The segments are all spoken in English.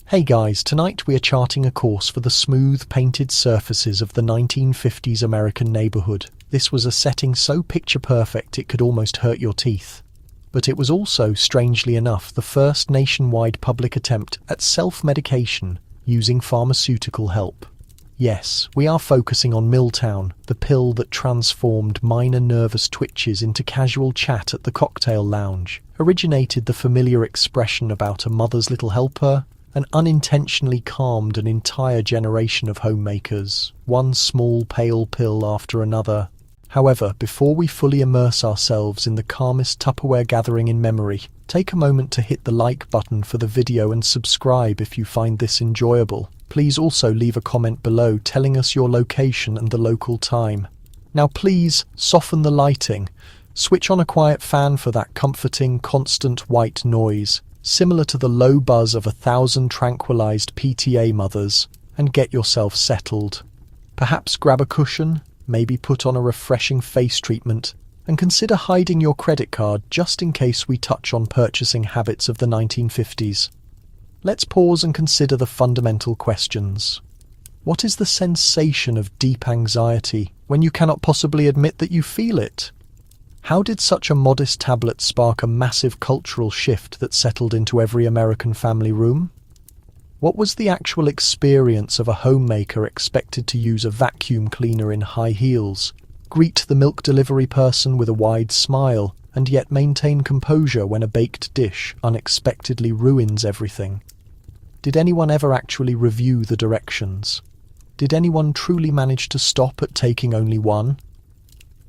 Hey guys, tonight we are charting a course for the smooth painted surfaces of the 1950s American neighborhood. This was a setting so picture perfect it could almost hurt your teeth. But it was also, strangely enough, the first nationwide public attempt at self-medication using pharmaceutical help. Yes, we are focusing on Miltown, the pill that transformed minor nervous twitches into casual chat at the cocktail lounge, originated the familiar expression about a mother's little helper, and unintentionally calmed an entire generation of homemakers, one small pale pill after another. However, before we fully immerse ourselves in the calmest Tupperware gathering in memory, take a moment to hit the like button for the video and subscribe if you find this enjoyable. Please also leave a comment below telling us your location and the local time. Now please, soften the lighting. Switch on a quiet fan for that comforting, constant white noise, similar to the low buzz of 1,000 tranquilized PTA mothers, and get yourself settled. Perhaps grab a cushion, maybe put on a refreshing face treatment, and consider hiding your credit card just in case we touch on purchasing habits of the 1950s. Let's pause and consider the fundamental questions. What is the sensation of deep anxiety when you cannot possibly admit that you feel it? How did such a modest tablet spark a massive cultural shift that settled into every American family room? What was the actual experience of a homemaker expected to use a vacuum cleaner in high heels, greet the milk delivery person with a wide smile, and yet maintain composure when a baked dish unexpectedly ruins everything? Did anyone ever actually review the directions? Did anyone truly manage to stop at taking only one?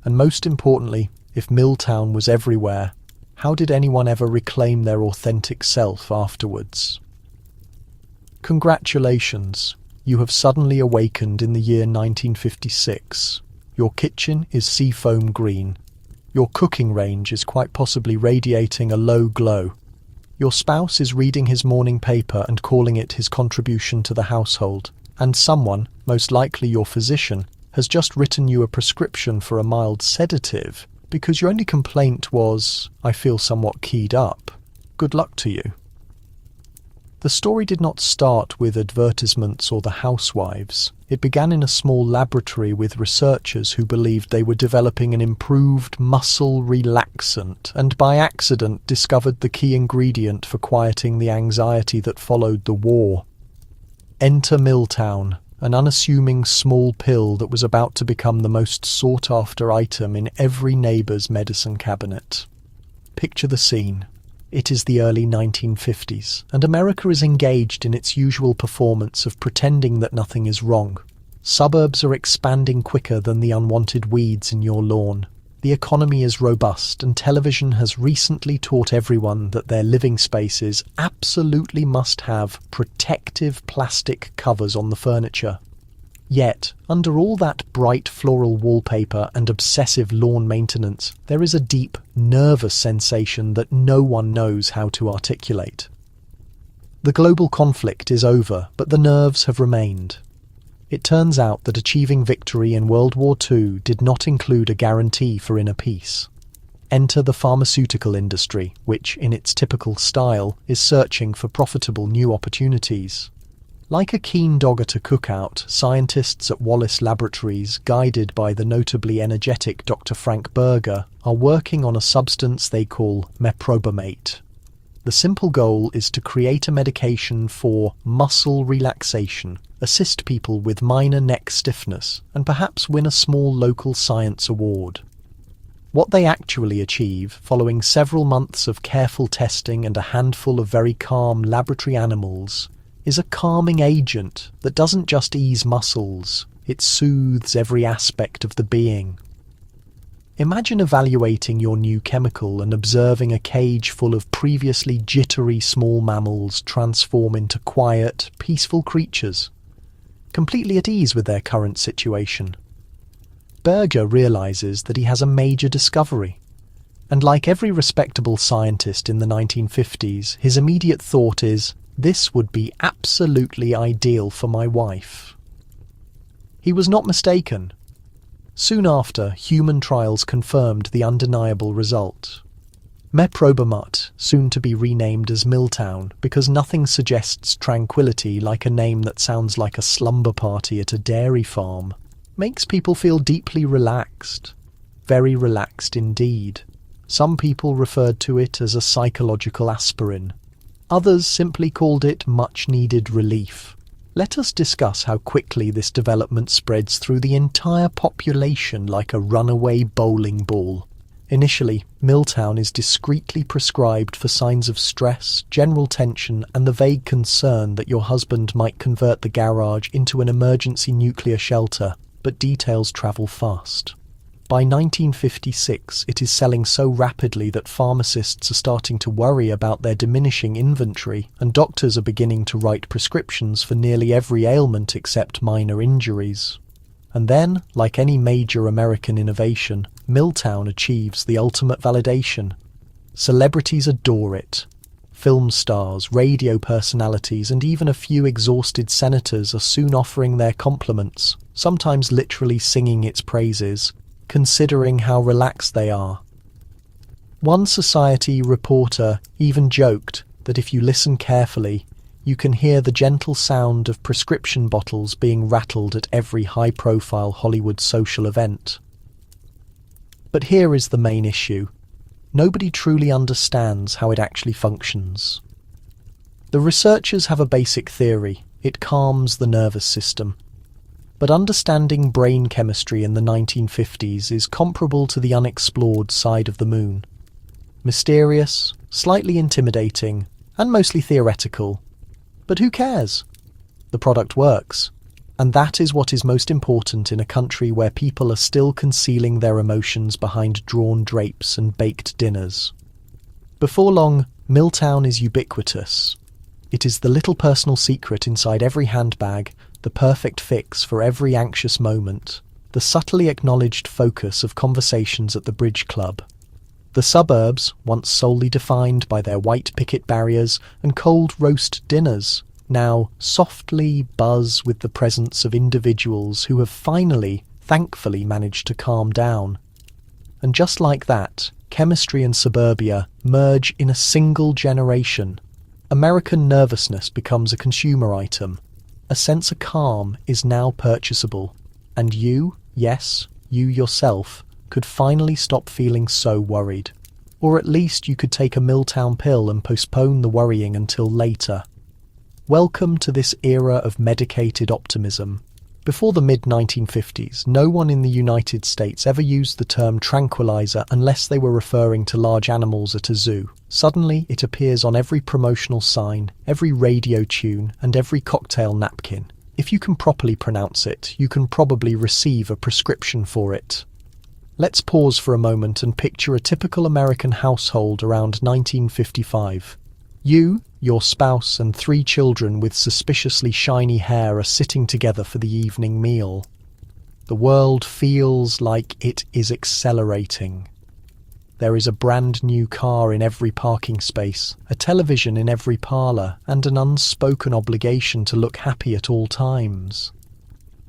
And most importantly, if Miltown was everywhere, how did anyone ever reclaim their authentic self afterwards? Congratulations, you have suddenly awakened in the year 1956. Your kitchen is seafoam green. Your cooking range is quite possibly radiating a low glow. Your spouse is reading his morning paper and calling it his contribution to the household. And someone, most likely your physician, has just written you a prescription for a mild sedative because your only complaint was, "I feel somewhat keyed up." Good luck to you. The story did not start with advertisements or the Housewives. It began in a small laboratory with researchers who believed they were developing an improved muscle relaxant and by accident discovered the key ingredient for quieting the anxiety that followed the war. Enter Miltown, an unassuming small pill that was about to become the most sought-after item in every neighbour's medicine cabinet. Picture the scene. It is the early 1950s, and America is engaged in its usual performance of pretending that nothing is wrong. Suburbs are expanding quicker than the unwanted weeds in your lawn. The economy is robust, and television has recently taught everyone that their living spaces absolutely must have protective plastic covers on the furniture. Yet, under all that bright floral wallpaper and obsessive lawn maintenance, there is a deep, nervous sensation that no one knows how to articulate. The global conflict is over, but the nerves have remained. It turns out that achieving victory in World War II did not include a guarantee for inner peace. Enter the pharmaceutical industry, which, in its typical style, is searching for profitable new opportunities. Like a keen dog at a cookout, scientists at Wallace Laboratories, guided by the notably energetic Dr. Frank Berger, are working on a substance they call meprobamate. The simple goal is to create a medication for muscle relaxation, assist people with minor neck stiffness, and perhaps win a small local science award. What they actually achieve, following several months of careful testing and a handful of very calm laboratory animals, is a calming agent that doesn't just ease muscles, it soothes every aspect of the being. Imagine evaluating your new chemical and observing a cage full of previously jittery small mammals transform into quiet, peaceful creatures, completely at ease with their current situation. Berger realizes that he has a major discovery, and like every respectable scientist in the 1950s, his immediate thought is, "This would be absolutely ideal for my wife." He was not mistaken. Soon after, human trials confirmed the undeniable result. Meprobamut, soon to be renamed as Miltown, because nothing suggests tranquility like a name that sounds like a slumber party at a dairy farm, makes people feel deeply relaxed. Very relaxed indeed. Some people referred to it as a psychological aspirin. Others simply called it much-needed relief. Let us discuss how quickly this development spreads through the entire population like a runaway bowling ball. Initially, Miltown is discreetly prescribed for signs of stress, general tension, and the vague concern that your husband might convert the garage into an emergency nuclear shelter, but details travel fast. By 1956, it is selling so rapidly that pharmacists are starting to worry about their diminishing inventory, and doctors are beginning to write prescriptions for nearly every ailment except minor injuries. And then, like any major American innovation, Miltown achieves the ultimate validation. Celebrities adore it. Film stars, radio personalities, and even a few exhausted senators are soon offering their compliments, sometimes literally singing its praises, considering how relaxed they are. One Society reporter even joked that if you listen carefully, you can hear the gentle sound of prescription bottles being rattled at every high-profile Hollywood social event. But here is the main issue. Nobody truly understands how it actually functions. The researchers have a basic theory: it calms the nervous system. But understanding brain chemistry in the 1950s is comparable to the unexplored side of the moon. Mysterious, slightly intimidating, and mostly theoretical. But who cares? The product works. And that is what is most important in a country where people are still concealing their emotions behind drawn drapes and baked dinners. Before long, Miltown is ubiquitous. It is the little personal secret inside every handbag, the perfect fix for every anxious moment, the subtly acknowledged focus of conversations at the bridge club. The suburbs, once solely defined by their white picket barriers and cold roast dinners, now softly buzz with the presence of individuals who have finally, thankfully, managed to calm down. And just like that, chemistry and suburbia merge in a single generation. American nervousness becomes a consumer item. A sense of calm is now purchasable. And you, yes, you yourself, could finally stop feeling so worried. Or at least you could take a Miltown pill and postpone the worrying until later. Welcome to this era of medicated optimism. Before the mid-1950s, no one in the United States ever used the term tranquilizer unless they were referring to large animals at a zoo. Suddenly, it appears on every promotional sign, every radio tune, and every cocktail napkin. If you can properly pronounce it, you can probably receive a prescription for it. Let's pause for a moment and picture a typical American household around 1955. You, your spouse, and 3 children with suspiciously shiny hair are sitting together for the evening meal. The world feels like it is accelerating. There is a brand new car in every parking space, a television in every parlour, and an unspoken obligation to look happy at all times.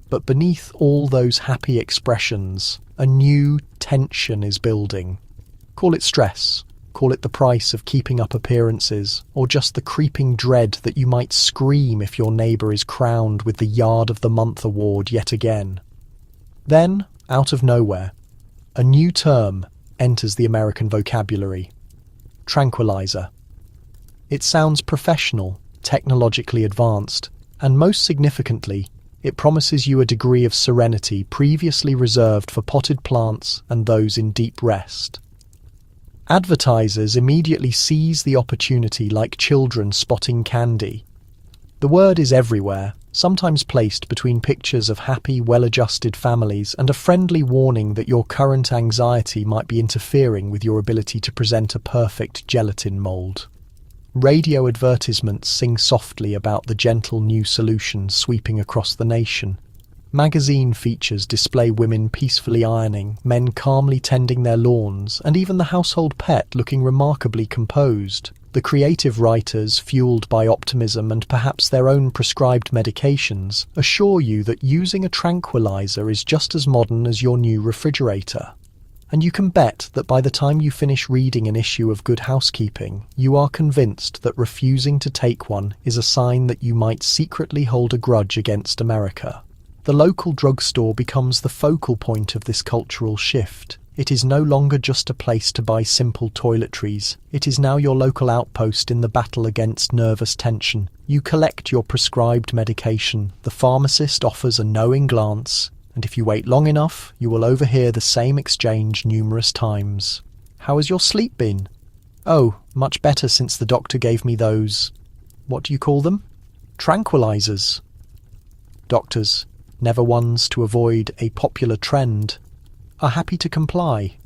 But beneath all those happy expressions, a new tension is building. Call it stress. Call it the price of keeping up appearances, or just the creeping dread that you might scream if your neighbour is crowned with the Yard of the Month award yet again. Then, out of nowhere, a new term enters the American vocabulary: tranquilizer. It sounds professional, technologically advanced, and most significantly, it promises you a degree of serenity previously reserved for potted plants and those in deep rest. Advertisers immediately seize the opportunity like children spotting candy. The word is everywhere, sometimes placed between pictures of happy, well-adjusted families and a friendly warning that your current anxiety might be interfering with your ability to present a perfect gelatin mold. Radio advertisements sing softly about the gentle new solutions sweeping across the nation. Magazine features display women peacefully ironing, men calmly tending their lawns, and even the household pet looking remarkably composed. The creative writers, fueled by optimism and perhaps their own prescribed medications, assure you that using a tranquilizer is just as modern as your new refrigerator. And you can bet that by the time you finish reading an issue of Good Housekeeping, you are convinced that refusing to take one is a sign that you might secretly hold a grudge against America. The local drugstore becomes the focal point of this cultural shift. It is no longer just a place to buy simple toiletries. It is now your local outpost in the battle against nervous tension. You collect your prescribed medication. The pharmacist offers a knowing glance, and if you wait long enough, you will overhear the same exchange numerous times. "How has your sleep been?" "Oh, much better since the doctor gave me those..." What do you call them? Tranquilizers. Doctors, never ones to avoid a popular trend, are happy to comply.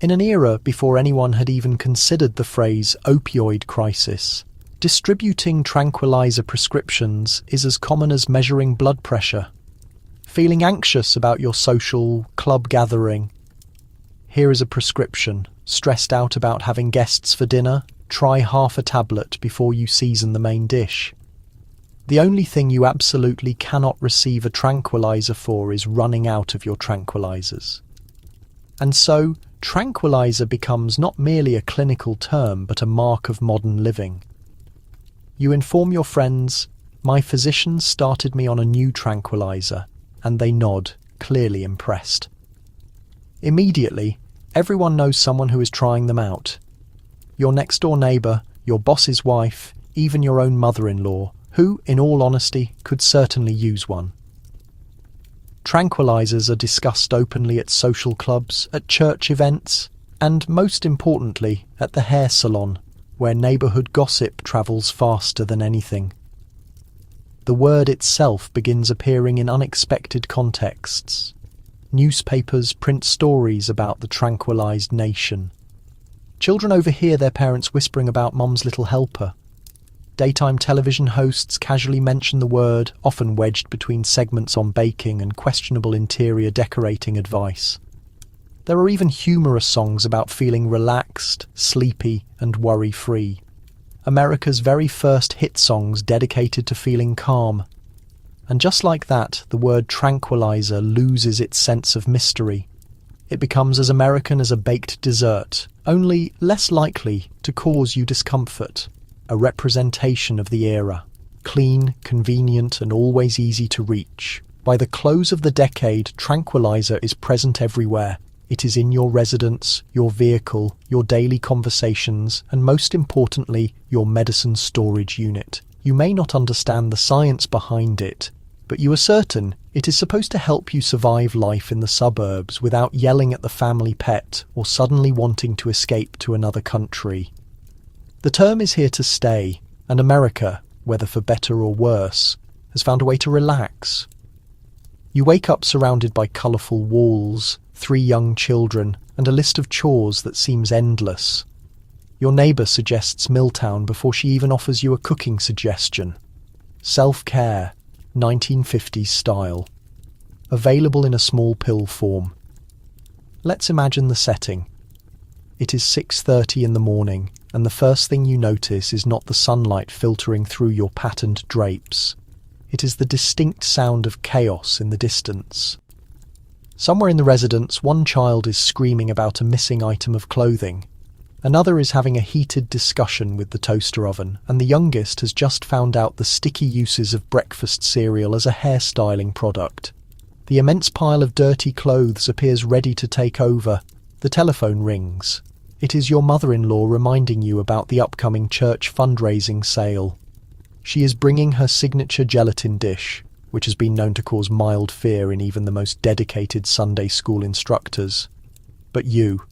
In an era before anyone had even considered the phrase opioid crisis, distributing tranquilizer prescriptions is as common as measuring blood pressure. Feeling anxious about your social club gathering? Here is a prescription. Stressed out about having guests for dinner? Try half a tablet before you season the main dish. The only thing you absolutely cannot receive a tranquilizer for is running out of your tranquilizers. And so, tranquilizer becomes not merely a clinical term, but a mark of modern living. You inform your friends, "My physician started me on a new tranquilizer," and they nod, clearly impressed. Immediately, everyone knows someone who is trying them out. Your next-door neighbour, your boss's wife, even your own mother-in-law, who, in all honesty, could certainly use one. Tranquilizers are discussed openly at social clubs, at church events, and, most importantly, at the hair salon, where neighbourhood gossip travels faster than anything. The word itself begins appearing in unexpected contexts. Newspapers print stories about the tranquilized nation. Children overhear their parents whispering about Mum's little helper. Daytime television hosts casually mention the word, often wedged between segments on baking and questionable interior decorating advice. There are even humorous songs about feeling relaxed, sleepy, and worry-free. America's very first hit songs dedicated to feeling calm. And just like that, the word tranquilizer loses its sense of mystery. It becomes as American as a baked dessert, only less likely to cause you discomfort. A representation of the era. Clean, convenient, and always easy to reach. By the close of the decade, tranquilizer is present everywhere. It is in your residence, your vehicle, your daily conversations, and most importantly, your medicine storage unit. You may not understand the science behind it, but you are certain it is supposed to help you survive life in the suburbs without yelling at the family pet or suddenly wanting to escape to another country. The term is here to stay, and America, whether for better or worse, has found a way to relax. You wake up surrounded by colourful walls, 3 young children, and a list of chores that seems endless. Your neighbour suggests Miltown before she even offers you a cooking suggestion. Self-care, 1950s style. Available in a small pill form. Let's imagine the setting. It is 6:30 in the morning, and the first thing you notice is not the sunlight filtering through your patterned drapes. It is the distinct sound of chaos in the distance. Somewhere in the residence, one child is screaming about a missing item of clothing. Another is having a heated discussion with the toaster oven, and the youngest has just found out the sticky uses of breakfast cereal as a hairstyling product. The immense pile of dirty clothes appears ready to take over. The telephone rings. It is your mother-in-law reminding you about the upcoming church fundraising sale. She is bringing her signature gelatin dish, which has been known to cause mild fear in even the most dedicated Sunday school instructors. But you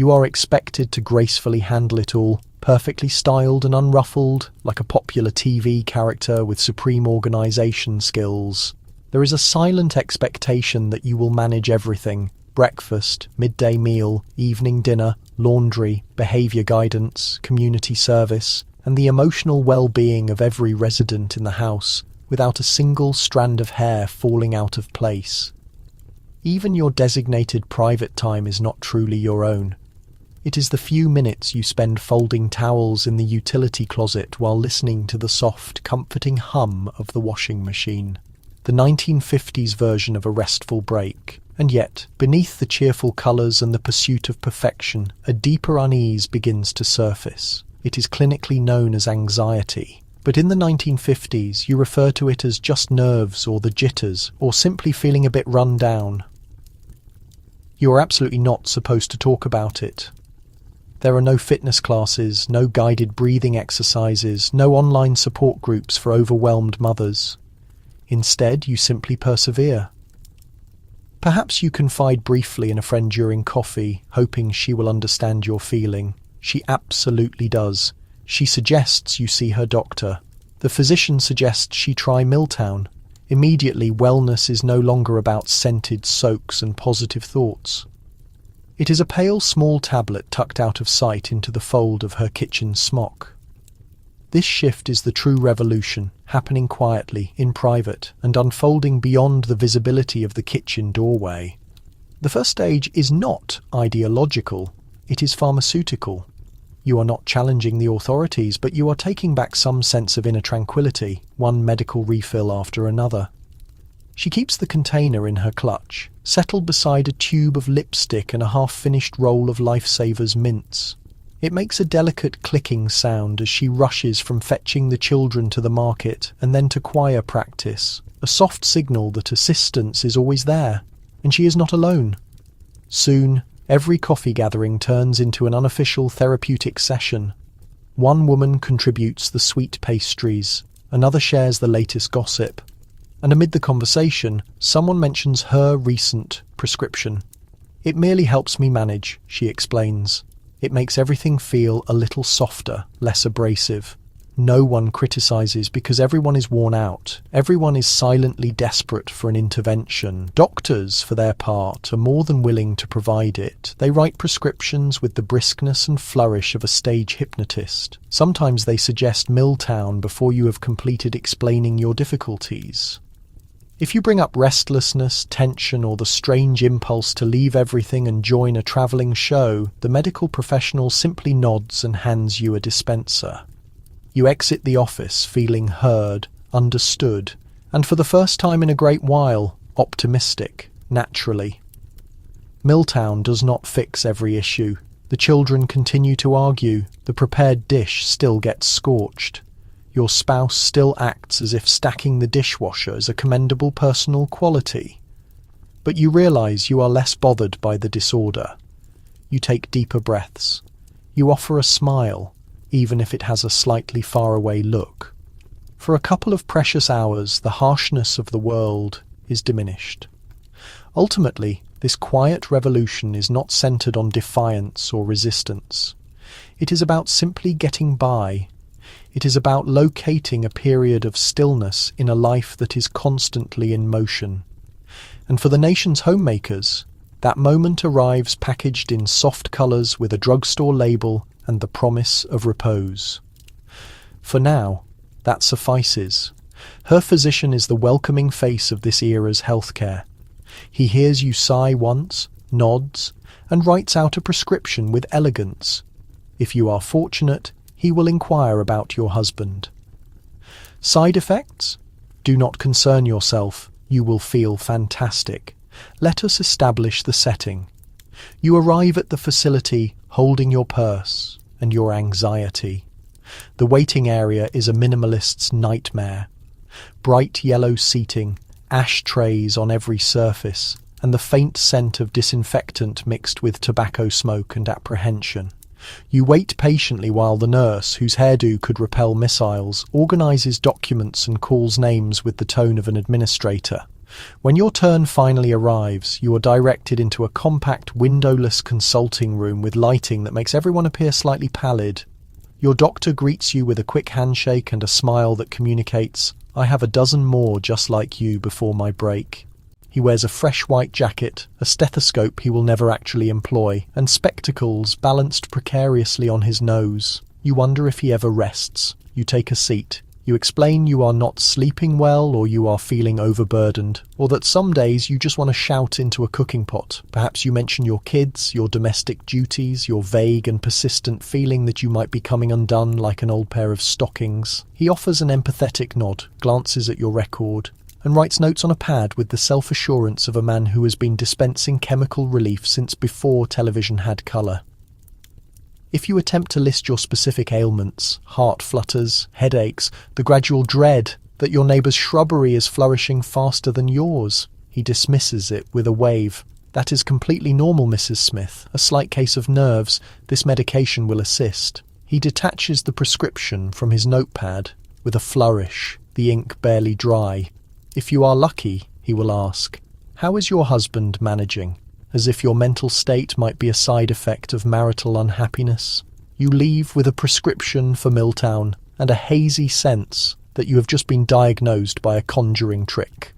are expected to gracefully handle it all, perfectly styled and unruffled, like a popular TV character with supreme organisation skills. There is a silent expectation that you will manage everything. Breakfast, midday meal, evening dinner, laundry, behaviour guidance, community service, and the emotional well-being of every resident in the house, without a single strand of hair falling out of place. Even your designated private time is not truly your own. It is the few minutes you spend folding towels in the utility closet while listening to the soft, comforting hum of the washing machine. The 1950s version of a restful break. And yet, beneath the cheerful colours and the pursuit of perfection, a deeper unease begins to surface. It is clinically known as anxiety. But in the 1950s, you refer to it as just nerves or the jitters, or simply feeling a bit run down. You are absolutely not supposed to talk about it. There are no fitness classes, no guided breathing exercises, no online support groups for overwhelmed mothers. Instead, you simply persevere. Perhaps you confide briefly in a friend during coffee, hoping she will understand your feeling. She absolutely does. She suggests you see her doctor. The physician suggests she try Miltown. Immediately, wellness is no longer about scented soaks and positive thoughts. It is a pale, small tablet tucked out of sight into the fold of her kitchen smock. This shift is the true revolution, happening quietly, in private, and unfolding beyond the visibility of the kitchen doorway. The first stage is not ideological, it is pharmaceutical. You are not challenging the authorities, but you are taking back some sense of inner tranquility, one medical refill after another. She keeps the container in her clutch, settled beside a tube of lipstick and a half-finished roll of Lifesavers mints. It makes a delicate clicking sound as she rushes from fetching the children to the market and then to choir practice, a soft signal that assistance is always there, and she is not alone. Soon, every coffee gathering turns into an unofficial therapeutic session. One woman contributes the sweet pastries, another shares the latest gossip, and amid the conversation, someone mentions her recent prescription. "It merely helps me manage," she explains. It makes everything feel a little softer, less abrasive. No one criticizes because everyone is worn out. Everyone is silently desperate for an intervention. Doctors, for their part, are more than willing to provide it. They write prescriptions with the briskness and flourish of a stage hypnotist. Sometimes they suggest Miltown before you have completed explaining your difficulties. If you bring up restlessness, tension, or the strange impulse to leave everything and join a travelling show, the medical professional simply nods and hands you a dispenser. You exit the office feeling heard, understood, and for the first time in a great while, optimistic, naturally. Miltown does not fix every issue. The children continue to argue. The prepared dish still gets scorched. Your spouse still acts as if stacking the dishwasher is a commendable personal quality. But you realize you are less bothered by the disorder. You take deeper breaths. You offer a smile, even if it has a slightly faraway look. For a couple of precious hours, the harshness of the world is diminished. Ultimately, this quiet revolution is not centered on defiance or resistance. It is about simply getting by. It is about locating a period of stillness in a life that is constantly in motion. And for the nation's homemakers, that moment arrives packaged in soft colours with a drugstore label and the promise of repose. For now, that suffices. Her physician is the welcoming face of this era's healthcare. He hears you sigh once, nods, and writes out a prescription with elegance. If you are fortunate, he will inquire about your husband. Side effects? Do not concern yourself. You will feel fantastic. Let us establish the setting. You arrive at the facility holding your purse and your anxiety. The waiting area is a minimalist's nightmare. Bright yellow seating, ashtrays on every surface, and the faint scent of disinfectant mixed with tobacco smoke and apprehension. You wait patiently while the nurse, whose hairdo could repel missiles, organizes documents and calls names with the tone of an administrator. When your turn finally arrives, you are directed into a compact, windowless consulting room with lighting that makes everyone appear slightly pallid. Your doctor greets you with a quick handshake and a smile that communicates, "I have a dozen more just like you before my break." He wears a fresh white jacket, a stethoscope he will never actually employ, and spectacles balanced precariously on his nose. You wonder if he ever rests. You take a seat. You explain you are not sleeping well, or you are feeling overburdened, or that some days you just want to shout into a cooking pot. Perhaps you mention your kids, your domestic duties, your vague and persistent feeling that you might be coming undone like an old pair of stockings. He offers an empathetic nod, glances at your record. and writes notes on a pad with the self-assurance of a man who has been dispensing chemical relief since before television had colour. If you attempt to list your specific ailments, heart flutters, headaches, the gradual dread that your neighbour's shrubbery is flourishing faster than yours, he dismisses it with a wave. That is completely normal, Mrs. Smith. A slight case of nerves. This medication will assist. He detaches the prescription from his notepad with a flourish, the ink barely dry. If you are lucky, he will ask, "How is your husband managing?" As if your mental state might be a side effect of marital unhappiness. You leave with a prescription for Miltown and a hazy sense that you have just been diagnosed by a conjuring trick.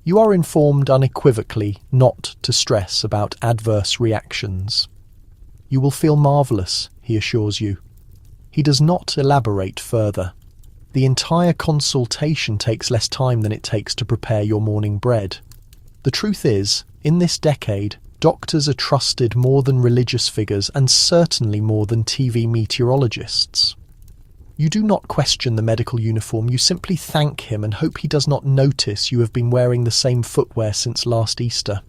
You are informed unequivocally not to stress about adverse reactions. You will feel marvellous, he assures you. He does not elaborate further. The entire consultation takes less time than it takes to prepare your morning bread. The truth is, in this decade, doctors are trusted more than religious figures and certainly more than TV meteorologists. You do not question the medical uniform, you simply thank him and hope he does not notice you have been wearing the same footwear since last Easter.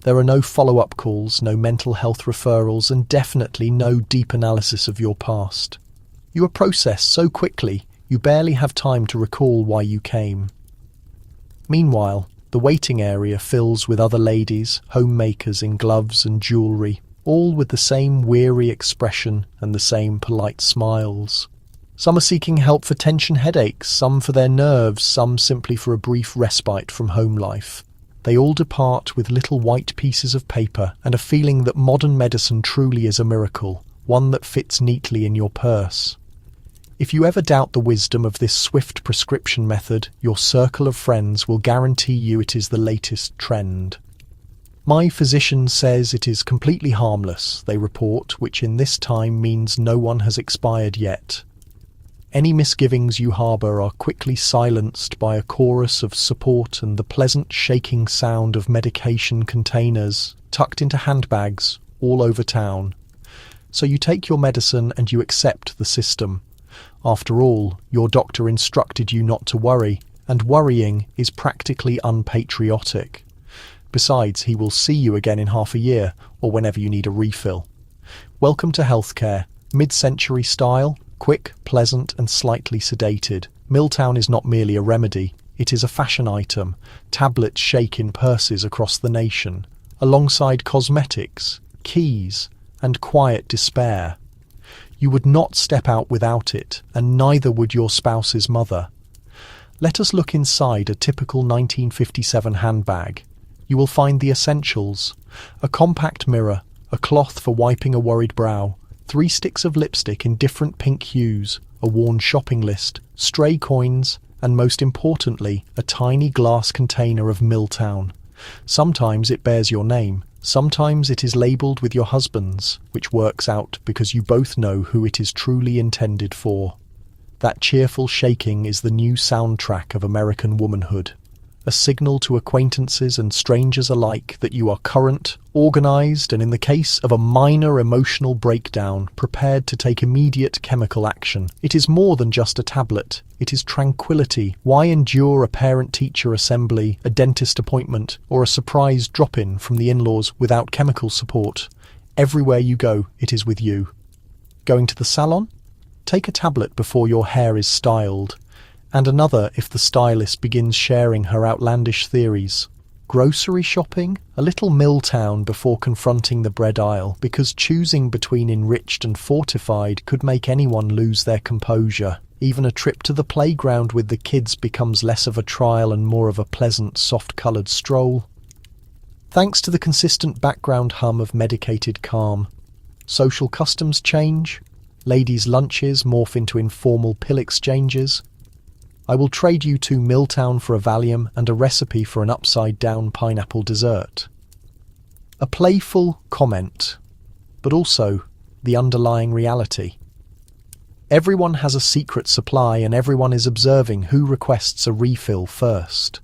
There are no follow-up calls, no mental health referrals, and definitely no deep analysis of your past. You are processed so quickly, you barely have time to recall why you came. Meanwhile, the waiting area fills with other ladies, homemakers in gloves and jewellery, all with the same weary expression and the same polite smiles. Some are seeking help for tension headaches, some for their nerves, some simply for a brief respite from home life. They all depart with little white pieces of paper and a feeling that modern medicine truly is a miracle, one that fits neatly in your purse. If you ever doubt the wisdom of this swift prescription method, your circle of friends will guarantee you it is the latest trend. My physician says it is completely harmless, they report, which in this time means no one has expired yet. Any misgivings you harbour are quickly silenced by a chorus of support and the pleasant shaking sound of medication containers tucked into handbags all over town. So you take your medicine and you accept the system. After all, your doctor instructed you not to worry, and worrying is practically unpatriotic. Besides, he will see you again in half a year, or whenever you need a refill. Welcome to healthcare, mid-century style, quick, pleasant, and slightly sedated. Miltown is not merely a remedy, it is a fashion item. Tablets shake in purses across the nation, alongside cosmetics, keys, and quiet despair. You would not step out without it, and neither would your spouse's mother. Let us look inside a typical 1957 handbag. You will find the essentials: a compact mirror, a cloth for wiping a worried brow, 3 sticks of lipstick in different pink hues, a worn shopping list, stray coins, and most importantly, a tiny glass container of Miltown. Sometimes it bears your name, sometimes it is labelled with your husband's, which works out because you both know who it is truly intended for. That cheerful shaking is the new soundtrack of American womanhood. A signal to acquaintances and strangers alike that you are current, organised, and in the case of a minor emotional breakdown, prepared to take immediate chemical action. It is more than just a tablet. It is tranquility. Why endure a parent-teacher assembly, a dentist appointment, or a surprise drop-in from the in-laws without chemical support? Everywhere you go, it is with you. Going to the salon? Take a tablet before your hair is styled, and another if the stylist begins sharing her outlandish theories. Grocery shopping? A little Miltown before confronting the bread aisle, because choosing between enriched and fortified could make anyone lose their composure. Even a trip to the playground with the kids becomes less of a trial and more of a pleasant, soft-coloured stroll. Thanks to the consistent background hum of medicated calm. Social customs change. Ladies' lunches morph into informal pill exchanges. I will trade you 2 Miltown for a Valium and a recipe for an upside-down pineapple dessert. A playful comment, but also the underlying reality. Everyone has a secret supply and everyone is observing who requests a refill first.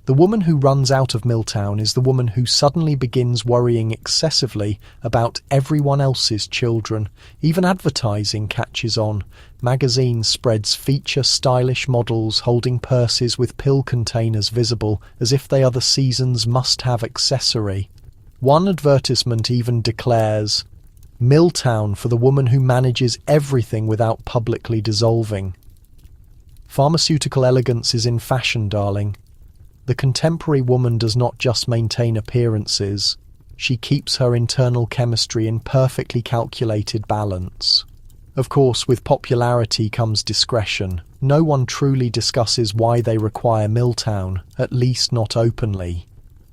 The woman who runs out of Miltown is the woman who suddenly begins worrying excessively about everyone else's children. Even advertising catches on. Magazine spreads feature stylish models holding purses with pill containers visible as if they are the season's must-have accessory. One advertisement even declares, "Miltown for the woman who manages everything without publicly dissolving." Pharmaceutical elegance is in fashion, darling. The contemporary woman does not just maintain appearances, she keeps her internal chemistry in perfectly calculated balance. Of course, with popularity comes discretion. No one truly discusses why they require Miltown, at least not openly.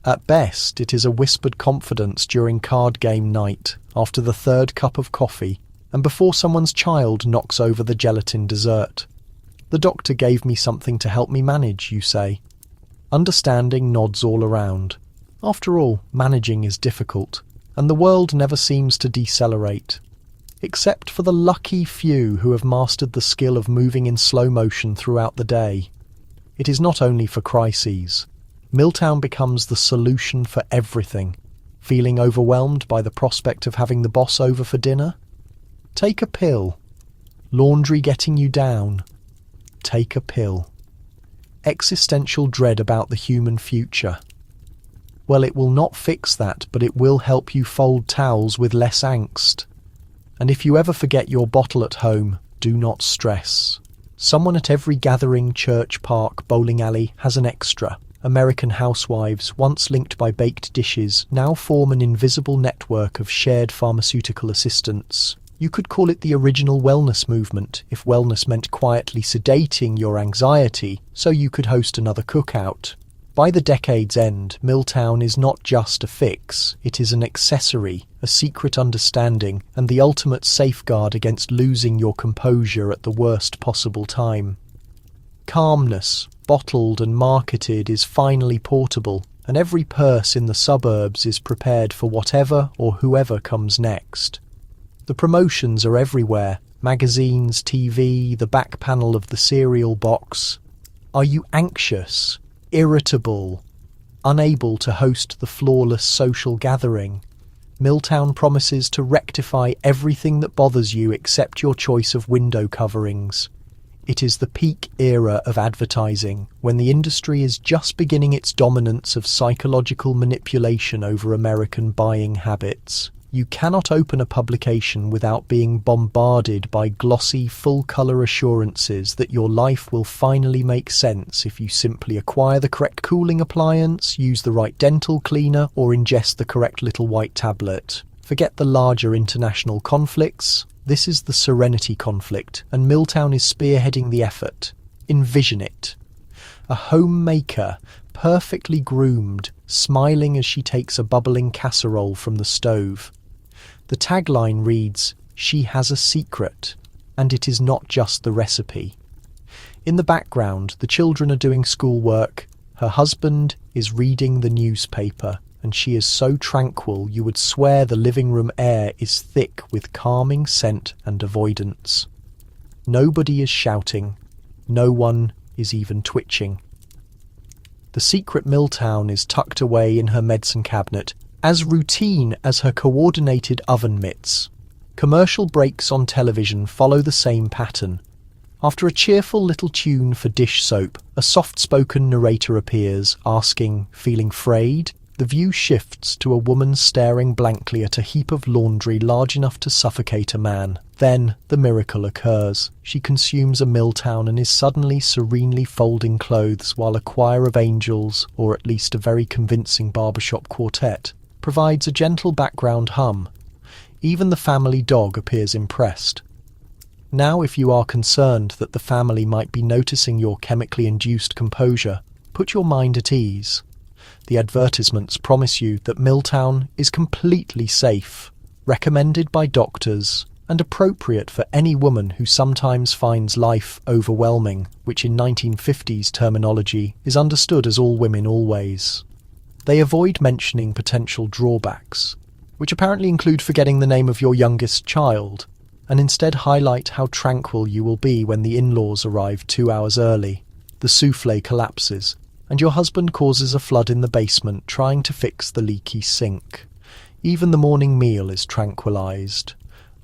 At best, it is a whispered confidence during card game night, after the third cup of coffee, and before someone's child knocks over the gelatin dessert. "The doctor gave me something to help me manage," you say. Understanding nods all around. After all, managing is difficult, and the world never seems to decelerate. Except for the lucky few who have mastered the skill of moving in slow motion throughout the day. It is not only for crises. Miltown becomes the solution for everything. Feeling overwhelmed by the prospect of having the boss over for dinner? Take a pill. Laundry getting you down? Take a pill. Existential dread about the human future? Well, it will not fix that, but it will help you fold towels with less angst. And if you ever forget your bottle at home, do not stress. Someone at every gathering, church, park, bowling alley has an extra. American Housewives, once linked by baked dishes, now form an invisible network of shared pharmaceutical assistants. You could call it the original wellness movement, if wellness meant quietly sedating your anxiety so you could host another cookout. By the decade's end, Miltown is not just a fix, it is an accessory, a secret understanding, and the ultimate safeguard against losing your composure at the worst possible time. Calmness, bottled and marketed, is finally portable, and every purse in the suburbs is prepared for whatever or whoever comes next. The promotions are everywhere. Magazines, TV, the back panel of the cereal box. Are you anxious, irritable, unable to host the flawless social gathering? Miltown promises to rectify everything that bothers you except your choice of window coverings. It is the peak era of advertising, when the industry is just beginning its dominance of psychological manipulation over American buying habits. You cannot open a publication without being bombarded by glossy, full-colour assurances that your life will finally make sense if you simply acquire the correct cooling appliance, use the right dental cleaner, or ingest the correct little white tablet. Forget the larger international conflicts. This is the Serenity conflict, and Miltown is spearheading the effort. Envision it. A homemaker, perfectly groomed, smiling as she takes a bubbling casserole from the stove. The tagline reads, "She has a secret, and it is not just the recipe." In the background, the children are doing schoolwork, her husband is reading the newspaper, and she is so tranquil you would swear the living room air is thick with calming scent and avoidance. Nobody is shouting, no one is even twitching. The secret Miltown is tucked away in her medicine cabinet, as routine as her coordinated oven mitts. Commercial breaks on television follow the same pattern. After a cheerful little tune for dish soap, a soft-spoken narrator appears, asking, "Feeling frayed?" The view shifts to a woman staring blankly at a heap of laundry large enough to suffocate a man. Then the miracle occurs. She consumes a Miltown and is suddenly serenely folding clothes while a choir of angels, or at least a very convincing barbershop quartet, provides a gentle background hum. Even the family dog appears impressed. Now, if you are concerned that the family might be noticing your chemically induced composure, put your mind at ease. The advertisements promise you that Miltown is completely safe, recommended by doctors, and appropriate for any woman who sometimes finds life overwhelming, which in 1950s terminology is understood as all women always. They avoid mentioning potential drawbacks, which apparently include forgetting the name of your youngest child, and instead highlight how tranquil you will be when the in-laws arrive 2 hours early. The souffle collapses. and your husband causes a flood in the basement trying to fix the leaky sink. Even the morning meal is tranquilized.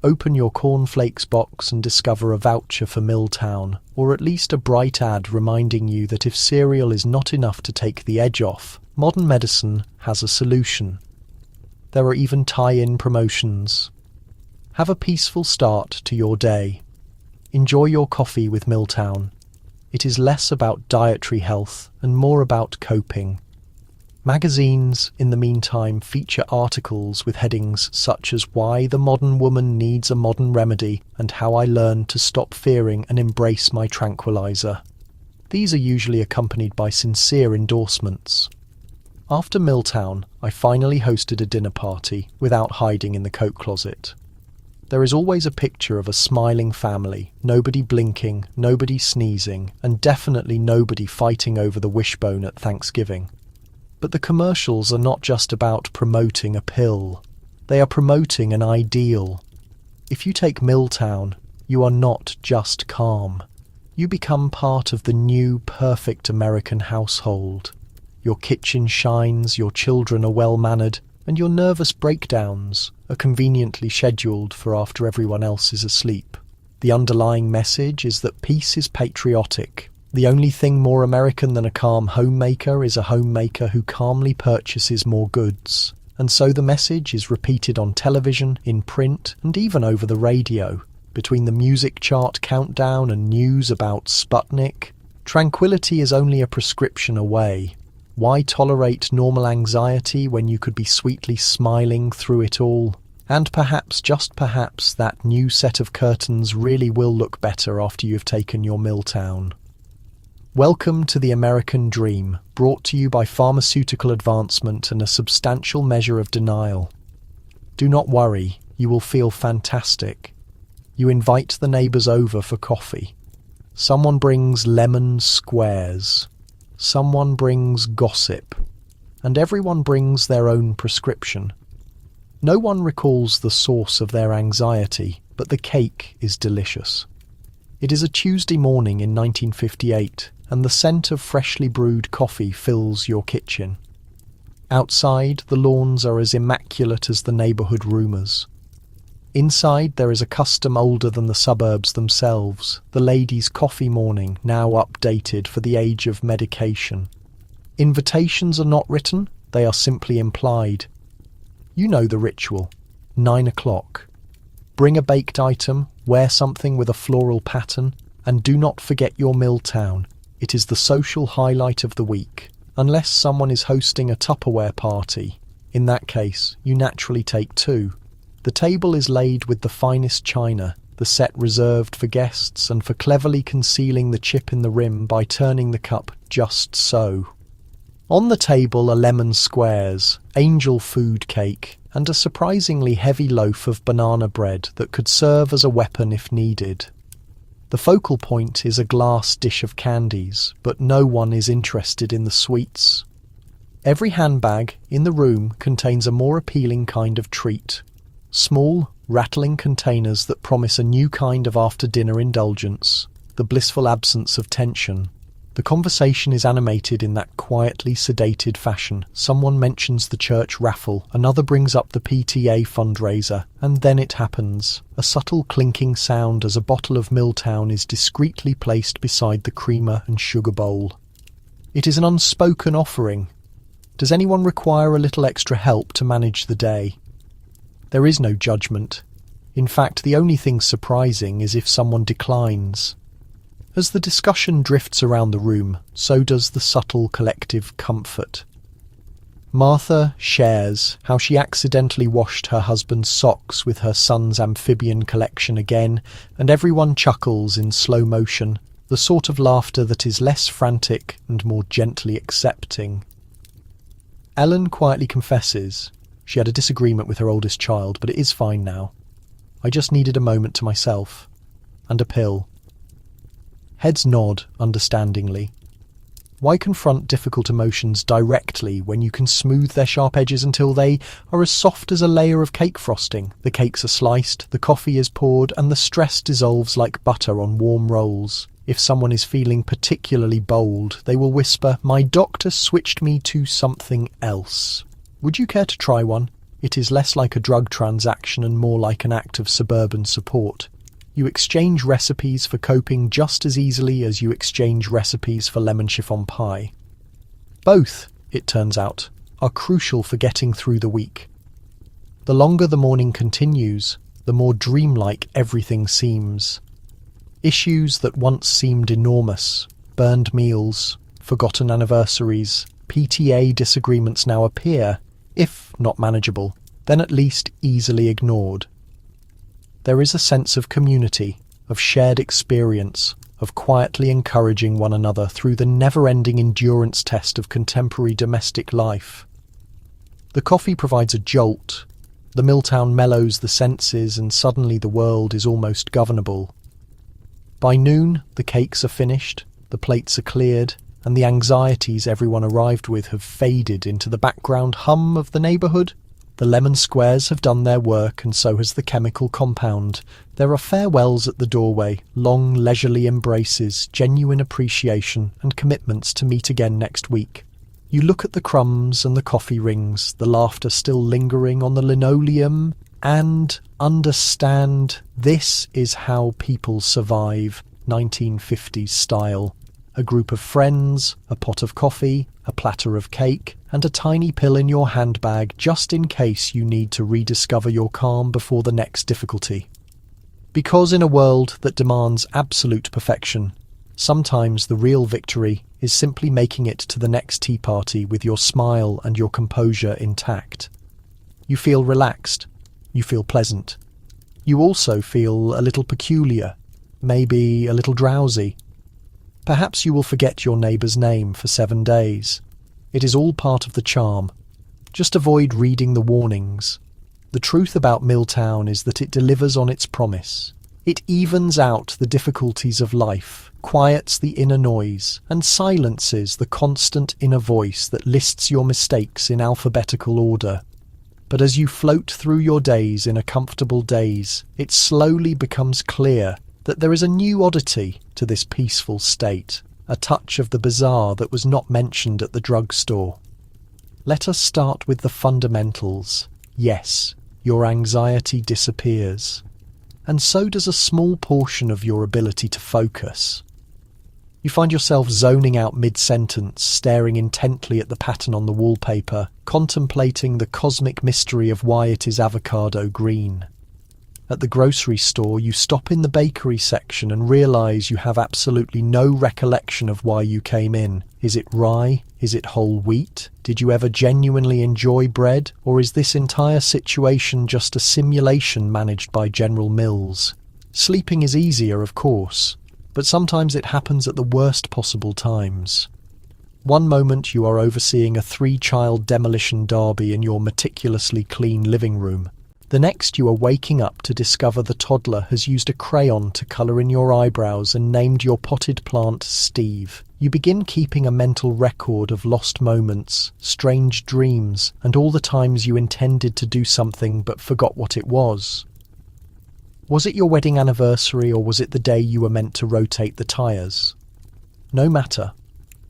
Open your cornflakes box and discover a voucher for Miltown, or at least a bright ad reminding you that if cereal is not enough to take the edge off, modern medicine has a solution. There are even tie-in promotions. Have a peaceful start to your day. Enjoy your coffee with Miltown. It is less about dietary health and more about coping. Magazines, in the meantime, feature articles with headings such as Why the Modern Woman Needs a Modern Remedy and How I Learned to Stop Fearing and Embrace My Tranquilizer. These are usually accompanied by sincere endorsements. After Miltown, I finally hosted a dinner party without hiding in the coat closet. There is always a picture of a smiling family, nobody blinking, nobody sneezing, and definitely nobody fighting over the wishbone at Thanksgiving. But the commercials are not just about promoting a pill. They are promoting an ideal. If you take Miltown, you are not just calm. You become part of the new, perfect American household. Your kitchen shines, your children are well-mannered, and your nervous breakdowns are conveniently scheduled for after everyone else is asleep. The underlying message is that peace is patriotic. The only thing more American than a calm homemaker is a homemaker who calmly purchases more goods. And so the message is repeated on television, in print, and even over the radio. Between the music chart countdown and news about Sputnik, tranquility is only a prescription away. Why tolerate normal anxiety when you could be sweetly smiling through it all? And perhaps, just perhaps, that new set of curtains really will look better after you've taken your Miltown. Welcome to the American dream, brought to you by pharmaceutical advancement and a substantial measure of denial. Do not worry, you will feel fantastic. You invite the neighbours over for coffee. Someone brings lemon squares. Someone brings gossip. And everyone brings their own prescription. No one recalls the source of their anxiety, but the cake is delicious. It is a Tuesday morning in 1958, and the scent of freshly brewed coffee fills your kitchen. Outside, the lawns are as immaculate as the neighbourhood rumours. Inside, there is a custom older than the suburbs themselves, the ladies' coffee morning, now updated for the age of medication. Invitations are not written, they are simply implied. You know the ritual. 9 o'clock. Bring a baked item, wear something with a floral pattern, and do not forget your Miltown. It is the social highlight of the week, unless someone is hosting a Tupperware party. In that case, you naturally take two. The table is laid with the finest china, the set reserved for guests and for cleverly concealing the chip in the rim by turning the cup just so. On the table are lemon squares, angel food cake, and a surprisingly heavy loaf of banana bread that could serve as a weapon if needed. The focal point is a glass dish of candies, but no one is interested in the sweets. Every handbag in the room contains a more appealing kind of treat. Small, rattling containers that promise a new kind of after-dinner indulgence, the blissful absence of tension. The conversation is animated in that quietly sedated fashion. Someone mentions the church raffle, another brings up the PTA fundraiser, and then it happens. A subtle clinking sound as a bottle of Miltown is discreetly placed beside the creamer and sugar bowl. It is an unspoken offering. Does anyone require a little extra help to manage the day? There is no judgment. In fact, the only thing surprising is if someone declines. As the discussion drifts around the room, so does the subtle collective comfort. Martha shares how she accidentally washed her husband's socks with her son's amphibian collection again, and everyone chuckles in slow motion, the sort of laughter that is less frantic and more gently accepting. Ellen quietly confesses she had a disagreement with her oldest child, but it is fine now. I just needed a moment to myself. And a pill. Heads nod understandingly. Why confront difficult emotions directly when you can smooth their sharp edges until they are as soft as a layer of cake frosting? The cakes are sliced, the coffee is poured, and the stress dissolves like butter on warm rolls. If someone is feeling particularly bold, they will whisper, "My doctor switched me to something else." Would you care to try one? It is less like a drug transaction and more like an act of suburban support. You exchange recipes for coping just as easily as you exchange recipes for lemon chiffon pie. Both, it turns out, are crucial for getting through the week. The longer the morning continues, the more dreamlike everything seems. Issues that once seemed enormous, burned meals, forgotten anniversaries, PTA disagreements now appear, if not manageable, then at least easily ignored. There is a sense of community, of shared experience, of quietly encouraging one another through the never-ending endurance test of contemporary domestic life. The coffee provides a jolt, the Miltown mellows the senses, and suddenly the world is almost governable. By noon, the cakes are finished, the plates are cleared, and the anxieties everyone arrived with have faded into the background hum of the neighbourhood. The lemon squares have done their work, and so has the chemical compound. There are farewells at the doorway, long leisurely embraces, genuine appreciation, and commitments to meet again next week. You look at the crumbs and the coffee rings, the laughter still lingering on the linoleum, and understand this is how people survive 1950s style. A group of friends, a pot of coffee, a platter of cake, and a tiny pill in your handbag just in case you need to rediscover your calm before the next difficulty. Because in a world that demands absolute perfection, sometimes the real victory is simply making it to the next tea party with your smile and your composure intact. You feel relaxed. You feel pleasant. You also feel a little peculiar, maybe a little drowsy. Perhaps you will forget your neighbour's name for 7 days. It is all part of the charm. Just avoid reading the warnings. The truth about Miltown is that it delivers on its promise. It evens out the difficulties of life, quiets the inner noise, and silences the constant inner voice that lists your mistakes in alphabetical order. But as you float through your days in a comfortable daze, it slowly becomes clear that there is a new oddity to this peaceful state, a touch of the bizarre that was not mentioned at the drugstore. Let us start with the fundamentals. Yes, your anxiety disappears, and so does a small portion of your ability to focus. You find yourself zoning out mid-sentence, staring intently at the pattern on the wallpaper, contemplating the cosmic mystery of why it is avocado green. At the grocery store, you stop in the bakery section and realise you have absolutely no recollection of why you came in. Is it rye? Is it whole wheat? Did you ever genuinely enjoy bread? Or is this entire situation just a simulation managed by General Mills? Sleeping is easier, of course, but sometimes it happens at the worst possible times. One moment you are overseeing a 3-child demolition derby in your meticulously clean living room. The next you are waking up to discover the toddler has used a crayon to colour in your eyebrows and named your potted plant Steve. You begin keeping a mental record of lost moments, strange dreams, and all the times you intended to do something but forgot what it was. Was it your wedding anniversary, or was it the day you were meant to rotate the tyres? No matter.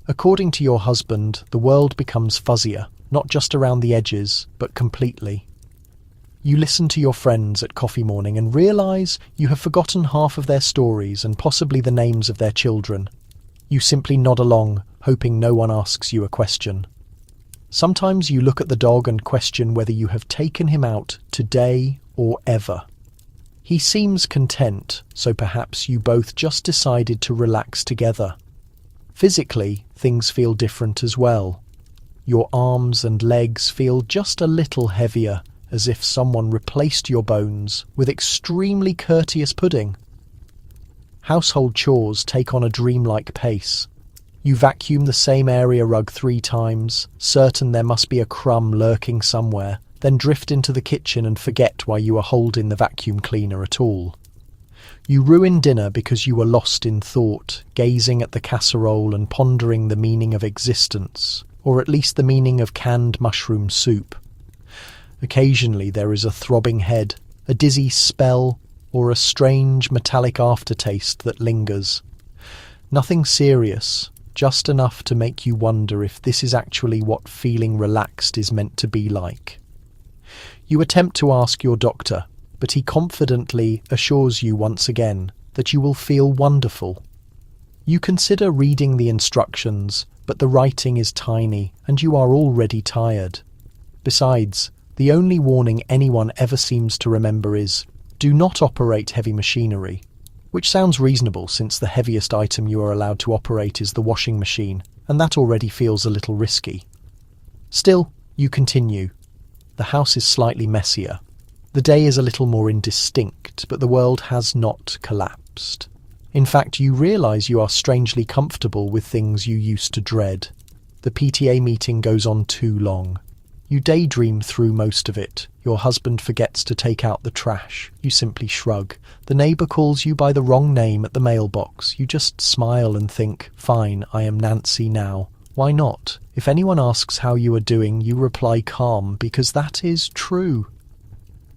According to your husband, the world becomes fuzzier, not just around the edges, but completely. You listen to your friends at coffee morning and realise you have forgotten half of their stories and possibly the names of their children. You simply nod along, hoping no one asks you a question. Sometimes you look at the dog and question whether you have taken him out today or ever. He seems content, so perhaps you both just decided to relax together. Physically, things feel different as well. Your arms and legs feel just a little heavier, as if someone replaced your bones with extremely courteous pudding. Household chores take on a dreamlike pace. You vacuum the same area rug 3 times, certain there must be a crumb lurking somewhere, then drift into the kitchen and forget why you are holding the vacuum cleaner at all. You ruin dinner because you were lost in thought, gazing at the casserole and pondering the meaning of existence, or at least the meaning of canned mushroom soup. Occasionally there is a throbbing head, a dizzy spell, or a strange metallic aftertaste that lingers. Nothing serious, just enough to make you wonder if this is actually what feeling relaxed is meant to be like. You attempt to ask your doctor, but he confidently assures you once again that you will feel wonderful. You consider reading the instructions, but the writing is tiny and you are already tired. Besides, the only warning anyone ever seems to remember is, "Do not operate heavy machinery," which sounds reasonable since the heaviest item you are allowed to operate is the washing machine, and that already feels a little risky. Still, you continue. The house is slightly messier. The day is a little more indistinct, but the world has not collapsed. In fact, you realise you are strangely comfortable with things you used to dread. The PTA meeting goes on too long. You daydream through most of it. Your husband forgets to take out the trash. You simply shrug. The neighbour calls you by the wrong name at the mailbox. You just smile and think, "Fine, I am Nancy now. Why not?" If anyone asks how you are doing, you reply calm, because that is true.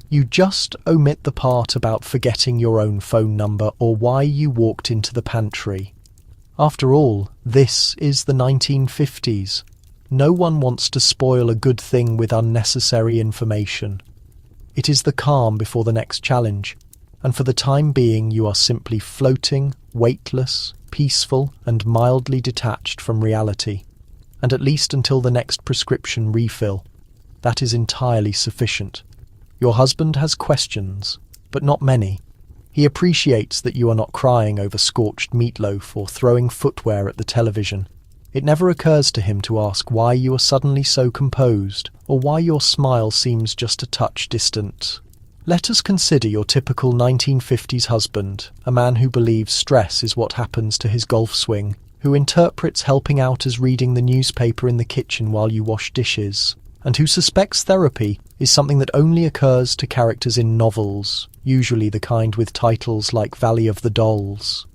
You just omit the part about forgetting your own phone number or why you walked into the pantry. After all, this is the 1950s. No one wants to spoil a good thing with unnecessary information. It is the calm before the next challenge, and for the time being you are simply floating, weightless, peaceful, and mildly detached from reality. And at least until the next prescription refill, that is entirely sufficient. Your husband has questions, but not many. He appreciates that you are not crying over scorched meatloaf or throwing footwear at the television. It never occurs to him to ask why you are suddenly so composed, or why your smile seems just a touch distant. Let us consider your typical 1950s husband, a man who believes stress is what happens to his golf swing, who interprets helping out as reading the newspaper in the kitchen while you wash dishes, and who suspects therapy is something that only occurs to characters in novels, usually the kind with titles like Valley of the Dolls.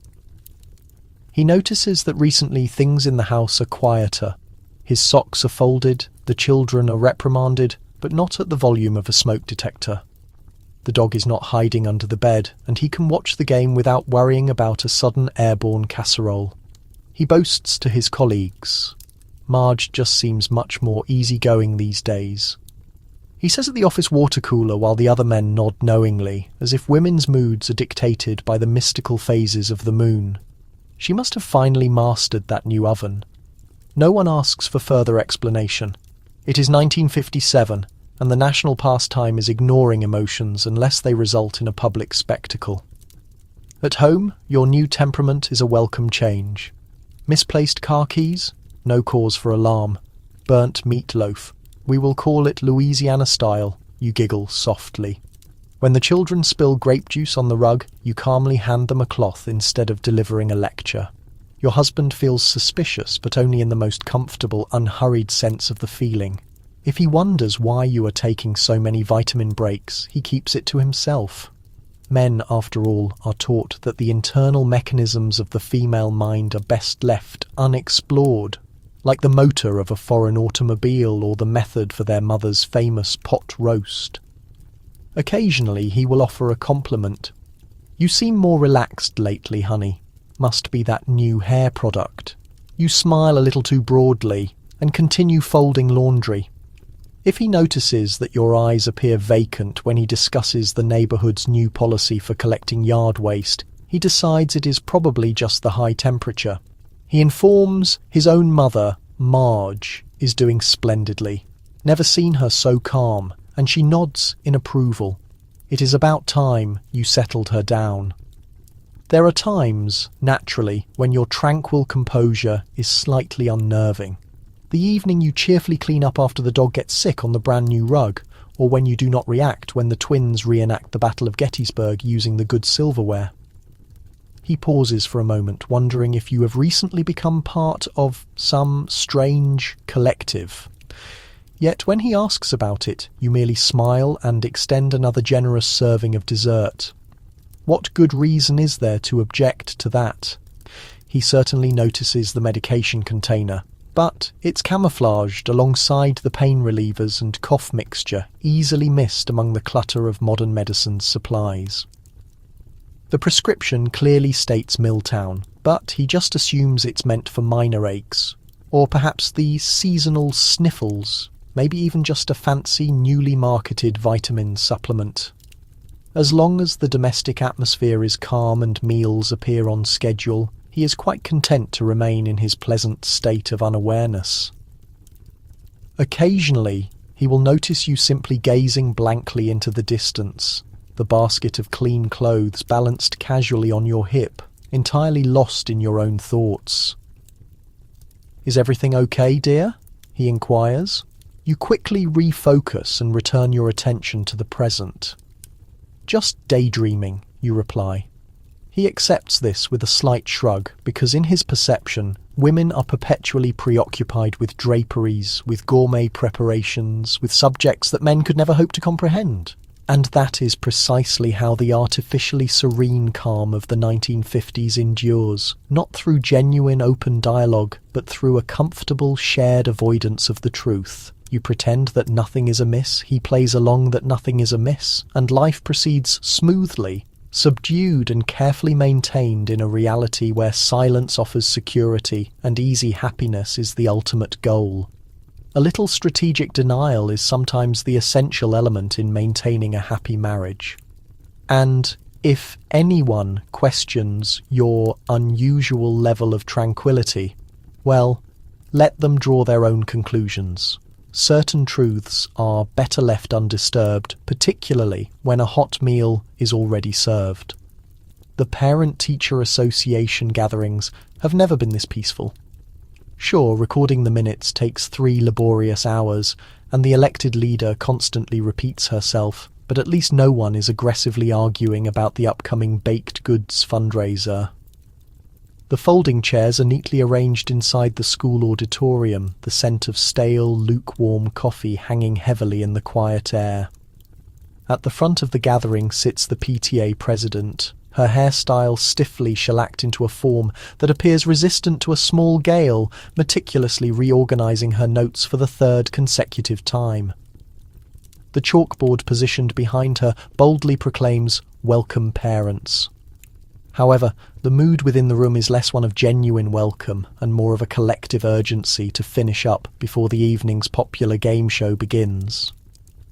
He notices that recently things in the house are quieter. His socks are folded, the children are reprimanded, but not at the volume of a smoke detector. The dog is not hiding under the bed, and he can watch the game without worrying about a sudden airborne casserole. He boasts to his colleagues, "Marge just seems much more easygoing these days." He says at the office water cooler while the other men nod knowingly, as if women's moods are dictated by the mystical phases of the moon. She must have finally mastered that new oven. No one asks for further explanation. It is 1957, and the national pastime is ignoring emotions unless they result in a public spectacle. At home, your new temperament is a welcome change. Misplaced car keys? No cause for alarm. Burnt meatloaf. We will call it Louisiana style. You giggle softly. When the children spill grape juice on the rug, you calmly hand them a cloth instead of delivering a lecture. Your husband feels suspicious, but only in the most comfortable, unhurried sense of the feeling. If he wonders why you are taking so many vitamin breaks, he keeps it to himself. Men, after all, are taught that the internal mechanisms of the female mind are best left unexplored, like the motor of a foreign automobile or the method for their mother's famous pot roast. Occasionally he will offer a compliment. "You seem more relaxed lately, honey. Must be that new hair product." You smile a little too broadly and continue folding laundry. If he notices that your eyes appear vacant when he discusses the neighbourhood's new policy for collecting yard waste, he decides it is probably just the high temperature. He informs his own mother, Marge, is doing splendidly. Never seen her so calm, and she nods in approval. It is about time you settled her down. There are times, naturally, when your tranquil composure is slightly unnerving. The evening you cheerfully clean up after the dog gets sick on the brand new rug, or when you do not react when the twins reenact the Battle of Gettysburg using the good silverware. He pauses for a moment, wondering if you have recently become part of some strange collective. Yet when he asks about it, you merely smile and extend another generous serving of dessert. What good reason is there to object to that? He certainly notices the medication container, but it's camouflaged alongside the pain relievers and cough mixture, easily missed among the clutter of modern medicine's supplies. The prescription clearly states Miltown, but he just assumes it's meant for minor aches, or perhaps the seasonal sniffles, maybe even just a fancy newly marketed vitamin supplement. As long as the domestic atmosphere is calm and meals appear on schedule, he is quite content to remain in his pleasant state of unawareness. Occasionally, he will notice you simply gazing blankly into the distance, the basket of clean clothes balanced casually on your hip, entirely lost in your own thoughts. "Is everything okay, dear?" he inquires. You quickly refocus and return your attention to the present. "Just daydreaming," you reply. He accepts this with a slight shrug, because in his perception, women are perpetually preoccupied with draperies, with gourmet preparations, with subjects that men could never hope to comprehend. And that is precisely how the artificially serene calm of the 1950s endures, not through genuine open dialogue, but through a comfortable shared avoidance of the truth. You pretend that nothing is amiss, he plays along that nothing is amiss, and life proceeds smoothly, subdued and carefully maintained in a reality where silence offers security and easy happiness is the ultimate goal. A little strategic denial is sometimes the essential element in maintaining a happy marriage. And if anyone questions your unusual level of tranquility, well, let them draw their own conclusions. Certain truths are better left undisturbed, particularly when a hot meal is already served. The Parent-Teacher Association gatherings have never been this peaceful. Sure, recording the minutes takes 3 laborious hours, and the elected leader constantly repeats herself, but at least no one is aggressively arguing about the upcoming baked goods fundraiser. The folding chairs are neatly arranged inside the school auditorium, the scent of stale, lukewarm coffee hanging heavily in the quiet air. At the front of the gathering sits the PTA president, her hairstyle stiffly shellacked into a form that appears resistant to a small gale, meticulously reorganizing her notes for the 3rd consecutive time. The chalkboard positioned behind her boldly proclaims, "Welcome, parents." However, the mood within the room is less one of genuine welcome and more of a collective urgency to finish up before the evening's popular game show begins.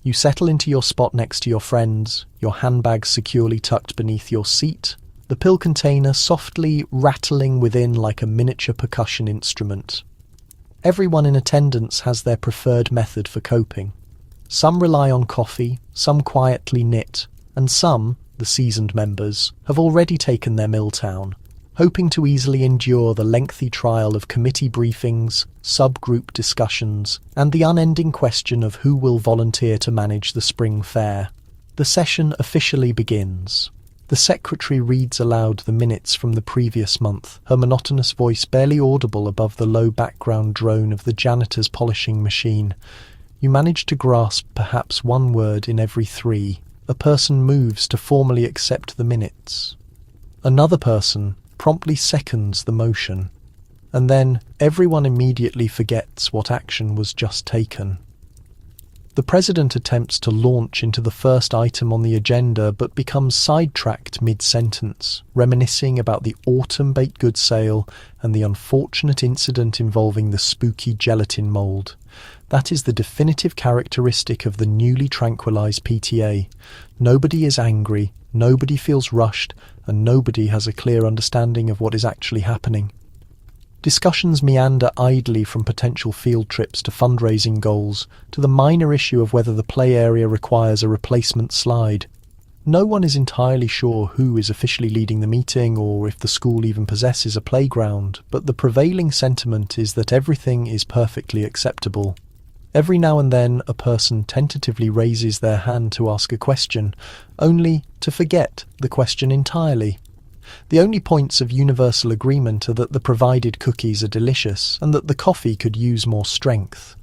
You settle into your spot next to your friends, your handbag securely tucked beneath your seat, the pill container softly rattling within like a miniature percussion instrument. Everyone in attendance has their preferred method for coping. Some rely on coffee, some quietly knit, and some, the seasoned members, have already taken their Miltown, hoping to easily endure the lengthy trial of committee briefings, subgroup discussions, and the unending question of who will volunteer to manage the spring fair. The session officially begins. The secretary reads aloud the minutes from the previous month, her monotonous voice barely audible above the low background drone of the janitor's polishing machine. You manage to grasp perhaps one word in every 3. A person moves to formally accept the minutes. Another person promptly seconds the motion, and then everyone immediately forgets what action was just taken. The president attempts to launch into the first item on the agenda but becomes sidetracked mid-sentence, reminiscing about the autumn baked goods sale and the unfortunate incident involving the spooky gelatin mould. That is the definitive characteristic of the newly tranquilized PTA. Nobody is angry, nobody feels rushed, and nobody has a clear understanding of what is actually happening. Discussions meander idly from potential field trips to fundraising goals, to the minor issue of whether the play area requires a replacement slide. No one is entirely sure who is officially leading the meeting or if the school even possesses a playground, but the prevailing sentiment is that everything is perfectly acceptable. Every now and then a person tentatively raises their hand to ask a question, only to forget the question entirely. The only points of universal agreement are that the provided cookies are delicious and that the coffee could use more strength.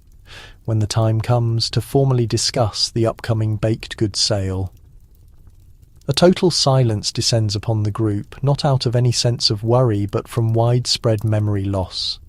When the time comes to formally discuss the upcoming baked goods sale, a total silence descends upon the group, not out of any sense of worry but from widespread memory loss.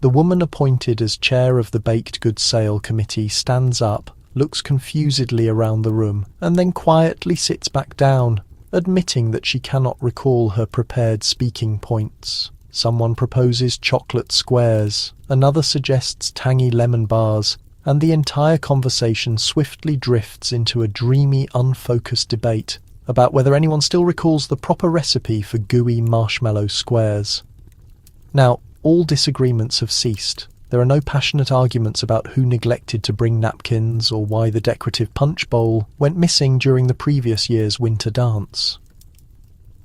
The woman appointed as chair of the baked goods sale committee stands up, looks confusedly around the room, and then quietly sits back down, admitting that she cannot recall her prepared speaking points. Someone proposes chocolate squares, another suggests tangy lemon bars, and the entire conversation swiftly drifts into a dreamy, unfocused debate about whether anyone still recalls the proper recipe for gooey marshmallow squares. Now, all disagreements have ceased. There are no passionate arguments about who neglected to bring napkins or why the decorative punch bowl went missing during the previous year's winter dance.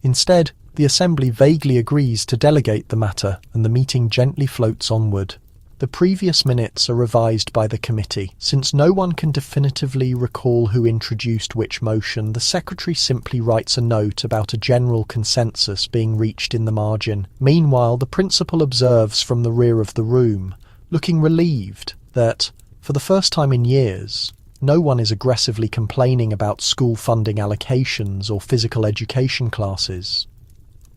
Instead, the assembly vaguely agrees to delegate the matter, and the meeting gently floats onward. The previous minutes are revised by the committee. Since no one can definitively recall who introduced which motion, the secretary simply writes a note about a general consensus being reached in the margin. Meanwhile, the principal observes from the rear of the room, looking relieved that, for the first time in years, no one is aggressively complaining about school funding allocations or physical education classes.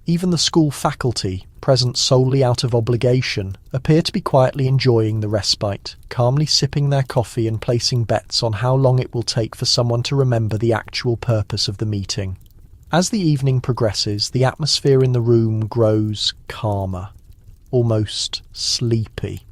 Even the school faculty, present solely out of obligation, appear to be quietly enjoying the respite, calmly sipping their coffee and placing bets on how long it will take for someone to remember the actual purpose of the meeting. As the evening progresses, the atmosphere in the room grows calmer, almost sleepy.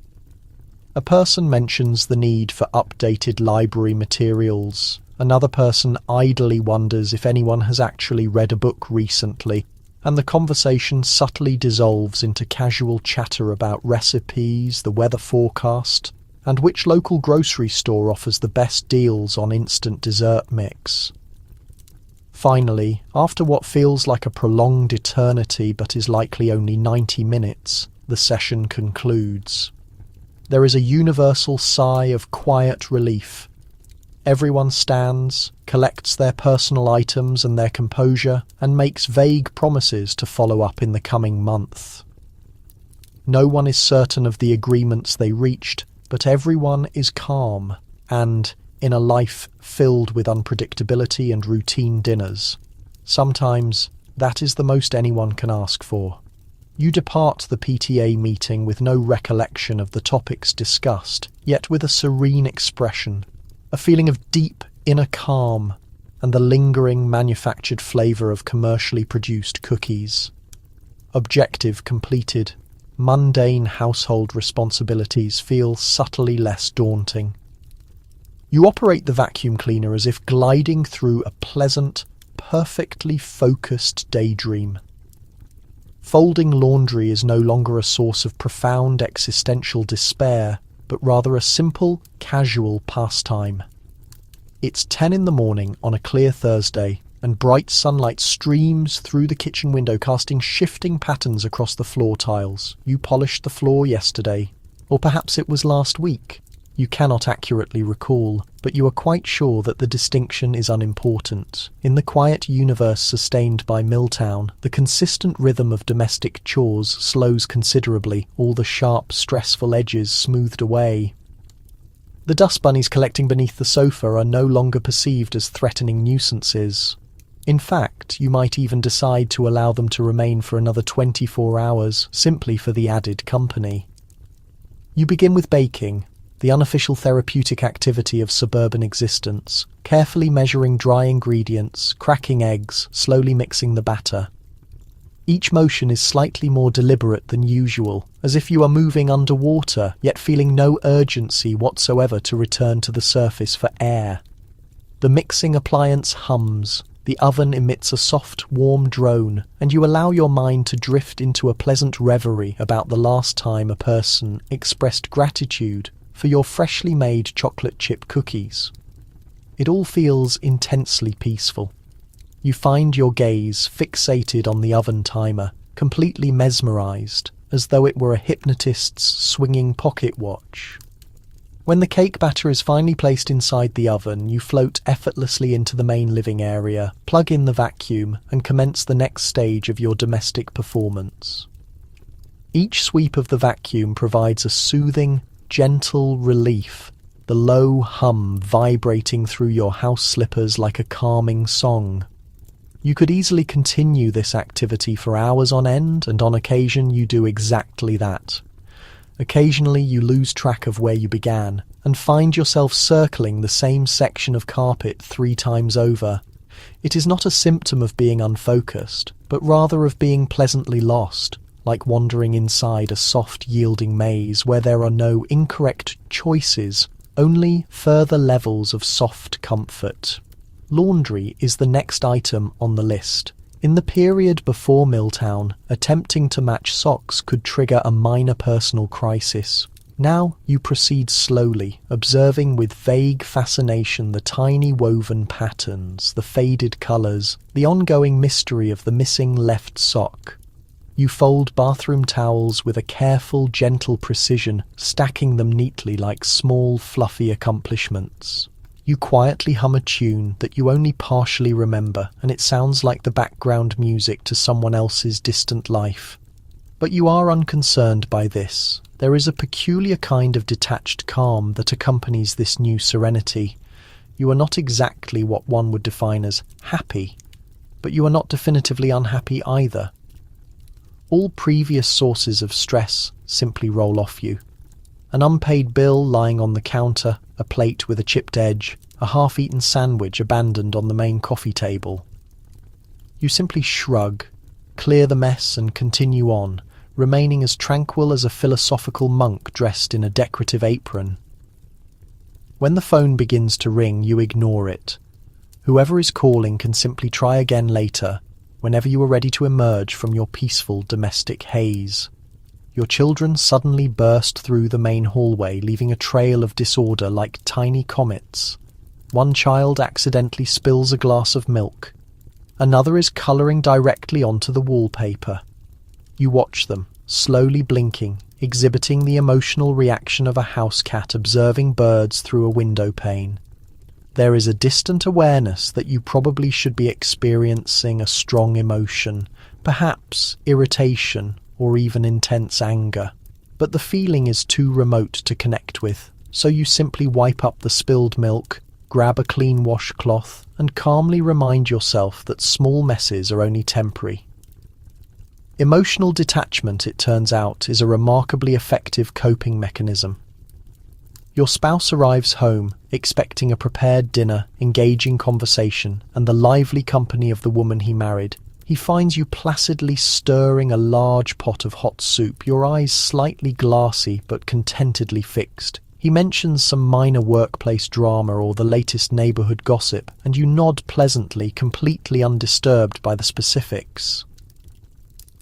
A person mentions the need for updated library materials. Another person idly wonders if anyone has actually read a book recently, and the conversation subtly dissolves into casual chatter about recipes, the weather forecast, and which local grocery store offers the best deals on instant dessert mix. Finally, after what feels like a prolonged eternity but is likely only 90 minutes, the session concludes. There is a universal sigh of quiet relief. Everyone stands, collects their personal items and their composure, and makes vague promises to follow up in the coming month. No one is certain of the agreements they reached, but everyone is calm, and, in a life filled with unpredictability and routine dinners, sometimes that is the most anyone can ask for. You depart the PTA meeting with no recollection of the topics discussed, yet with a serene expression, a feeling of deep inner calm, and the lingering manufactured flavour of commercially produced cookies. Objective completed, mundane household responsibilities feel subtly less daunting. You operate the vacuum cleaner as if gliding through a pleasant, perfectly focused daydream. Folding laundry is no longer a source of profound existential despair, but rather a simple, casual pastime. It's 10 in the morning on a clear Thursday, and bright sunlight streams through the kitchen window, casting shifting patterns across the floor tiles. You polished the floor yesterday, or perhaps it was last week. You cannot accurately recall, but you are quite sure that the distinction is unimportant. In the quiet universe sustained by Miltown, the consistent rhythm of domestic chores slows considerably, all the sharp, stressful edges smoothed away. The dust bunnies collecting beneath the sofa are no longer perceived as threatening nuisances. In fact, you might even decide to allow them to remain for another 24 hours, simply for the added company. You begin with baking, the unofficial therapeutic activity of suburban existence, carefully measuring dry ingredients, cracking eggs, slowly mixing the batter. Each motion is slightly more deliberate than usual, as if you are moving underwater, yet feeling no urgency whatsoever to return to the surface for air. The mixing appliance hums, the oven emits a soft, warm drone, and you allow your mind to drift into a pleasant reverie about the last time a person expressed gratitude for your freshly made chocolate chip cookies. It all feels intensely peaceful. You find your gaze fixated on the oven timer, completely mesmerized, as though it were a hypnotist's swinging pocket watch. When the cake batter is finally placed inside the oven, you float effortlessly into the main living area, plug in the vacuum, and commence the next stage of your domestic performance. Each sweep of the vacuum provides a soothing, gentle relief, the low hum vibrating through your house slippers like a calming song. You could easily continue this activity for hours on end, and on occasion you do exactly that. Occasionally you lose track of where you began, and find yourself circling the same section of carpet 3 times over. It is not a symptom of being unfocused, but rather of being pleasantly lost, like wandering inside a soft, yielding maze where there are no incorrect choices, only further levels of soft comfort. Laundry is the next item on the list. In the period before Miltown, attempting to match socks could trigger a minor personal crisis. Now you proceed slowly, observing with vague fascination the tiny woven patterns, the faded colours, the ongoing mystery of the missing left sock. You fold bathroom towels with a careful, gentle precision, stacking them neatly like small, fluffy accomplishments. You quietly hum a tune that you only partially remember, and it sounds like the background music to someone else's distant life. But you are unconcerned by this. There is a peculiar kind of detached calm that accompanies this new serenity. You are not exactly what one would define as happy, but you are not definitively unhappy either. All previous sources of stress simply roll off you. An unpaid bill lying on the counter, a plate with a chipped edge, a half-eaten sandwich abandoned on the main coffee table. You simply shrug, clear the mess and continue on, remaining as tranquil as a philosophical monk dressed in a decorative apron. When the phone begins to ring, you ignore it. Whoever is calling can simply try again later, whenever you are ready to emerge from your peaceful domestic haze. Your children suddenly burst through the main hallway, leaving a trail of disorder like tiny comets. One child accidentally spills a glass of milk. Another is colouring directly onto the wallpaper. You watch them, slowly blinking, exhibiting the emotional reaction of a house cat observing birds through a window pane. There is a distant awareness that you probably should be experiencing a strong emotion, perhaps irritation or even intense anger. But the feeling is too remote to connect with, so you simply wipe up the spilled milk, grab a clean washcloth, and calmly remind yourself that small messes are only temporary. Emotional detachment, it turns out, is a remarkably effective coping mechanism. Your spouse arrives home, expecting a prepared dinner, engaging conversation, and the lively company of the woman he married. He finds you placidly stirring a large pot of hot soup, your eyes slightly glassy but contentedly fixed. He mentions some minor workplace drama or the latest neighbourhood gossip, and you nod pleasantly, completely undisturbed by the specifics.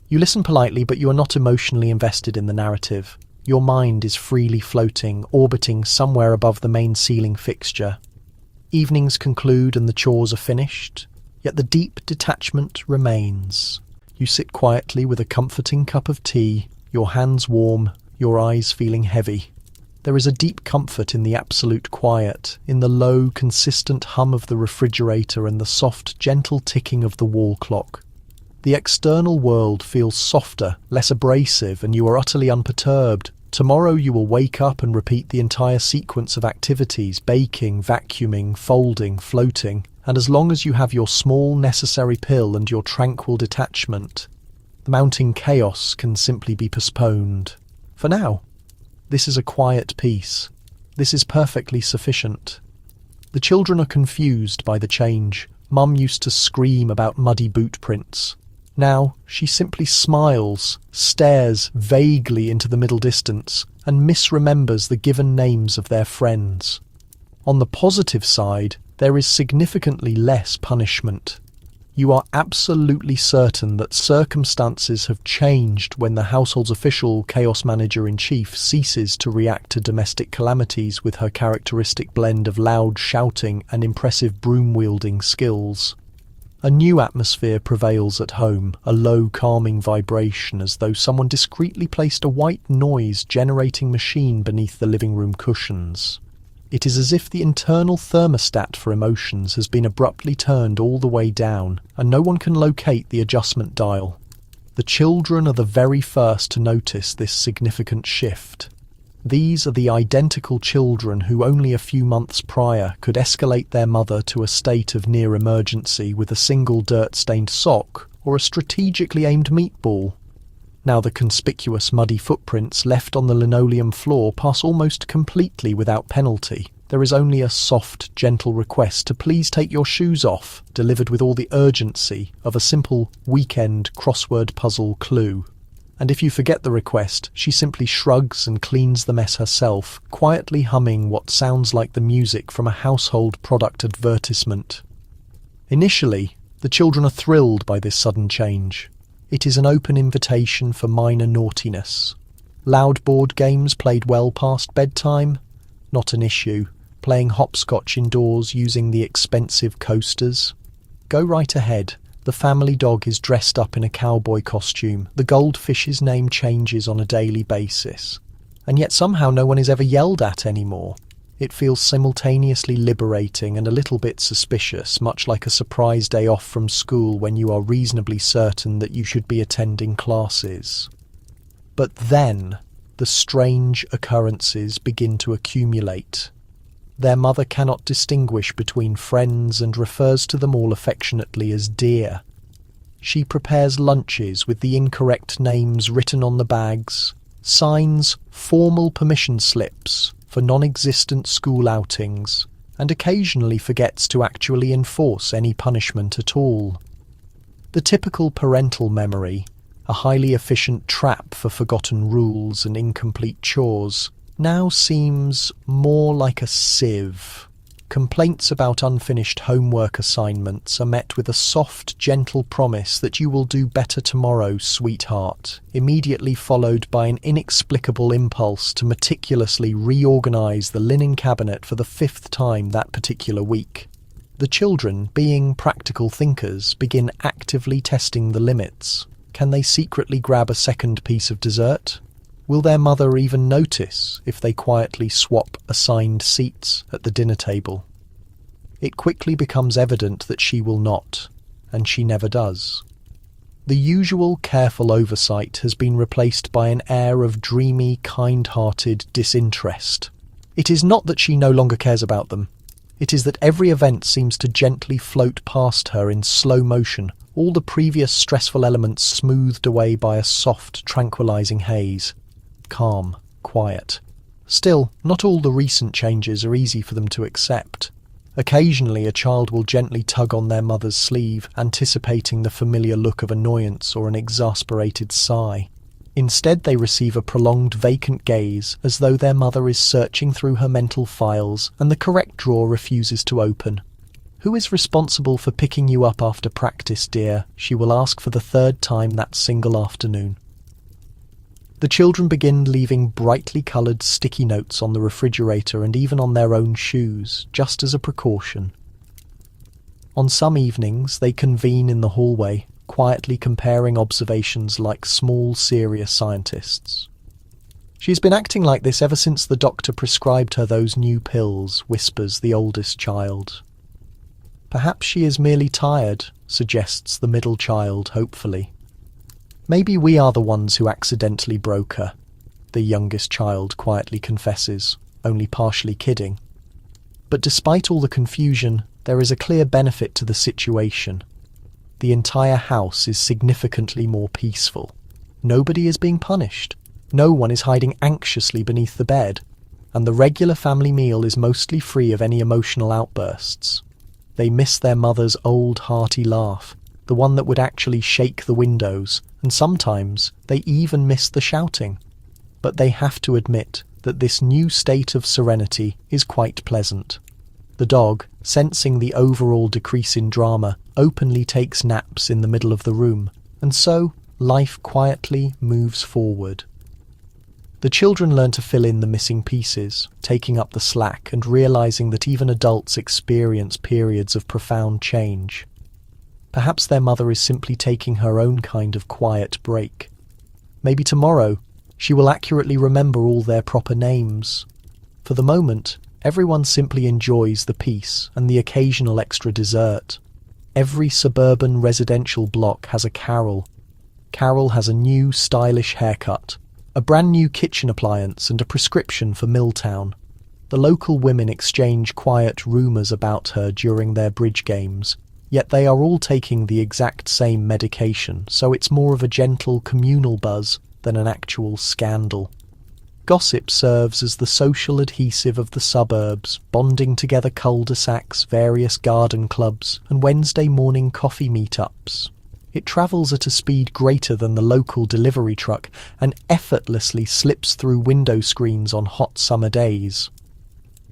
You listen politely, but you are not emotionally invested in the narrative. Your mind is freely floating, orbiting somewhere above the main ceiling fixture. Evenings conclude and the chores are finished, yet the deep detachment remains. You sit quietly with a comforting cup of tea, your hands warm, your eyes feeling heavy. There is a deep comfort in the absolute quiet, in the low, consistent hum of the refrigerator and the soft, gentle ticking of the wall clock. The external world feels softer, less abrasive, and you are utterly unperturbed. Tomorrow you will wake up and repeat the entire sequence of activities, baking, vacuuming, folding, floating, and as long as you have your small necessary pill and your tranquil detachment, the mounting chaos can simply be postponed. For now, this is a quiet peace. This is perfectly sufficient. The children are confused by the change. Mum used to scream about muddy boot prints. Now she simply smiles, stares vaguely into the middle distance, and misremembers the given names of their friends. On the positive side, there is significantly less punishment. You are absolutely certain that circumstances have changed when the household's official chaos manager-in-chief ceases to react to domestic calamities with her characteristic blend of loud shouting and impressive broom-wielding skills. A new atmosphere prevails at home, a low, calming vibration as though someone discreetly placed a white noise-generating machine beneath the living room cushions. It is as if the internal thermostat for emotions has been abruptly turned all the way down, and no one can locate the adjustment dial. The children are the very first to notice this significant shift. These are the identical children who only a few months prior could escalate their mother to a state of near emergency with a single dirt-stained sock or a strategically aimed meatball. Now the conspicuous muddy footprints left on the linoleum floor pass almost completely without penalty. There is only a soft, gentle request to please take your shoes off, delivered with all the urgency of a simple weekend crossword puzzle clue. And if you forget the request, she simply shrugs and cleans the mess herself, quietly humming what sounds like the music from a household product advertisement. Initially, the children are thrilled by this sudden change. It is an open invitation for minor naughtiness. Loud board games played well past bedtime? Not an issue. Playing hopscotch indoors using the expensive coasters? Go right ahead. The family dog is dressed up in a cowboy costume. The goldfish's name changes on a daily basis. And yet somehow no one is ever yelled at anymore. It feels simultaneously liberating and a little bit suspicious, much like a surprise day off from school when you are reasonably certain that you should be attending classes. But then, the strange occurrences begin to accumulate. Their mother cannot distinguish between friends and refers to them all affectionately as dear. She prepares lunches with the incorrect names written on the bags, signs formal permission slips for non-existent school outings, and occasionally forgets to actually enforce any punishment at all. The typical parental memory, a highly efficient trap for forgotten rules and incomplete chores, now seems more like a sieve. Complaints about unfinished homework assignments are met with a soft, gentle promise that you will do better tomorrow, sweetheart, immediately followed by an inexplicable impulse to meticulously reorganize the linen cabinet for the 5th time that particular week. The children, being practical thinkers, begin actively testing the limits. Can they secretly grab a second piece of dessert? Will their mother even notice if they quietly swap assigned seats at the dinner table? It quickly becomes evident that she will not, and she never does. The usual careful oversight has been replaced by an air of dreamy, kind-hearted disinterest. It is not that she no longer cares about them. It is that every event seems to gently float past her in slow motion, all the previous stressful elements smoothed away by a soft, tranquilizing haze. Calm, quiet. Still, not all the recent changes are easy for them to accept. Occasionally a child will gently tug on their mother's sleeve, anticipating the familiar look of annoyance or an exasperated sigh. Instead they receive a prolonged vacant gaze, as though their mother is searching through her mental files and the correct drawer refuses to open. "Who is responsible for picking you up after practice, dear?" she will ask for the 3rd time that single afternoon. The children begin leaving brightly coloured sticky notes on the refrigerator and even on their own shoes, just as a precaution. On some evenings, they convene in the hallway, quietly comparing observations like small, serious scientists. "She's been acting like this ever since the doctor prescribed her those new pills," whispers the oldest child. "Perhaps she is merely tired," suggests the middle child, hopefully. "Maybe we are the ones who accidentally broke her," the youngest child quietly confesses, only partially kidding. But despite all the confusion, there is a clear benefit to the situation. The entire house is significantly more peaceful. Nobody is being punished. No one is hiding anxiously beneath the bed. And the regular family meal is mostly free of any emotional outbursts. They miss their mother's old hearty laugh, the one that would actually shake the windows, and sometimes they even miss the shouting. But they have to admit that this new state of serenity is quite pleasant. The dog, sensing the overall decrease in drama, openly takes naps in the middle of the room, and so life quietly moves forward. The children learn to fill in the missing pieces, taking up the slack and realizing that even adults experience periods of profound change. Perhaps their mother is simply taking her own kind of quiet break. Maybe tomorrow she will accurately remember all their proper names. For the moment, everyone simply enjoys the peace and the occasional extra dessert. Every suburban residential block has a Carol. Carol has a new stylish haircut, a brand new kitchen appliance and a prescription for Miltown. The local women exchange quiet rumours about her during their bridge games, yet they are all taking the exact same medication, so it's more of a gentle communal buzz than an actual scandal. Gossip serves as the social adhesive of the suburbs, bonding together cul-de-sacs, various garden clubs, and Wednesday morning coffee meetups. It travels at a speed greater than the local delivery truck and effortlessly slips through window screens on hot summer days.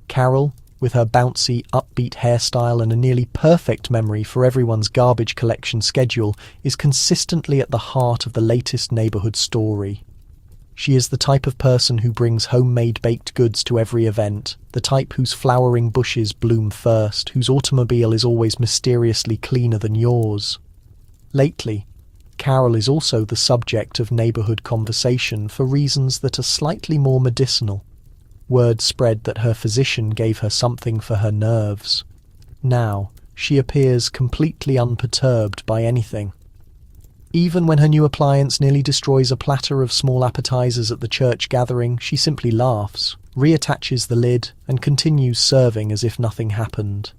Carol, with her bouncy, upbeat hairstyle and a nearly perfect memory for everyone's garbage collection schedule, is consistently at the heart of the latest neighborhood story. She is the type of person who brings homemade baked goods to every event, the type whose flowering bushes bloom first, whose automobile is always mysteriously cleaner than yours. Lately, Carol is also the subject of neighborhood conversation for reasons that are slightly more medicinal. Word spread that her physician gave her something for her nerves. Now, she appears completely unperturbed by anything. Even when her new appliance nearly destroys a platter of small appetizers at the church gathering, she simply laughs, reattaches the lid, and continues serving as if nothing happened.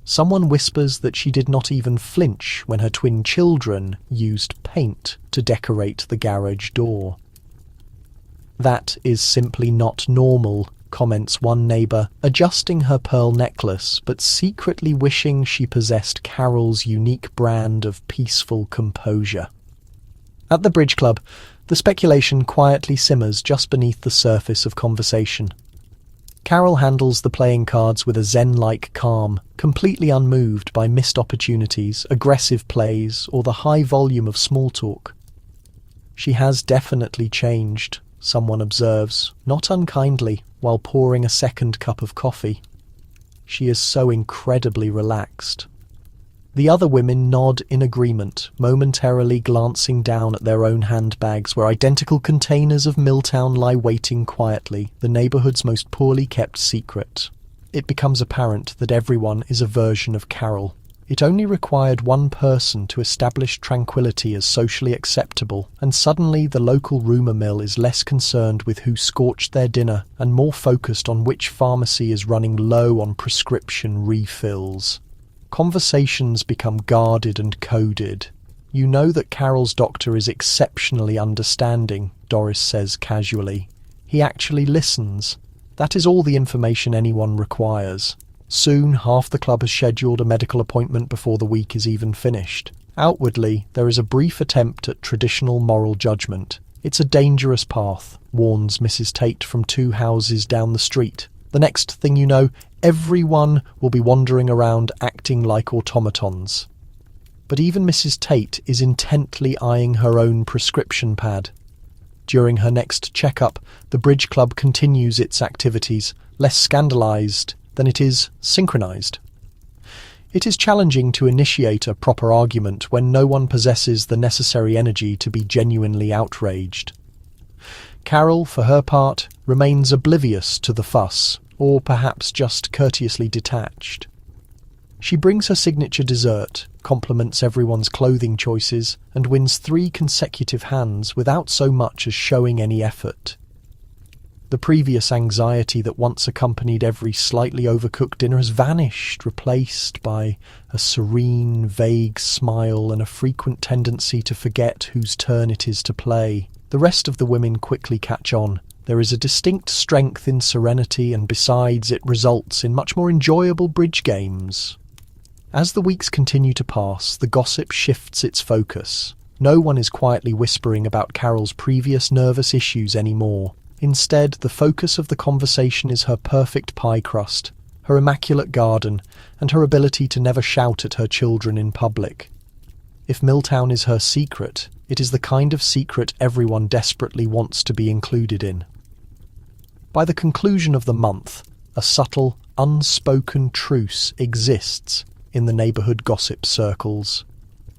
Someone whispers that she did not even flinch when her twin children used paint to decorate the garage door. "That is simply not normal," comments one neighbour, adjusting her pearl necklace but secretly wishing she possessed Carol's unique brand of peaceful composure. At the bridge club, the speculation quietly simmers just beneath the surface of conversation. Carol handles the playing cards with a zen-like calm, completely unmoved by missed opportunities, aggressive plays, or the high volume of small talk. "She has definitely changed," someone observes, not unkindly, while pouring a second cup of coffee. "She is so incredibly relaxed." The other women nod in agreement, momentarily glancing down at their own handbags where identical containers of Miltown lie waiting quietly, the neighborhood's most poorly kept secret. It becomes apparent that everyone is a version of Carol. It only required one person to establish tranquility as socially acceptable, and suddenly the local rumour mill is less concerned with who scorched their dinner and more focused on which pharmacy is running low on prescription refills. Conversations become guarded and coded. "You know that Carol's doctor is exceptionally understanding," Doris says casually. "He actually listens. That is all the information anyone requires." Soon, half the club has scheduled a medical appointment before the week is even finished. Outwardly, there is a brief attempt at traditional moral judgment. "It's a dangerous path," warns Mrs. Tate from 2 houses down the street. The next thing you know, everyone will be wandering around acting like automatons. But even Mrs. Tate is intently eyeing her own prescription pad. During her next checkup, the bridge club continues its activities, less scandalized than it is synchronized. It is challenging to initiate a proper argument when no one possesses the necessary energy to be genuinely outraged. Carol, for her part, remains oblivious to the fuss, or perhaps just courteously detached. She brings her signature dessert, compliments everyone's clothing choices, and wins 3 consecutive hands without so much as showing any effort. The previous anxiety that once accompanied every slightly overcooked dinner has vanished, replaced by a serene, vague smile and a frequent tendency to forget whose turn it is to play. The rest of the women quickly catch on. There is a distinct strength in serenity, and besides, it results in much more enjoyable bridge games. As the weeks continue to pass, the gossip shifts its focus. No one is quietly whispering about Carol's previous nervous issues anymore. Instead, the focus of the conversation is her perfect pie crust, her immaculate garden, and her ability to never shout at her children in public. If Miltown is her secret, it is the kind of secret everyone desperately wants to be included in. By the conclusion of the month, a subtle, unspoken truce exists in the neighbourhood gossip circles.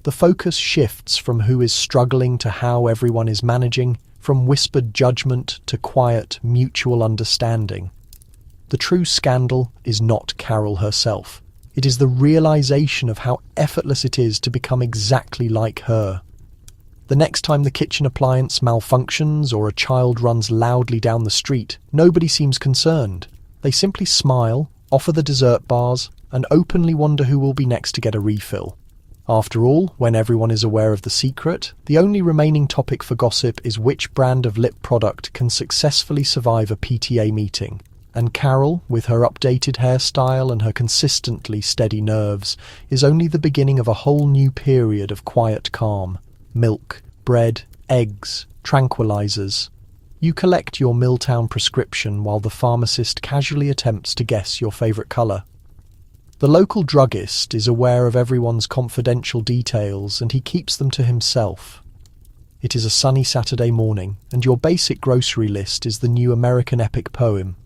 The focus shifts from who is struggling to how everyone is managing, from whispered judgment to quiet, mutual understanding. The true scandal is not Carol herself. It is the realization of how effortless it is to become exactly like her. The next time the kitchen appliance malfunctions or a child runs loudly down the street, nobody seems concerned. They simply smile, offer the dessert bars, and openly wonder who will be next to get a refill. After all, when everyone is aware of the secret, the only remaining topic for gossip is which brand of lip product can successfully survive a PTA meeting. And Carol, with her updated hairstyle and her consistently steady nerves, is only the beginning of a whole new period of quiet calm. Milk, bread, eggs, tranquilizers. You collect your Miltown prescription while the pharmacist casually attempts to guess your favorite color. The local druggist is aware of everyone's confidential details and he keeps them to himself. It is a sunny Saturday morning and your basic grocery list is the new American epic poem.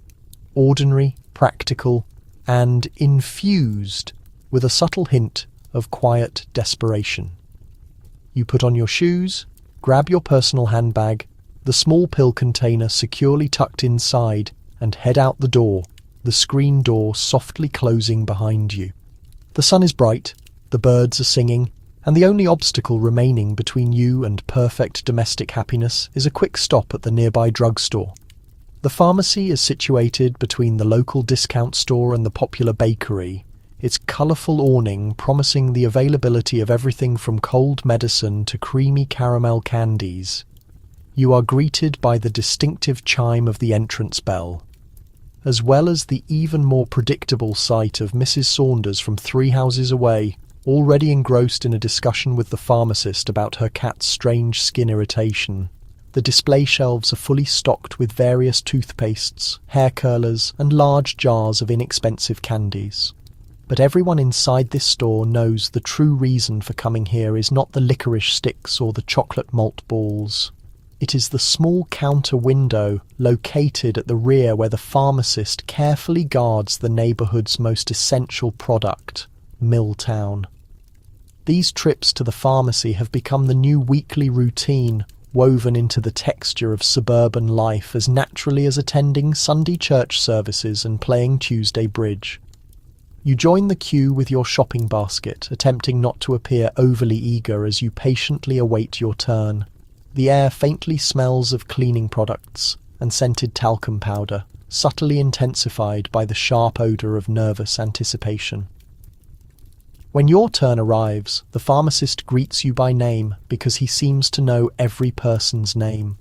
Ordinary, practical, and infused with a subtle hint of quiet desperation. You put on your shoes, grab your personal handbag, the small pill container securely tucked inside, and head out the door, the screen door softly closing behind you. The sun is bright, the birds are singing, and the only obstacle remaining between you and perfect domestic happiness is a quick stop at the nearby drugstore. The pharmacy is situated between the local discount store and the popular bakery, its colourful awning promising the availability of everything from cold medicine to creamy caramel candies. You are greeted by the distinctive chime of the entrance bell, as well as the even more predictable sight of Mrs. Saunders from 3 houses away, already engrossed in a discussion with the pharmacist about her cat's strange skin irritation. The display shelves are fully stocked with various toothpastes, hair curlers, and large jars of inexpensive candies. But everyone inside this store knows the true reason for coming here is not the licorice sticks or the chocolate malt balls. It is the small counter window located at the rear where the pharmacist carefully guards the neighbourhood's most essential product, Miltown. These trips to the pharmacy have become the new weekly routine, woven into the texture of suburban life as naturally as attending Sunday church services and playing Tuesday bridge. You join the queue with your shopping basket, attempting not to appear overly eager as you patiently await your turn. The air faintly smells of cleaning products and scented talcum powder, subtly intensified by the sharp odour of nervous anticipation. When your turn arrives, the pharmacist greets you by name because he seems to know every person's name.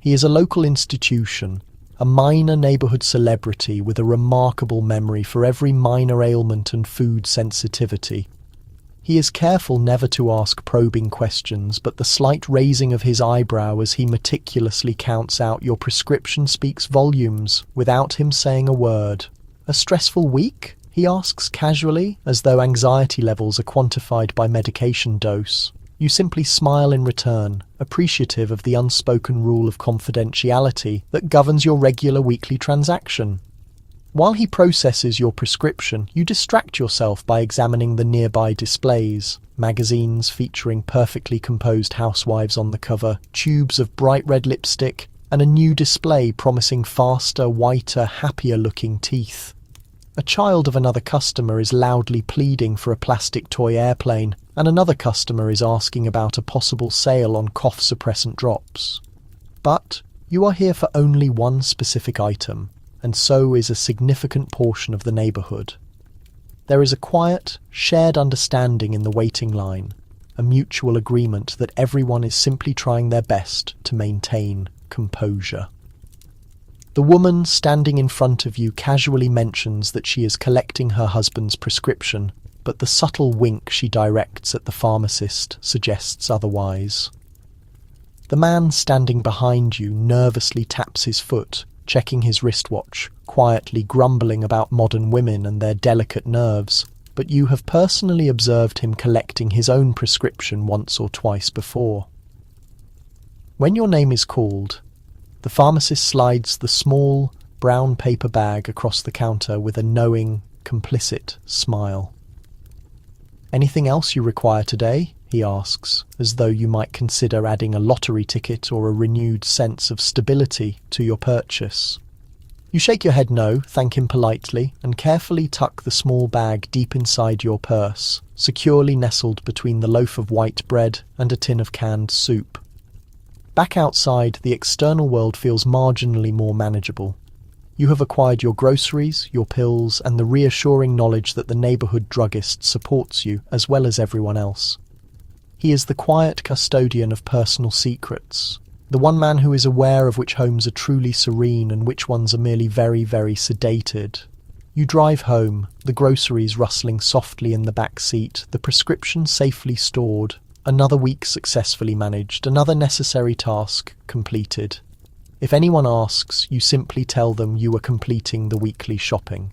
He is a local institution, a minor neighbourhood celebrity with a remarkable memory for every minor ailment and food sensitivity. He is careful never to ask probing questions, but the slight raising of his eyebrow as he meticulously counts out your prescription speaks volumes without him saying a word. "A stressful week?" he asks casually, as though anxiety levels are quantified by medication dose. You simply smile in return, appreciative of the unspoken rule of confidentiality that governs your regular weekly transaction. While he processes your prescription, you distract yourself by examining the nearby displays. Magazines featuring perfectly composed housewives on the cover, tubes of bright red lipstick, and a new display promising faster, whiter, happier-looking teeth. A child of another customer is loudly pleading for a plastic toy airplane, and another customer is asking about a possible sale on cough suppressant drops. But you are here for only one specific item, and so is a significant portion of the neighbourhood. There is a quiet, shared understanding in the waiting line, a mutual agreement that everyone is simply trying their best to maintain composure. The woman standing in front of you casually mentions that she is collecting her husband's prescription, but the subtle wink she directs at the pharmacist suggests otherwise. The man standing behind you nervously taps his foot, checking his wristwatch, quietly grumbling about modern women and their delicate nerves, but you have personally observed him collecting his own prescription once or twice before. When your name is called, the pharmacist slides the small, brown paper bag across the counter with a knowing, complicit smile. "Anything else you require today?" he asks, as though you might consider adding a lottery ticket or a renewed sense of stability to your purchase. You shake your head no, thank him politely, and carefully tuck the small bag deep inside your purse, securely nestled between the loaf of white bread and a tin of canned soup. Back outside, the external world feels marginally more manageable. You have acquired your groceries, your pills, and the reassuring knowledge that the neighborhood druggist supports you as well as everyone else. He is the quiet custodian of personal secrets, the one man who is aware of which homes are truly serene and which ones are merely very, very sedated. You drive home, the groceries rustling softly in the back seat, the prescription safely stored, another week successfully managed, another necessary task completed. If anyone asks, you simply tell them you are completing the weekly shopping.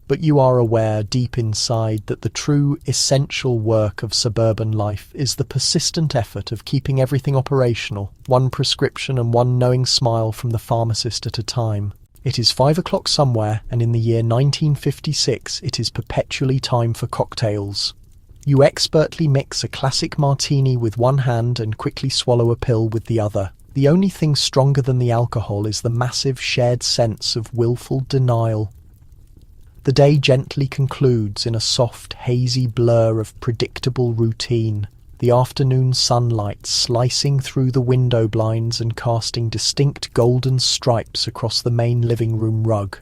But you are aware deep inside that the true essential work of suburban life is the persistent effort of keeping everything operational, one prescription and one knowing smile from the pharmacist at a time. It is 5 o'clock somewhere, and in the year 1956 it is perpetually time for cocktails. You expertly mix a classic martini with one hand and quickly swallow a pill with the other. The only thing stronger than the alcohol is the massive shared sense of willful denial. The day gently concludes in a soft, hazy blur of predictable routine, the afternoon sunlight slicing through the window blinds and casting distinct golden stripes across the main living room rug.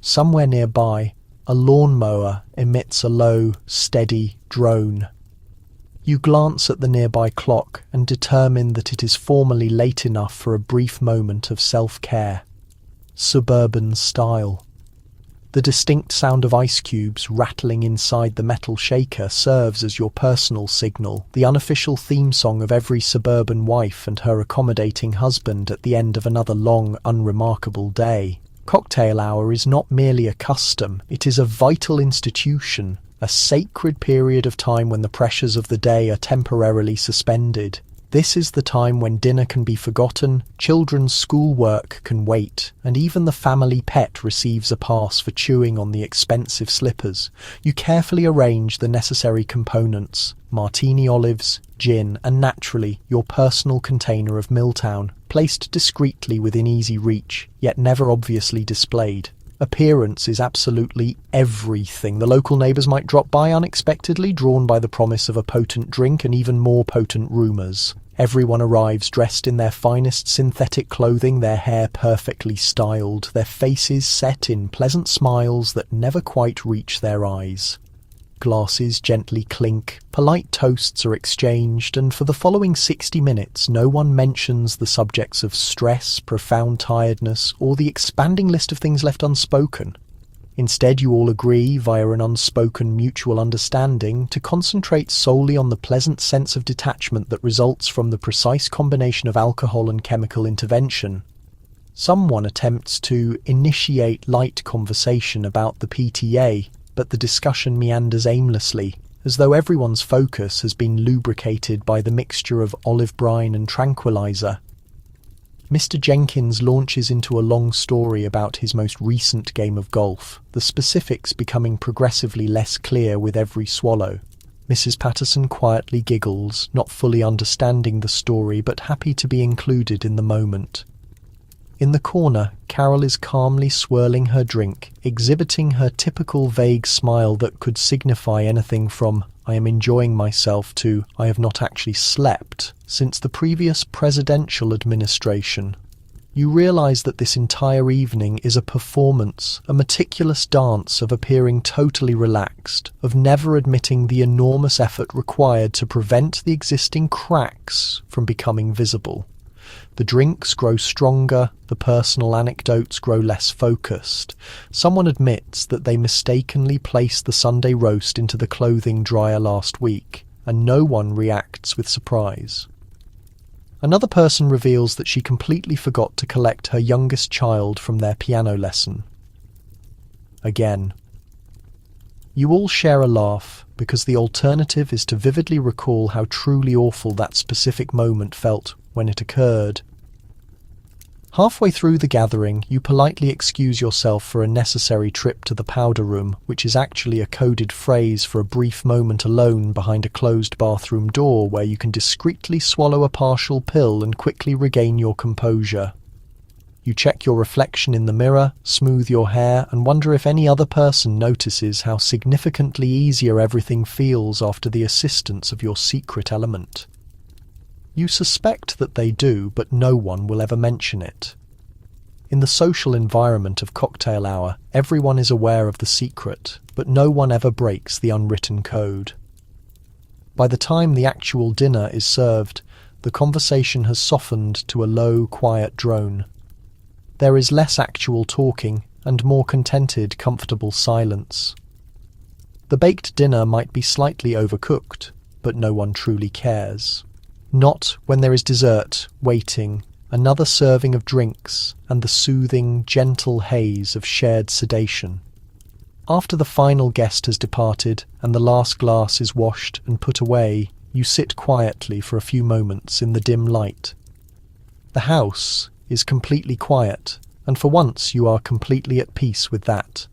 Somewhere nearby, a lawnmower emits a low, steady drone. You glance at the nearby clock and determine that it is formally late enough for a brief moment of self-care. Suburban style. The distinct sound of ice cubes rattling inside the metal shaker serves as your personal signal, the unofficial theme song of every suburban wife and her accommodating husband at the end of another long, unremarkable day. Cocktail hour is not merely a custom, it is a vital institution, a sacred period of time when the pressures of the day are temporarily suspended. This is the time when dinner can be forgotten, children's schoolwork can wait, and even the family pet receives a pass for chewing on the expensive slippers. You carefully arrange the necessary components: martini olives, gin, and naturally, your personal container of Miltown, placed discreetly within easy reach, yet never obviously displayed. Appearance is absolutely everything. The local neighbours might drop by unexpectedly, drawn by the promise of a potent drink and even more potent rumours. Everyone arrives dressed in their finest synthetic clothing, their hair perfectly styled, their faces set in pleasant smiles that never quite reach their eyes. Glasses gently clink, polite toasts are exchanged, and for the following 60 minutes no one mentions the subjects of stress, profound tiredness, or the expanding list of things left unspoken. Instead, you all agree, via an unspoken mutual understanding, to concentrate solely on the pleasant sense of detachment that results from the precise combination of alcohol and chemical intervention. Someone attempts to initiate light conversation about the PTA, but the discussion meanders aimlessly, as though everyone's focus has been lubricated by the mixture of olive brine and tranquilizer. Mr. Jenkins launches into a long story about his most recent game of golf, the specifics becoming progressively less clear with every swallow. Mrs. Patterson quietly giggles, not fully understanding the story but happy to be included in the moment. In the corner, Carol is calmly swirling her drink, exhibiting her typical vague smile that could signify anything from "I am enjoying myself" to "I have not actually slept" since the previous presidential administration. You realise that this entire evening is a performance, a meticulous dance of appearing totally relaxed, of never admitting the enormous effort required to prevent the existing cracks from becoming visible. The drinks grow stronger, the personal anecdotes grow less focused. Someone admits that they mistakenly placed the Sunday roast into the clothing dryer last week, and no one reacts with surprise. Another person reveals that she completely forgot to collect her youngest child from their piano lesson. Again. You all share a laugh, because the alternative is to vividly recall how truly awful that specific moment felt when it occurred. Halfway through the gathering, you politely excuse yourself for a necessary trip to the powder room, which is actually a coded phrase for a brief moment alone behind a closed bathroom door where you can discreetly swallow a partial pill and quickly regain your composure. You check your reflection in the mirror, smooth your hair, and wonder if any other person notices how significantly easier everything feels after the assistance of your secret element. You suspect that they do, but no one will ever mention it. In the social environment of cocktail hour, everyone is aware of the secret, but no one ever breaks the unwritten code. By the time the actual dinner is served, the conversation has softened to a low, quiet drone. There is less actual talking and more contented, comfortable silence. The baked dinner might be slightly overcooked, but no one truly cares. Not when there is dessert waiting, another serving of drinks, and the soothing, gentle haze of shared sedation. After the final guest has departed and the last glass is washed and put away, you sit quietly for a few moments in the dim light. The house is completely quiet, and for once you are completely at peace with that.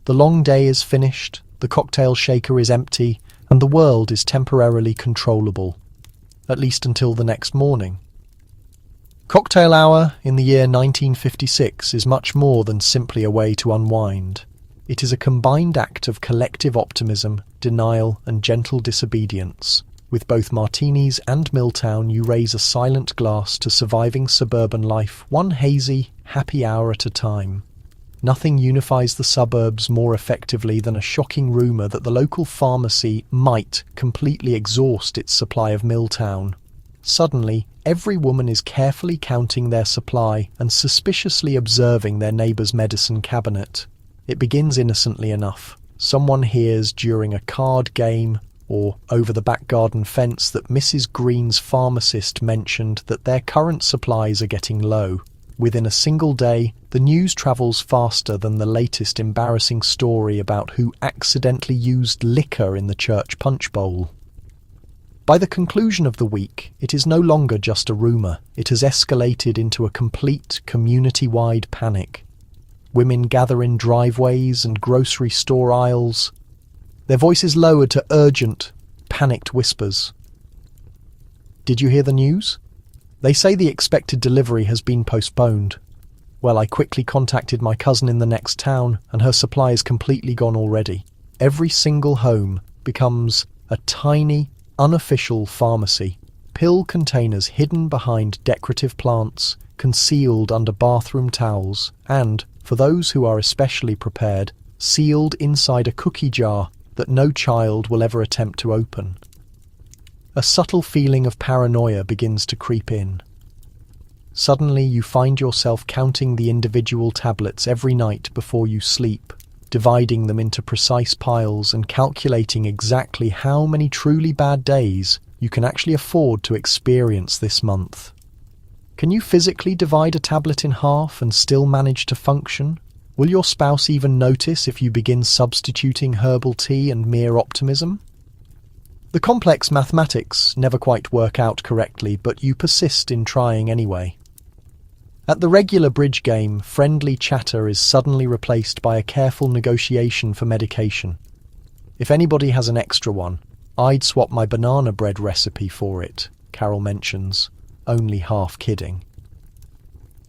The long day is finished, the cocktail shaker is empty, and the world is temporarily controllable, at least until the next morning. Cocktail hour in the year 1956 is much more than simply a way to unwind. It is a combined act of collective optimism, denial, and gentle disobedience. With both martinis and Miltown, you raise a silent glass to surviving suburban life, one hazy, happy hour at a time. Nothing unifies the suburbs more effectively than a shocking rumour that the local pharmacy might completely exhaust its supply of Miltown. Suddenly, every woman is carefully counting their supply and suspiciously observing their neighbour's medicine cabinet. It begins innocently enough. Someone hears during a card game or over the back garden fence that Mrs. Green's pharmacist mentioned that their current supplies are getting low. Within a single day, the news travels faster than the latest embarrassing story about who accidentally used liquor in the church punch bowl. By the conclusion of the week, it is no longer just a rumour. It has escalated into a complete community-wide panic. Women gather in driveways and grocery store aisles, their voices lowered to urgent, panicked whispers. Did you hear the news? They say the expected delivery has been postponed. Well, I quickly contacted my cousin in the next town, and her supply is completely gone already. Every single home becomes a tiny, unofficial pharmacy. Pill containers hidden behind decorative plants, concealed under bathroom towels, and, for those who are especially prepared, sealed inside a cookie jar that no child will ever attempt to open. A subtle feeling of paranoia begins to creep in. Suddenly you find yourself counting the individual tablets every night before you sleep, dividing them into precise piles and calculating exactly how many truly bad days you can actually afford to experience this month. Can you physically divide a tablet in half and still manage to function? Will your spouse even notice if you begin substituting herbal tea and mere optimism? The complex mathematics never quite work out correctly, but you persist in trying anyway. At the regular bridge game, friendly chatter is suddenly replaced by a careful negotiation for medication. If anybody has an extra one, I'd swap my banana bread recipe for it, Carol mentions, only half kidding.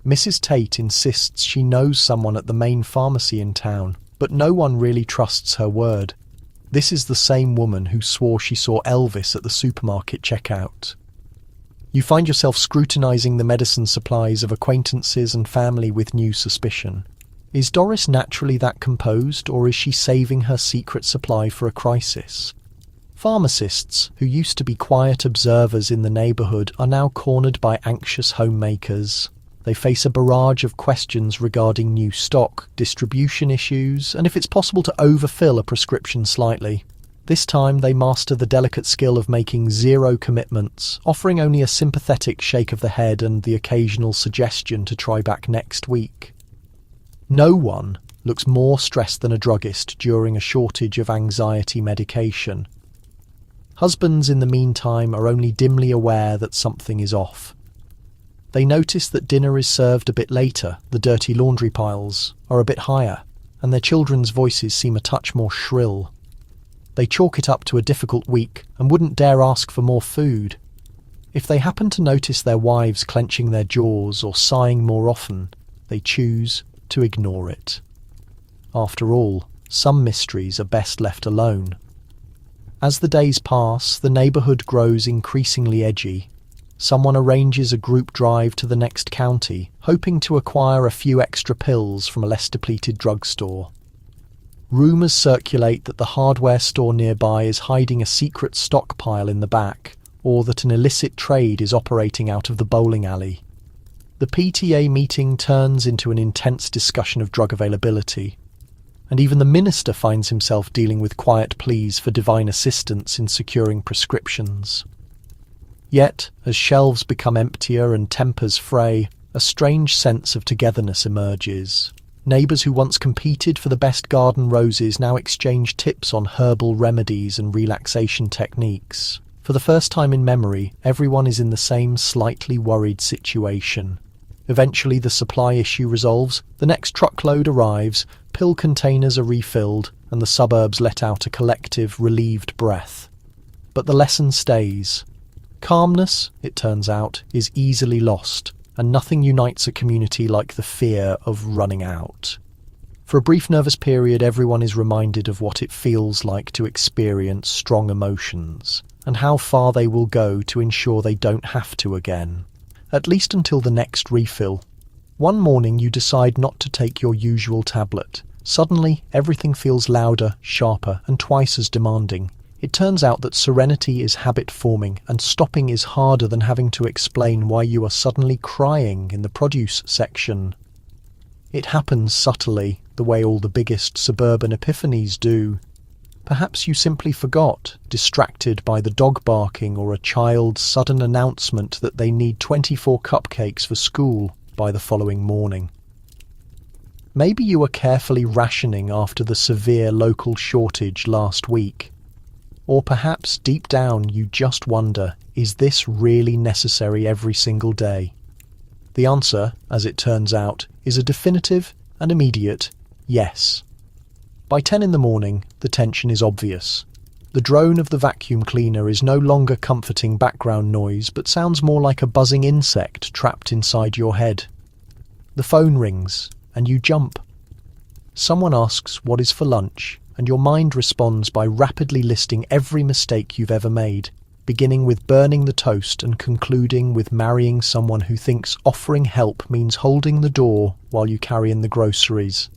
Mrs. Tate insists she knows someone at the main pharmacy in town, but no one really trusts her word. This is the same woman who swore she saw Elvis at the supermarket checkout. You find yourself scrutinizing the medicine supplies of acquaintances and family with new suspicion. Is Doris naturally that composed, or is she saving her secret supply for a crisis? Pharmacists, who used to be quiet observers in the neighbourhood, are now cornered by anxious homemakers. They face a barrage of questions regarding new stock, distribution issues, and if it's possible to overfill a prescription slightly. This time they master the delicate skill of making zero commitments, offering only a sympathetic shake of the head and the occasional suggestion to try back next week. No one looks more stressed than a druggist during a shortage of anxiety medication. Husbands, in the meantime, are only dimly aware that something is off. They notice that dinner is served a bit later, the dirty laundry piles are a bit higher, and their children's voices seem a touch more shrill. They chalk it up to a difficult week and wouldn't dare ask for more food. If they happen to notice their wives clenching their jaws or sighing more often, they choose to ignore it. After all, some mysteries are best left alone. As the days pass, the neighbourhood grows increasingly edgy. Someone arranges a group drive to the next county, hoping to acquire a few extra pills from a less depleted drugstore. Rumours circulate that the hardware store nearby is hiding a secret stockpile in the back, or that an illicit trade is operating out of the bowling alley. The PTA meeting turns into an intense discussion of drug availability, and even the minister finds himself dealing with quiet pleas for divine assistance in securing prescriptions. Yet, as shelves become emptier and tempers fray, a strange sense of togetherness emerges. Neighbours who once competed for the best garden roses now exchange tips on herbal remedies and relaxation techniques. For the first time in memory, everyone is in the same slightly worried situation. Eventually the supply issue resolves, the next truckload arrives, pill containers are refilled, and the suburbs let out a collective, relieved breath. But the lesson stays. Calmness, it turns out, is easily lost, and nothing unites a community like the fear of running out. For a brief nervous period, everyone is reminded of what it feels like to experience strong emotions, and how far they will go to ensure they don't have to again. At least until the next refill. One morning you decide not to take your usual tablet. Suddenly, everything feels louder, sharper, and twice as demanding. It turns out that serenity is habit-forming, and stopping is harder than having to explain why you are suddenly crying in the produce section. It happens subtly, the way all the biggest suburban epiphanies do. Perhaps you simply forgot, distracted by the dog barking or a child's sudden announcement that they need 24 cupcakes for school by the following morning. Maybe you were carefully rationing after the severe local shortage last week. Or perhaps deep down you just wonder, is this really necessary every single day? The answer, as it turns out, is a definitive and immediate yes. By 10 in the morning, the tension is obvious. The drone of the vacuum cleaner is no longer comforting background noise, but sounds more like a buzzing insect trapped inside your head. The phone rings, and you jump. Someone asks what is for lunch, and your mind responds by rapidly listing every mistake you've ever made, beginning with burning the toast and concluding with marrying someone who thinks offering help means holding the door while you carry in the groceries.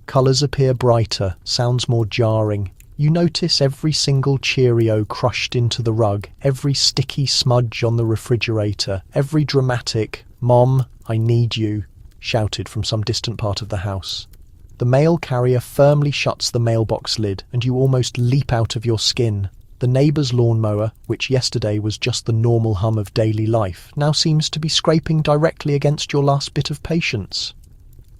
Colours appear brighter, sounds more jarring. You notice every single Cheerio crushed into the rug, every sticky smudge on the refrigerator, every dramatic, "Mom, I need you," shouted from some distant part of the house. The mail carrier firmly shuts the mailbox lid, and you almost leap out of your skin. The neighbour's lawnmower, which yesterday was just the normal hum of daily life, now seems to be scraping directly against your last bit of patience.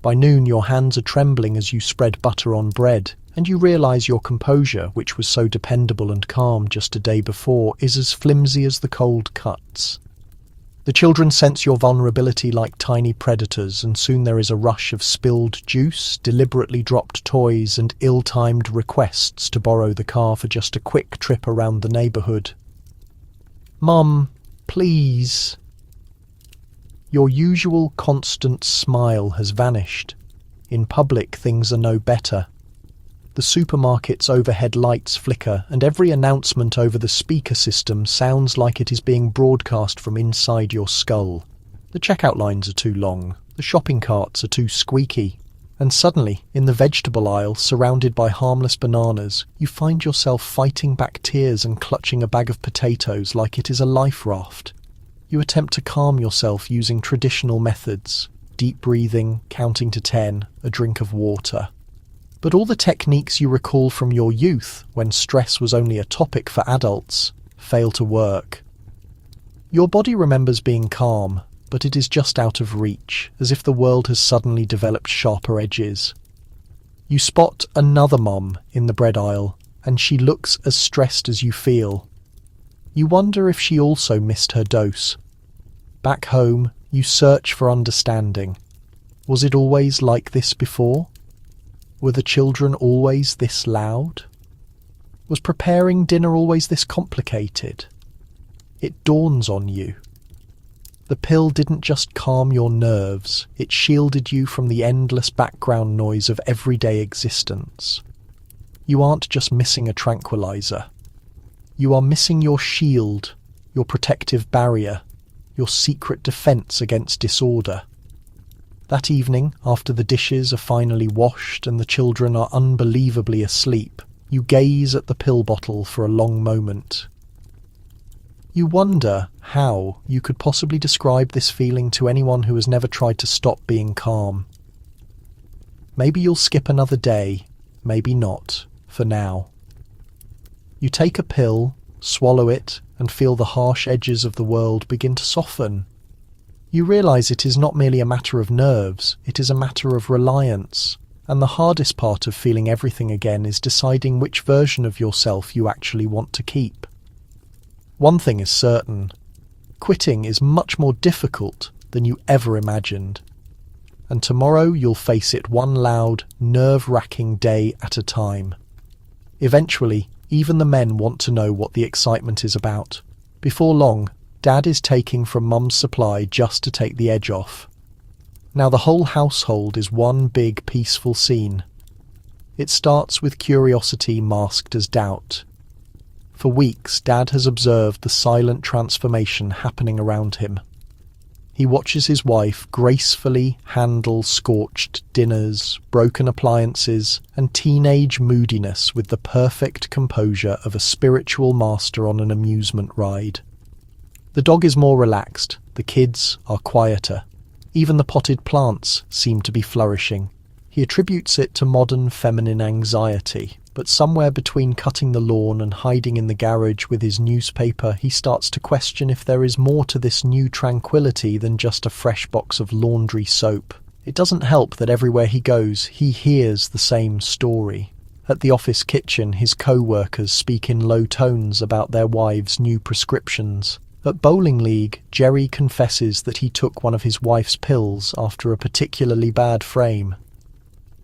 By noon your hands are trembling as you spread butter on bread, and you realise your composure, which was so dependable and calm just a day before, is as flimsy as the cold cuts. The children sense your vulnerability like tiny predators, and soon there is a rush of spilled juice, deliberately dropped toys, and ill-timed requests to borrow the car for just a quick trip around the neighbourhood. "Mum, please." Your usual constant smile has vanished. In public, things are no better. The supermarket's overhead lights flicker, and every announcement over the speaker system sounds like it is being broadcast from inside your skull. The checkout lines are too long, the shopping carts are too squeaky, and suddenly, in the vegetable aisle, surrounded by harmless bananas, you find yourself fighting back tears and clutching a bag of potatoes like it is a life raft. You attempt to calm yourself using traditional methods: deep breathing, counting to 10, a drink of water. But all the techniques you recall from your youth, when stress was only a topic for adults, fail to work. Your body remembers being calm, but it is just out of reach, as if the world has suddenly developed sharper edges. You spot another mom in the bread aisle, and she looks as stressed as you feel. You wonder if she also missed her dose. Back home, you search for understanding. Was it always like this before? Were the children always this loud? Was preparing dinner always this complicated? It dawns on you. The pill didn't just calm your nerves, it shielded you from the endless background noise of everyday existence. You aren't just missing a tranquilizer. You are missing your shield, your protective barrier, your secret defense against disorder. That evening, after the dishes are finally washed and the children are unbelievably asleep, you gaze at the pill bottle for a long moment. You wonder how you could possibly describe this feeling to anyone who has never tried to stop being calm. Maybe you'll skip another day, maybe not, for now. You take a pill, swallow it, and feel the harsh edges of the world begin to soften. You realise it is not merely a matter of nerves, it is a matter of reliance, and the hardest part of feeling everything again is deciding which version of yourself you actually want to keep. One thing is certain, quitting is much more difficult than you ever imagined, and tomorrow you'll face it one loud, nerve-wracking day at a time. Eventually, even the men want to know what the excitement is about. Before long, Dad is taking from Mum's supply just to take the edge off. Now the whole household is one big peaceful scene. It starts with curiosity masked as doubt. For weeks, Dad has observed the silent transformation happening around him. He watches his wife gracefully handle scorched dinners, broken appliances, and teenage moodiness with the perfect composure of a spiritual master on an amusement ride. The dog is more relaxed, the kids are quieter. Even the potted plants seem to be flourishing. He attributes it to modern feminine anxiety, but somewhere between cutting the lawn and hiding in the garage with his newspaper, he starts to question if there is more to this new tranquility than just a fresh box of laundry soap. It doesn't help that everywhere he goes, he hears the same story. At the office kitchen, his co-workers speak in low tones about their wives' new prescriptions. At bowling league, Jerry confesses that he took one of his wife's pills after a particularly bad frame.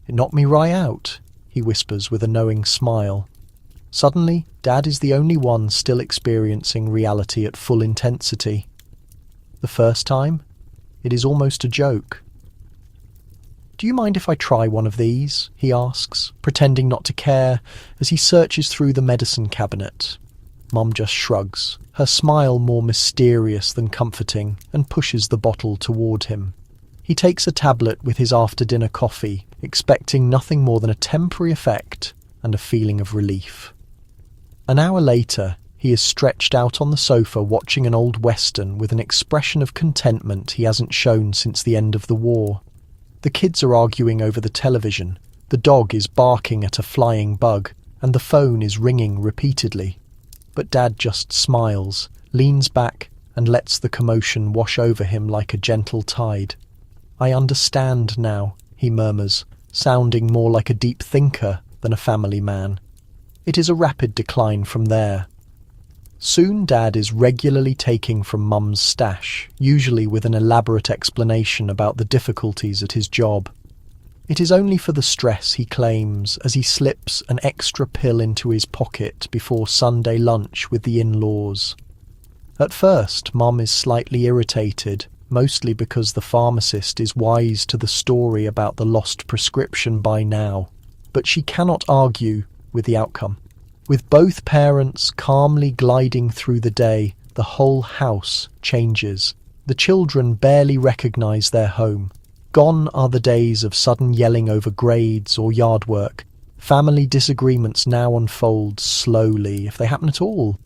"It knocked me right out," he whispers with a knowing smile. Suddenly, Dad is the only one still experiencing reality at full intensity. The first time, it is almost a joke. "Do you mind if I try one of these?" he asks, pretending not to care, as he searches through the medicine cabinet. Mum just shrugs, her smile more mysterious than comforting, and pushes the bottle toward him. He takes a tablet with his after-dinner coffee, expecting nothing more than a temporary effect and a feeling of relief. An hour later, he is stretched out on the sofa watching an old western with an expression of contentment he hasn't shown since the end of the war. The kids are arguing over the television, the dog is barking at a flying bug, and the phone is ringing repeatedly. But Dad just smiles, leans back, and lets the commotion wash over him like a gentle tide. "I understand now," he murmurs, sounding more like a deep thinker than a family man. It is a rapid decline from there. Soon Dad is regularly taking from Mum's stash, usually with an elaborate explanation about the difficulties at his job. It is only for the stress, he claims, as he slips an extra pill into his pocket before Sunday lunch with the in-laws. At first, Mum is slightly irritated, mostly because the pharmacist is wise to the story about the lost prescription by now, but she cannot argue with the outcome. With both parents calmly gliding through the day, the whole house changes. The children barely recognise their home. Gone are the days of sudden yelling over grades or yard work. Family disagreements now unfold slowly, if they happen at all.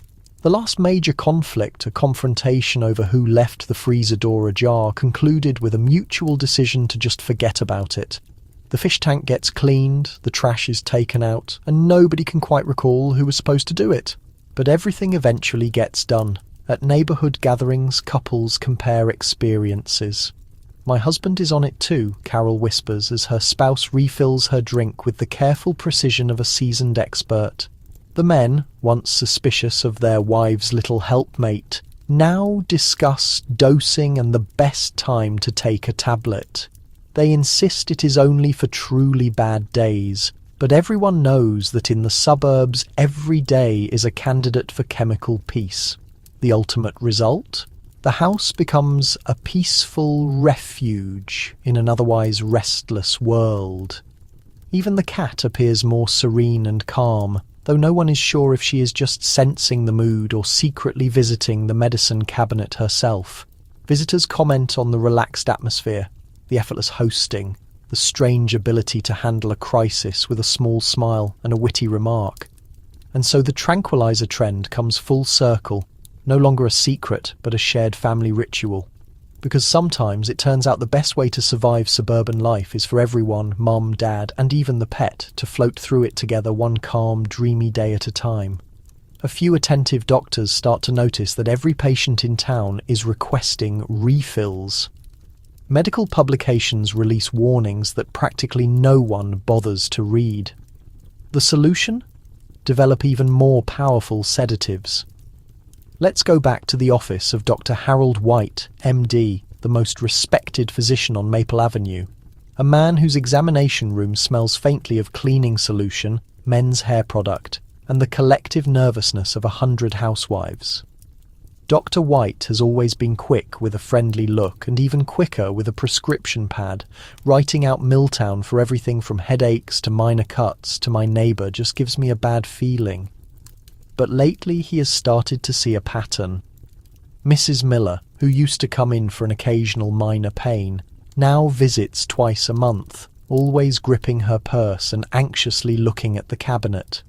The last major conflict, a confrontation over who left the freezer door ajar, concluded with a mutual decision to just forget about it. The fish tank gets cleaned, the trash is taken out, and nobody can quite recall who was supposed to do it. But everything eventually gets done. At neighbourhood gatherings, couples compare experiences. "My husband is on it too," Carol whispers as her spouse refills her drink with the careful precision of a seasoned expert. The men, once suspicious of their wives' little helpmate, now discuss dosing and the best time to take a tablet. They insist it is only for truly bad days, but everyone knows that in the suburbs every day is a candidate for chemical peace. The ultimate result? The house becomes a peaceful refuge in an otherwise restless world. Even the cat appears more serene and calm, though no one is sure if she is just sensing the mood or secretly visiting the medicine cabinet herself. Visitors comment on the relaxed atmosphere, the effortless hosting, the strange ability to handle a crisis with a small smile and a witty remark. And so the tranquilizer trend comes full circle, no longer a secret but a shared family ritual. Because sometimes it turns out the best way to survive suburban life is for everyone, mum, dad, and even the pet, to float through it together one calm, dreamy day at a time. A few attentive doctors start to notice that every patient in town is requesting refills. Medical publications release warnings that practically no one bothers to read. The solution? Develop even more powerful sedatives. Let's go back to the office of Dr. Harold White, MD, the most respected physician on Maple Avenue, a man whose examination room smells faintly of cleaning solution, men's hair product, and the collective nervousness of 100 housewives. Dr. White has always been quick with a friendly look and even quicker with a prescription pad, writing out Miltown for everything from headaches to minor cuts to my neighbour just gives me a bad feeling. But lately he has started to see a pattern. Mrs. Miller, who used to come in for an occasional minor pain, now visits twice a month, always gripping her purse and anxiously looking at the cabinet.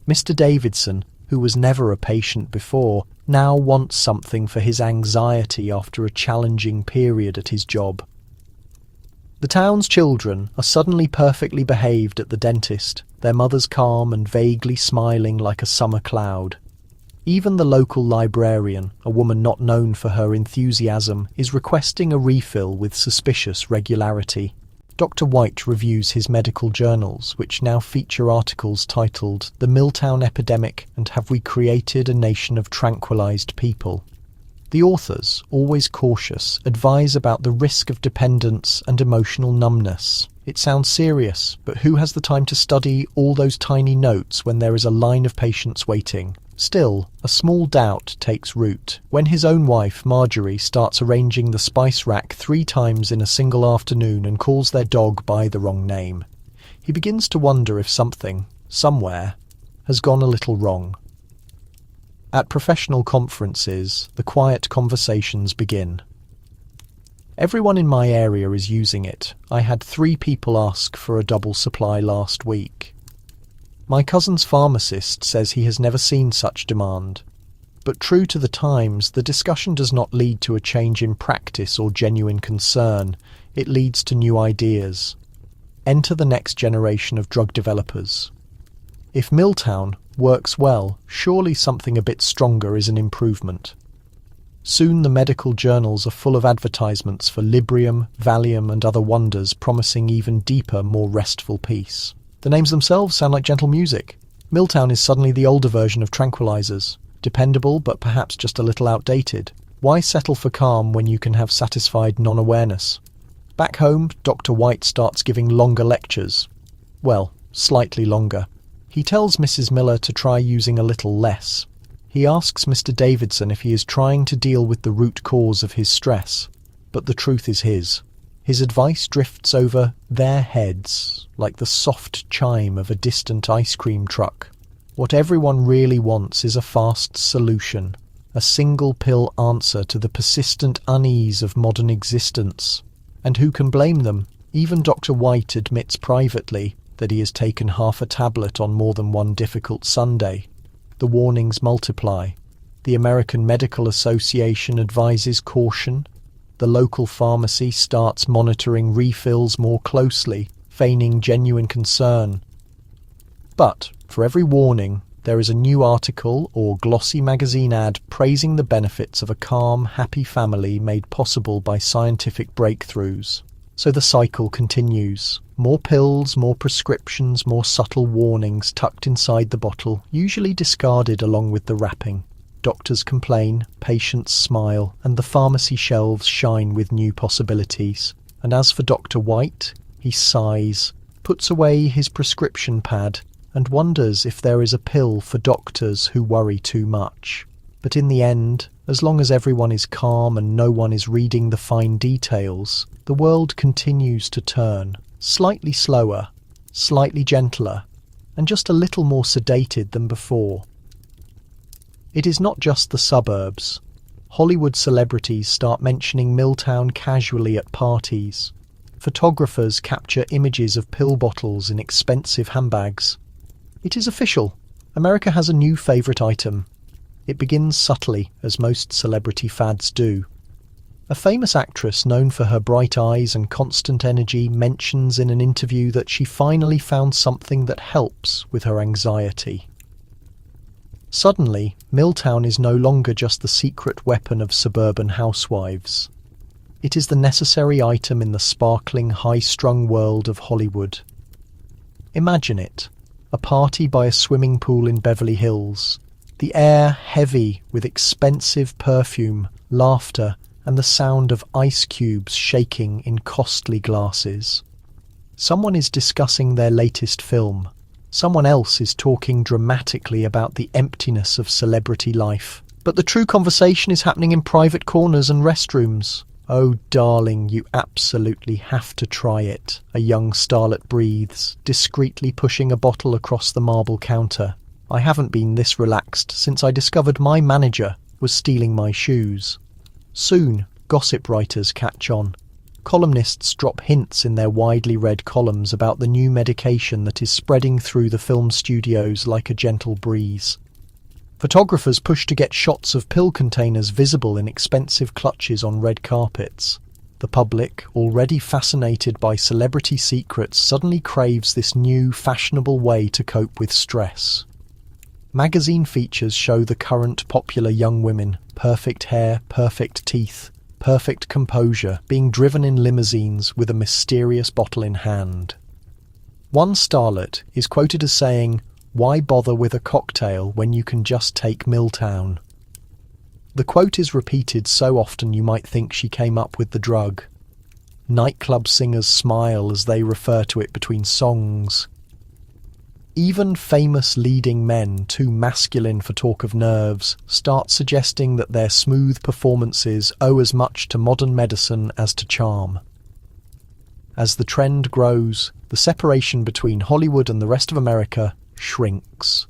Mr. Davidson, who was never a patient before, now wants something for his anxiety after a challenging period at his job. The town's children are suddenly perfectly behaved at the dentist, their mothers calm and vaguely smiling like a summer cloud. Even the local librarian, a woman not known for her enthusiasm, is requesting a refill with suspicious regularity. Dr. White reviews his medical journals, which now feature articles titled "The Miltown Epidemic and Have We Created a Nation of Tranquilized People?" The authors, always cautious, advise about the risk of dependence and emotional numbness. It sounds serious, but who has the time to study all those tiny notes when there is a line of patients waiting? Still, a small doubt takes root when his own wife, Marjorie, starts arranging the spice rack 3 times in a single afternoon and calls their dog by the wrong name. He begins to wonder if something, somewhere, has gone a little wrong. At professional conferences, the quiet conversations begin. Everyone in my area is using it. I had 3 people ask for a double supply last week. My cousin's pharmacist says he has never seen such demand. But true to the times, the discussion does not lead to a change in practice or genuine concern. It leads to new ideas. Enter the next generation of drug developers. If Miltown works well, surely something a bit stronger is an improvement. Soon the medical journals are full of advertisements for Librium, Valium and other wonders promising even deeper, more restful peace. The names themselves sound like gentle music. Miltown is suddenly the older version of tranquilizers. Dependable, but perhaps just a little outdated. Why settle for calm when you can have satisfied non-awareness? Back home, Dr. White starts giving longer lectures. Well, slightly longer. He tells Mrs. Miller to try using a little less. He asks Mr. Davidson if he is trying to deal with the root cause of his stress. But the truth is his. His advice drifts over their heads like the soft chime of a distant ice cream truck. What everyone really wants is a fast solution, a single pill answer to the persistent unease of modern existence. And who can blame them? Even Dr. White admits privately that he has taken half a tablet on more than one difficult Sunday. The warnings multiply. The American Medical Association advises caution. The local pharmacy starts monitoring refills more closely, feigning genuine concern. But for every warning, there is a new article or glossy magazine ad praising the benefits of a calm, happy family made possible by scientific breakthroughs. So the cycle continues. More pills, more prescriptions, more subtle warnings tucked inside the bottle, usually discarded along with the wrapping. Doctors complain, patients smile, and the pharmacy shelves shine with new possibilities. And as for Dr. White, he sighs, puts away his prescription pad, and wonders if there is a pill for doctors who worry too much. But in the end, as long as everyone is calm and no one is reading the fine details, the world continues to turn, slightly slower, slightly gentler, and just a little more sedated than before. It is not just the suburbs. Hollywood celebrities start mentioning Miltown casually at parties. Photographers capture images of pill bottles in expensive handbags. It is official. America has a new favourite item. It begins subtly, as most celebrity fads do. A famous actress known for her bright eyes and constant energy mentions in an interview that she finally found something that helps with her anxiety. Suddenly, Miltown is no longer just the secret weapon of suburban housewives. It is the necessary item in the sparkling, high-strung world of Hollywood. Imagine it, a party by a swimming pool in Beverly Hills, the air heavy with expensive perfume, laughter, and the sound of ice cubes shaking in costly glasses. Someone is discussing their latest film. Someone else is talking dramatically about the emptiness of celebrity life. But the true conversation is happening in private corners and restrooms. "Oh, darling, you absolutely have to try it," a young starlet breathes, discreetly pushing a bottle across the marble counter. "I haven't been this relaxed since I discovered my manager was stealing my shoes." Soon, gossip writers catch on. Columnists drop hints in their widely read columns about the new medication that is spreading through the film studios like a gentle breeze. Photographers push to get shots of pill containers visible in expensive clutches on red carpets. The public, already fascinated by celebrity secrets, suddenly craves this new, fashionable way to cope with stress. Magazine features show the current popular young women, perfect hair, perfect teeth, perfect composure, being driven in limousines with a mysterious bottle in hand. One starlet is quoted as saying, "Why bother with a cocktail when you can just take Miltown?" The quote is repeated so often you might think she came up with the drug. Nightclub singers smile as they refer to it between songs. Even famous leading men, too masculine for talk of nerves, start suggesting that their smooth performances owe as much to modern medicine as to charm. As the trend grows, the separation between Hollywood and the rest of America shrinks.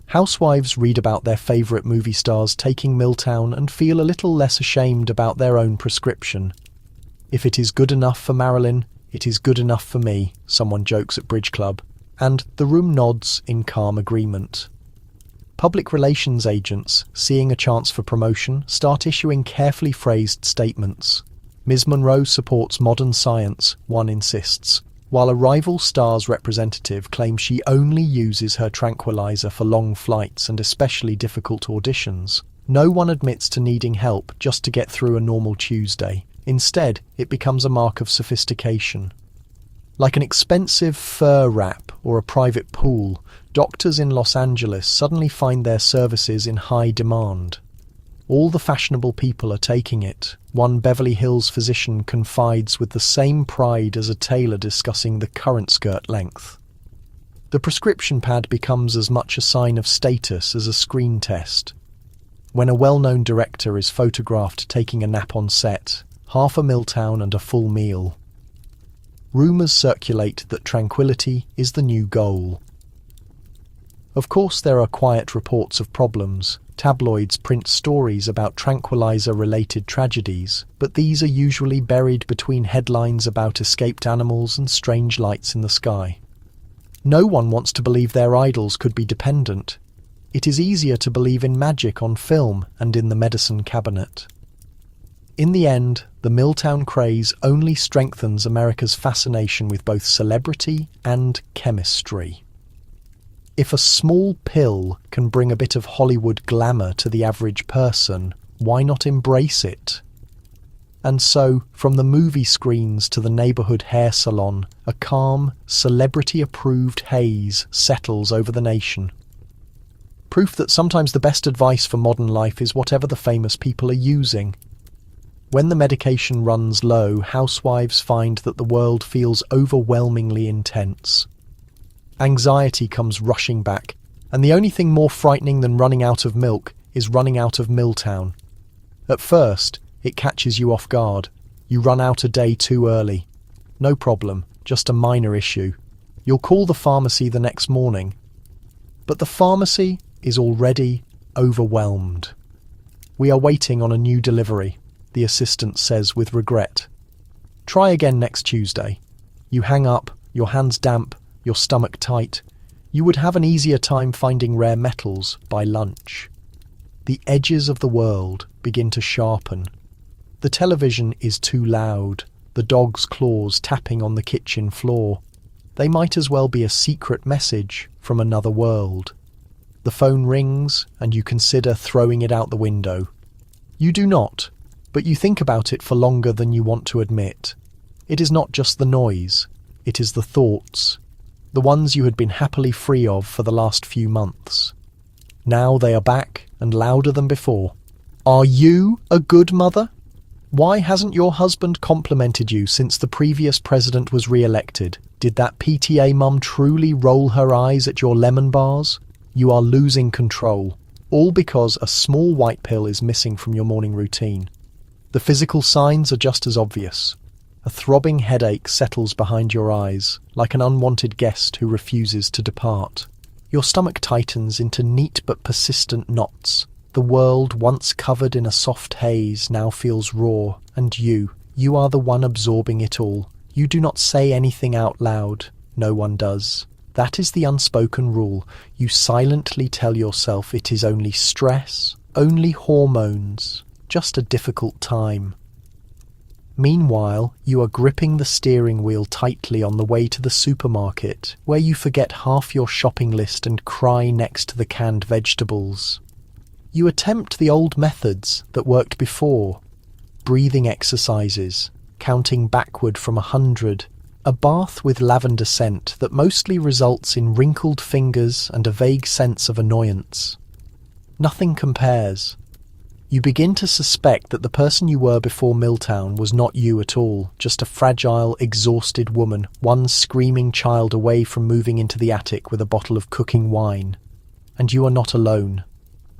Housewives read about their favourite movie stars taking Miltown and feel a little less ashamed about their own prescription. "If it is good enough for Marilyn, it is good enough for me," someone jokes at Bridge Club, and the room nods in calm agreement. Public relations agents, seeing a chance for promotion, start issuing carefully phrased statements. "Ms. Monroe supports modern science," one insists, while a rival star's representative claims she only uses her tranquilizer for long flights and especially difficult auditions. No one admits to needing help just to get through a normal Tuesday. Instead, it becomes a mark of sophistication. Like an expensive fur wrap or a private pool, doctors in Los Angeles suddenly find their services in high demand. All the fashionable people are taking it. One Beverly Hills physician confides with the same pride as a tailor discussing the current skirt length. The prescription pad becomes as much a sign of status as a screen test. When a well-known director is photographed taking a nap on set, half a Miltown and a full meal. Rumours circulate that tranquility is the new goal. Of course, there are quiet reports of problems. Tabloids print stories about tranquilizer-related tragedies, but these are usually buried between headlines about escaped animals and strange lights in the sky. No one wants to believe their idols could be dependent. It is easier to believe in magic on film and in the medicine cabinet. In the end, the Miltown craze only strengthens America's fascination with both celebrity and chemistry. If a small pill can bring a bit of Hollywood glamour to the average person, why not embrace it? And so, from the movie screens to the neighbourhood hair salon, a calm, celebrity-approved haze settles over the nation. Proof that sometimes the best advice for modern life is whatever the famous people are using. When the medication runs low, housewives find that the world feels overwhelmingly intense. Anxiety comes rushing back, and the only thing more frightening than running out of milk is running out of Miltown. At first, it catches you off guard. You run out a day too early. No problem, just a minor issue. You'll call the pharmacy the next morning. But the pharmacy is already overwhelmed. "We are waiting on a new delivery," the assistant says with regret. "Try again next Tuesday." You hang up, your hands damp, your stomach tight. You would have an easier time finding rare metals by lunch. The edges of the world begin to sharpen. The television is too loud, the dog's claws tapping on the kitchen floor. They might as well be a secret message from another world. The phone rings, and you consider throwing it out the window. You do not, but you think about it for longer than you want to admit. It is not just the noise, it is the thoughts, the ones you had been happily free of for the last few months. Now they are back and louder than before. Are you a good mother? Why hasn't your husband complimented you since the previous president was re-elected? Did that PTA mum truly roll her eyes at your lemon bars? You are losing control, all because a small white pill is missing from your morning routine. The physical signs are just as obvious. A throbbing headache settles behind your eyes, like an unwanted guest who refuses to depart. Your stomach tightens into neat but persistent knots. The world, once covered in a soft haze, now feels raw, and you are the one absorbing it all. You do not say anything out loud. No one does. That is the unspoken rule. You silently tell yourself it is only stress, only hormones, just a difficult time. Meanwhile, you are gripping the steering wheel tightly on the way to the supermarket, where you forget half your shopping list and cry next to the canned vegetables. You attempt the old methods that worked before. Breathing exercises, counting backward from 100, a bath with lavender scent that mostly results in wrinkled fingers and a vague sense of annoyance. Nothing compares. You begin to suspect that the person you were before Miltown was not you at all, just a fragile, exhausted woman, one screaming child away from moving into the attic with a bottle of cooking wine. And you are not alone.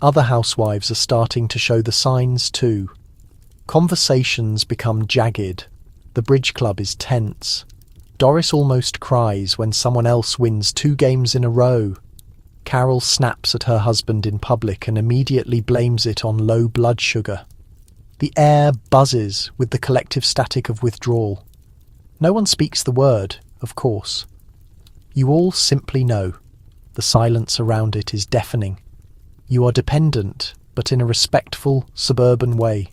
Other housewives are starting to show the signs too. Conversations become jagged. The bridge club is tense. Doris almost cries when someone else wins 2 games in a row. Carol snaps at her husband in public and immediately blames it on low blood sugar. The air buzzes with the collective static of withdrawal. No one speaks the word, of course. You all simply know. The silence around it is deafening. You are dependent, but in a respectful, suburban way.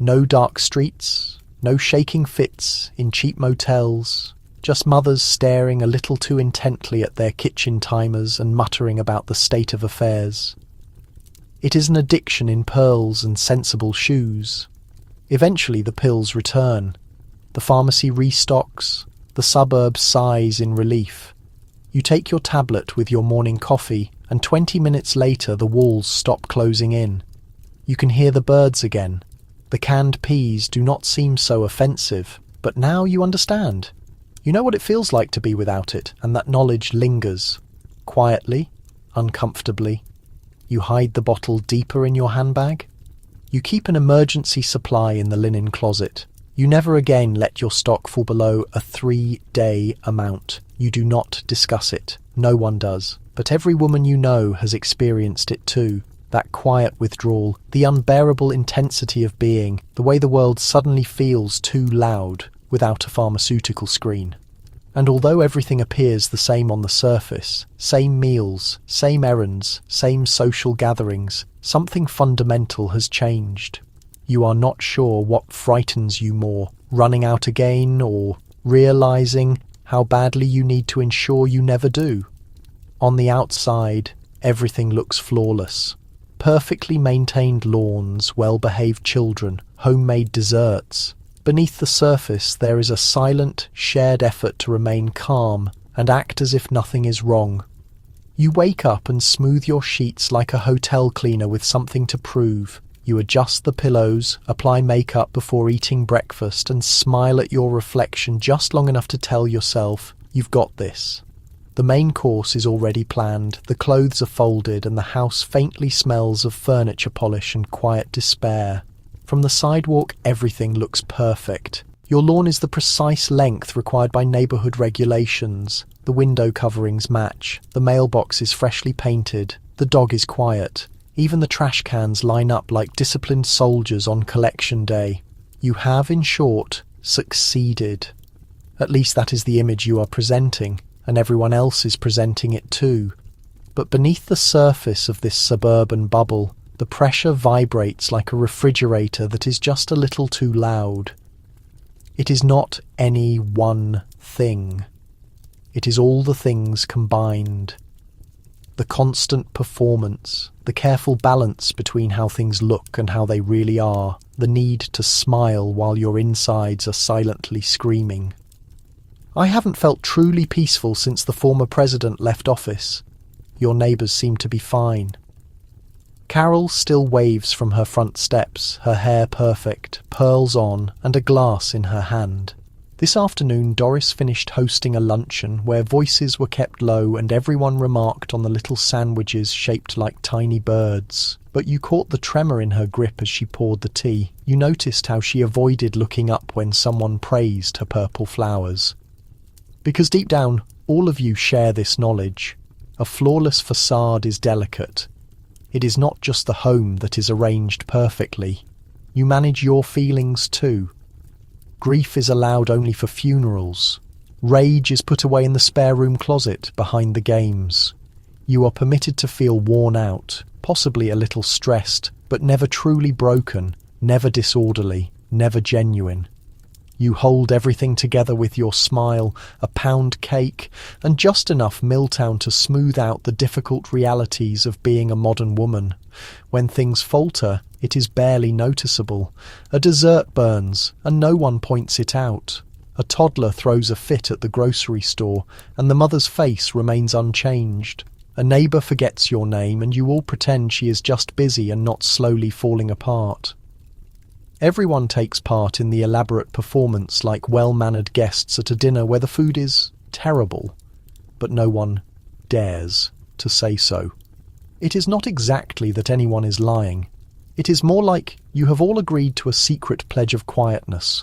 No dark streets, no shaking fits in cheap motels, just mothers staring a little too intently at their kitchen timers and muttering about the state of affairs. It is an addiction in pearls and sensible shoes. Eventually the pills return. The pharmacy restocks. The suburb sighs in relief. You take your tablet with your morning coffee, and 20 minutes later the walls stop closing in. You can hear the birds again. The canned peas do not seem so offensive, but now you understand. You know what it feels like to be without it, and that knowledge lingers. Quietly, uncomfortably. You hide the bottle deeper in your handbag. You keep an emergency supply in the linen closet. You never again let your stock fall below a 3-day amount. You do not discuss it. No one does. But every woman you know has experienced it too. That quiet withdrawal, the unbearable intensity of being, the way the world suddenly feels too loud without a pharmaceutical screen. And although everything appears the same on the surface, same meals, same errands, same social gatherings, something fundamental has changed. You are not sure what frightens you more, running out again or realizing how badly you need to ensure you never do. On the outside, everything looks flawless. Perfectly maintained lawns, well-behaved children, homemade desserts. Beneath the surface, there is a silent, shared effort to remain calm and act as if nothing is wrong. You wake up and smooth your sheets like a hotel cleaner with something to prove. You adjust the pillows, apply makeup before eating breakfast, and smile at your reflection just long enough to tell yourself, you've got this. The main course is already planned, the clothes are folded, and the house faintly smells of furniture polish and quiet despair. From the sidewalk, everything looks perfect. Your lawn is the precise length required by neighbourhood regulations. The window coverings match. The mailbox is freshly painted. The dog is quiet. Even the trash cans line up like disciplined soldiers on collection day. You have, in short, succeeded. At least that is the image you are presenting, and everyone else is presenting it too. But beneath the surface of this suburban bubble, the pressure vibrates like a refrigerator that is just a little too loud. It is not any one thing. It is all the things combined. The constant performance, the careful balance between how things look and how they really are, the need to smile while your insides are silently screaming. I haven't felt truly peaceful since the former president left office. Your neighbours seem to be fine. Carol still waves from her front steps, her hair perfect, pearls on, and a glass in her hand. This afternoon Doris finished hosting a luncheon where voices were kept low and everyone remarked on the little sandwiches shaped like tiny birds. But you caught the tremor in her grip as she poured the tea. You noticed how she avoided looking up when someone praised her purple flowers. Because deep down, all of you share this knowledge. A flawless facade is delicate. It is not just the home that is arranged perfectly. You manage your feelings too. Grief is allowed only for funerals. Rage is put away in the spare room closet behind the games. You are permitted to feel worn out, possibly a little stressed, but never truly broken, never disorderly, never genuine. You hold everything together with your smile, a pound cake, and just enough Miltown to smooth out the difficult realities of being a modern woman. When things falter, it is barely noticeable. A dessert burns, and no one points it out. A toddler throws a fit at the grocery store, and the mother's face remains unchanged. A neighbour forgets your name, and you all pretend she is just busy and not slowly falling apart. Everyone takes part in the elaborate performance like well-mannered guests at a dinner where the food is terrible, but no one dares to say so. It is not exactly that anyone is lying. It is more like you have all agreed to a secret pledge of quietness.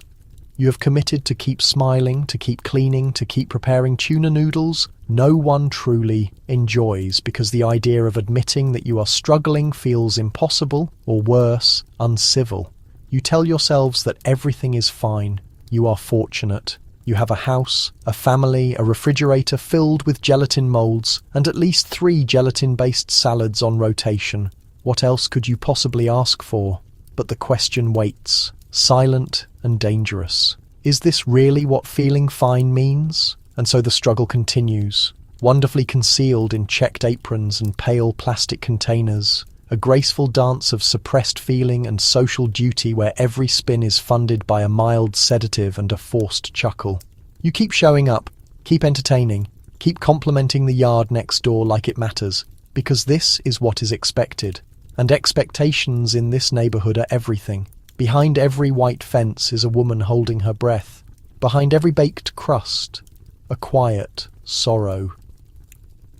You have committed to keep smiling, to keep cleaning, to keep preparing tuna noodles. No one truly enjoys because the idea of admitting that you are struggling feels impossible, or worse, uncivil. You tell yourselves that everything is fine. You are fortunate. You have a house, a family, a refrigerator filled with gelatin molds, and at least 3 gelatin-based salads on rotation. What else could you possibly ask for? But the question waits, silent and dangerous. Is this really what feeling fine means? And so the struggle continues, wonderfully concealed in checked aprons and pale plastic containers. A graceful dance of suppressed feeling and social duty where every spin is funded by a mild sedative and a forced chuckle. You keep showing up, keep entertaining, keep complimenting the yard next door like it matters, because this is what is expected. And expectations in this neighbourhood are everything. Behind every white fence is a woman holding her breath. Behind every baked crust, a quiet sorrow.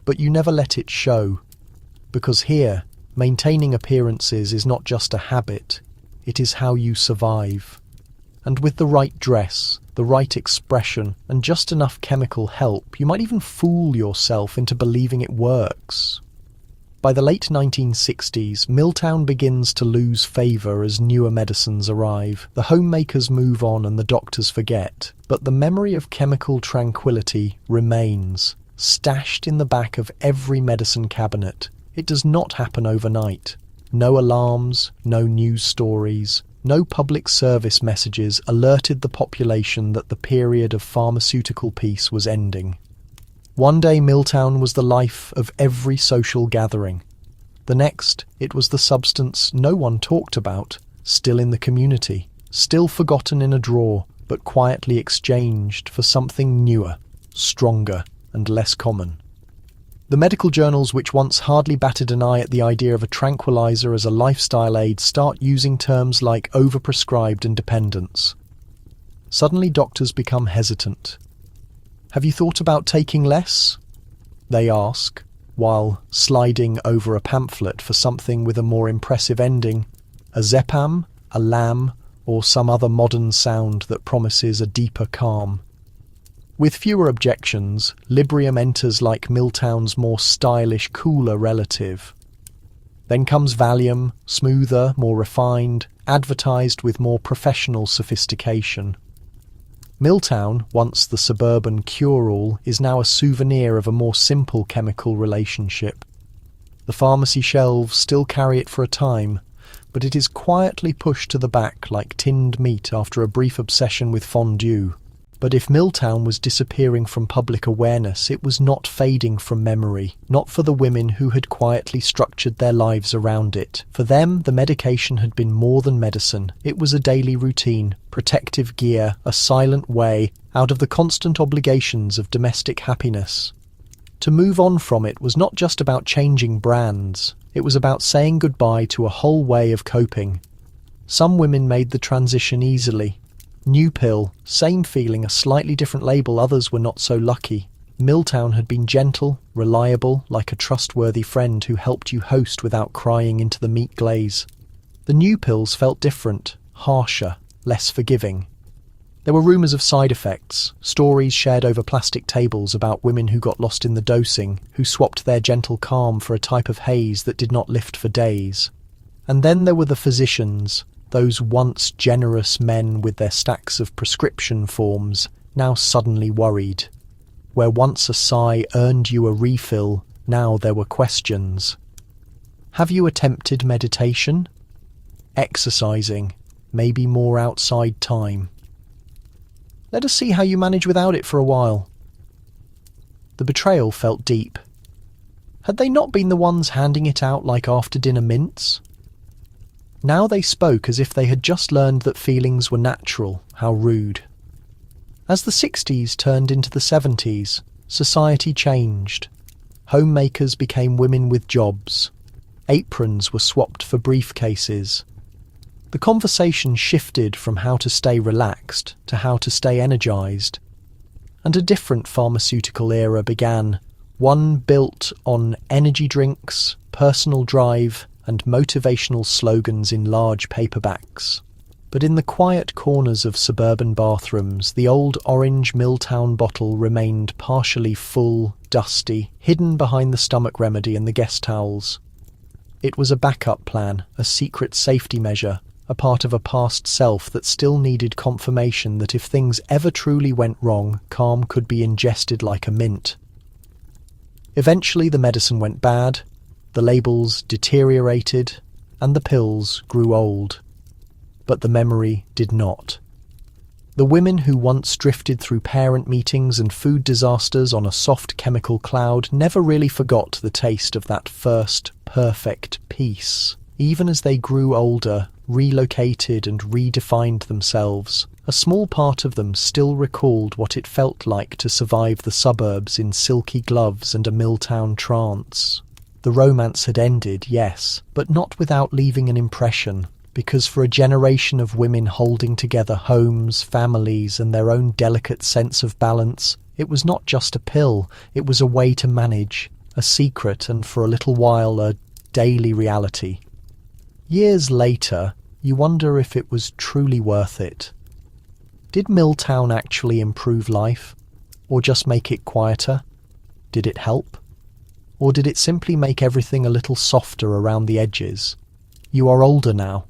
But you never let it show, because here, maintaining appearances is not just a habit, it is how you survive. And with the right dress, the right expression, and just enough chemical help, you might even fool yourself into believing it works. By the late 1960s, Miltown begins to lose favour as newer medicines arrive. The homemakers move on and the doctors forget. But the memory of chemical tranquility remains, stashed in the back of every medicine cabinet. It does not happen overnight. No alarms, no news stories, no public service messages alerted the population that the period of pharmaceutical peace was ending. One day Miltown was the life of every social gathering. The next, it was the substance no one talked about, still in the community, still forgotten in a drawer, but quietly exchanged for something newer, stronger, and less common. The medical journals which once hardly batted an eye at the idea of a tranquilizer as a lifestyle aid start using terms like overprescribed and dependence. Suddenly doctors become hesitant. Have you thought about taking less? They ask, while sliding over a pamphlet for something with a more impressive ending, a Zepam, a lamb, or some other modern sound that promises a deeper calm. With fewer objections, Librium enters like Miltown's more stylish, cooler relative. Then comes Valium, smoother, more refined, advertised with more professional sophistication. Miltown, once the suburban cure-all, is now a souvenir of a more simple chemical relationship. The pharmacy shelves still carry it for a time, but it is quietly pushed to the back like tinned meat after a brief obsession with fondue. But if Miltown was disappearing from public awareness, it was not fading from memory, not for the women who had quietly structured their lives around it. For them, the medication had been more than medicine. It was a daily routine, protective gear, a silent way out of the constant obligations of domestic happiness. To move on from it was not just about changing brands, it was about saying goodbye to a whole way of coping. Some women made the transition easily. New pill, same feeling, a slightly different label. Others were not so lucky. Miltown had been gentle, reliable, like a trustworthy friend who helped you host without crying into the meat glaze. The new pills felt different, harsher, less forgiving. There were rumours of side effects, stories shared over plastic tables about women who got lost in the dosing, who swapped their gentle calm for a type of haze that did not lift for days. And then there were the physicians, those once generous men with their stacks of prescription forms, now suddenly worried. Where once a sigh earned you a refill, now there were questions. Have you attempted meditation? Exercising, maybe more outside time. Let us see how you manage without it for a while. The betrayal felt deep. Had they not been the ones handing it out like after-dinner mints? Now they spoke as if they had just learned that feelings were natural. How rude. As the 60s turned into the 70s, society changed. Homemakers became women with jobs. Aprons were swapped for briefcases. The conversation shifted from how to stay relaxed to how to stay energized. And a different pharmaceutical era began, one built on energy drinks, personal drive, and motivational slogans in large paperbacks. But in the quiet corners of suburban bathrooms, the old orange Miltown bottle remained partially full, dusty, hidden behind the stomach remedy and the guest towels. It was a backup plan, a secret safety measure, a part of a past self that still needed confirmation that if things ever truly went wrong, calm could be ingested like a mint. Eventually the medicine went bad, the labels deteriorated, and the pills grew old. But the memory did not. The women who once drifted through parent meetings and food disasters on a soft chemical cloud never really forgot the taste of that first perfect peace. Even as they grew older, relocated and redefined themselves, a small part of them still recalled what it felt like to survive the suburbs in silky gloves and a Miltown trance. The romance had ended, yes, but not without leaving an impression, because for a generation of women holding together homes, families, and their own delicate sense of balance, it was not just a pill, it was a way to manage, a secret, and for a little while a daily reality. Years later, you wonder if it was truly worth it. Did Miltown actually improve life? Or just make it quieter? Did it help? Or did it simply make everything a little softer around the edges? You are older now.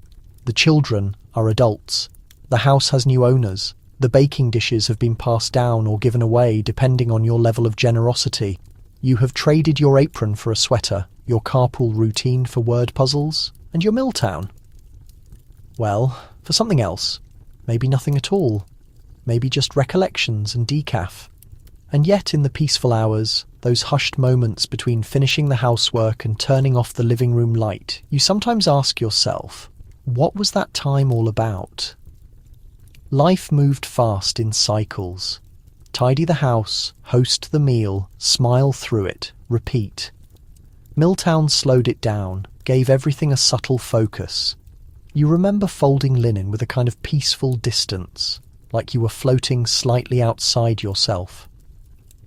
The children are adults. The house has new owners. The baking dishes have been passed down or given away depending on your level of generosity. You have traded your apron for a sweater, your carpool routine for word puzzles, and your Miltown. Well, for something else. Maybe nothing at all. Maybe just recollections and decaf. And yet in the peaceful hours, those hushed moments between finishing the housework and turning off the living room light, you sometimes ask yourself, what was that time all about? Life moved fast in cycles. Tidy the house, host the meal, smile through it, repeat. Miltown slowed it down, gave everything a subtle focus. You remember folding linen with a kind of peaceful distance, like you were floating slightly outside yourself.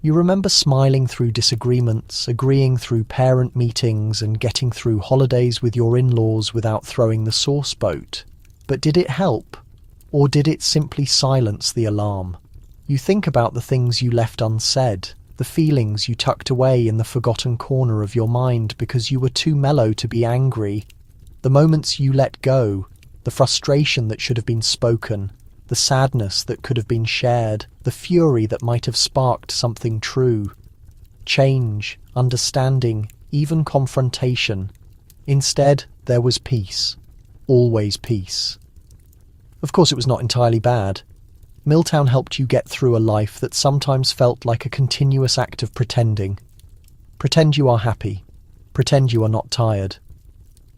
You remember smiling through disagreements, agreeing through parent meetings, and getting through holidays with your in-laws without throwing the sauce boat. But did it help? Or did it simply silence the alarm? You think about the things you left unsaid, the feelings you tucked away in the forgotten corner of your mind because you were too mellow to be angry, the moments you let go, the frustration that should have been spoken, the sadness that could have been shared, the fury that might have sparked something true. Change, understanding, even confrontation. Instead, there was peace. Always peace. Of course, it was not entirely bad. Miltown helped you get through a life that sometimes felt like a continuous act of pretending. Pretend you are happy. Pretend you are not tired.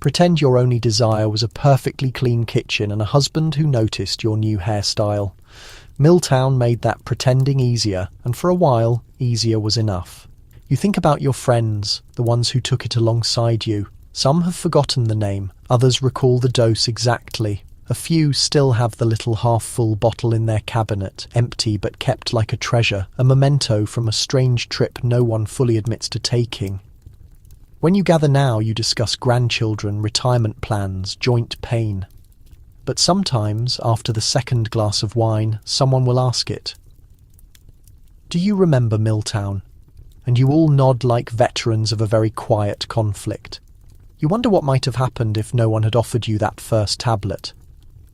Pretend your only desire was a perfectly clean kitchen and a husband who noticed your new hairstyle. Miltown made that pretending easier, and for a while, easier was enough. You think about your friends, the ones who took it alongside you. Some have forgotten the name, others recall the dose exactly. A few still have the little half-full bottle in their cabinet, empty but kept like a treasure, a memento from a strange trip no one fully admits to taking. When you gather now, you discuss grandchildren, retirement plans, joint pain. But sometimes, after the second glass of wine, someone will ask it. Do you remember Miltown? And you all nod like veterans of a very quiet conflict. You wonder what might have happened if no one had offered you that first tablet.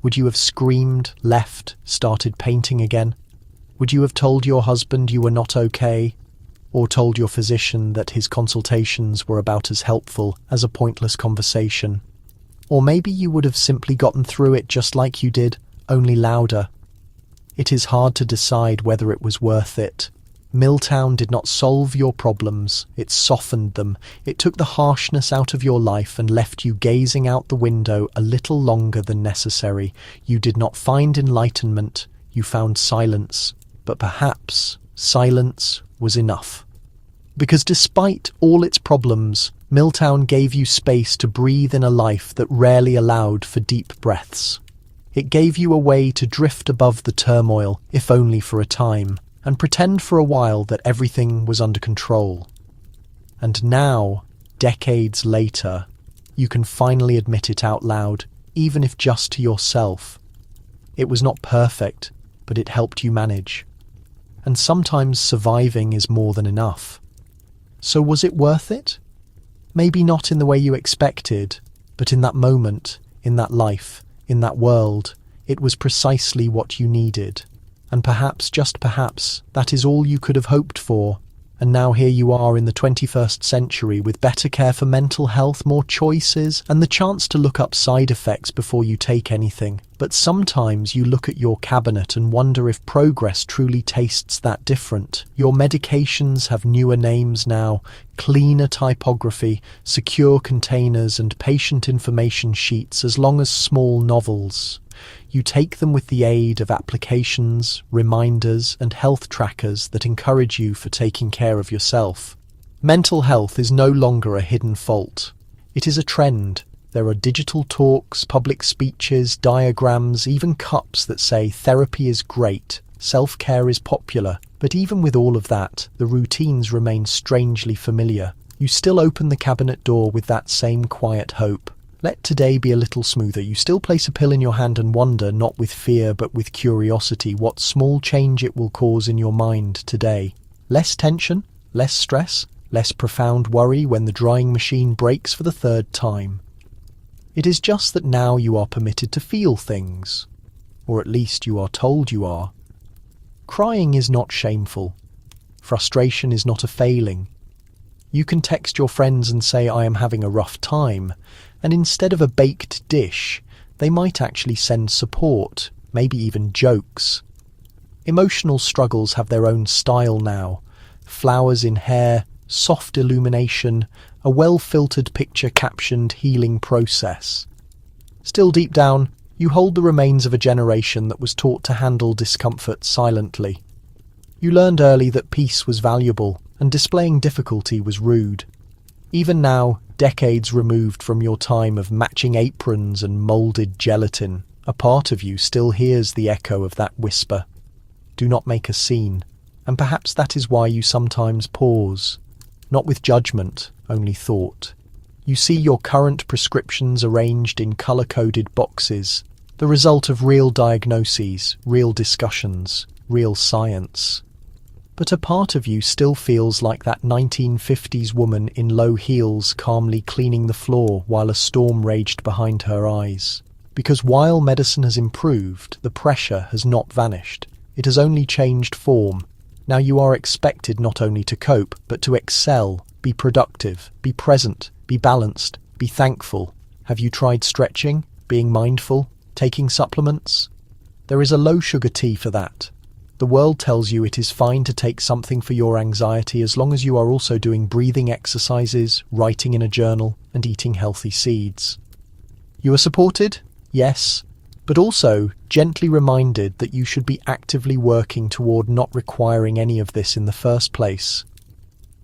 Would you have screamed, left, started painting again? Would you have told your husband you were not okay? Or told your physician that his consultations were about as helpful as a pointless conversation? Or maybe you would have simply gotten through it just like you did, only louder. It is hard to decide whether it was worth it. Miltown did not solve your problems, it softened them. It took the harshness out of your life and left you gazing out the window a little longer than necessary. You did not find enlightenment, you found silence. But perhaps silence was enough. Because despite all its problems, Miltown gave you space to breathe in a life that rarely allowed for deep breaths. It gave you a way to drift above the turmoil, if only for a time, and pretend for a while that everything was under control. And now, decades later, you can finally admit it out loud, even if just to yourself. It was not perfect, but it helped you manage. And sometimes surviving is more than enough. So was it worth it? Maybe not in the way you expected, but in that moment, in that life, in that world, it was precisely what you needed. And perhaps, just perhaps, that is all you could have hoped for. And now here you are in the 21st century with better care for mental health, more choices, and the chance to look up side effects before you take anything. But sometimes you look at your cabinet and wonder if progress truly tastes that different. Your medications have newer names now, cleaner typography, secure containers and patient information sheets as long as small novels. You take them with the aid of applications, reminders, and health trackers that encourage you for taking care of yourself. Mental health is no longer a hidden fault. It is a trend. There are digital talks, public speeches, diagrams, even cups that say therapy is great, self-care is popular. But even with all of that, the routines remain strangely familiar. You still open the cabinet door with that same quiet hope. Let today be a little smoother. You still place a pill in your hand and wonder, not with fear but with curiosity, what small change it will cause in your mind today. Less tension, less stress, less profound worry when the drying machine breaks for the third time. It is just that now you are permitted to feel things. Or at least you are told you are. Crying is not shameful. Frustration is not a failing. You can text your friends and say, I am having a rough time, and instead of a baked dish, they might actually send support, maybe even jokes. Emotional struggles have their own style now. Flowers in hair, soft illumination, a well-filtered picture captioned healing process. Still deep down, you hold the remains of a generation that was taught to handle discomfort silently. You learned early that peace was valuable, and displaying difficulty was rude. Even now, decades removed from your time of matching aprons and moulded gelatin, a part of you still hears the echo of that whisper. Do not make a scene, and perhaps that is why you sometimes pause. Not with judgment, only thought. You see your current prescriptions arranged in colour-coded boxes, the result of real diagnoses, real discussions, real science. But a part of you still feels like that 1950s woman in low heels calmly cleaning the floor while a storm raged behind her eyes. Because while medicine has improved, the pressure has not vanished. It has only changed form. Now you are expected not only to cope, but to excel, be productive, be present, be balanced, be thankful. Have you tried stretching, being mindful, taking supplements? There is a low-sugar tea for that. The world tells you it is fine to take something for your anxiety as long as you are also doing breathing exercises, writing in a journal, and eating healthy seeds. You are supported? Yes, but also gently reminded that you should be actively working toward not requiring any of this in the first place.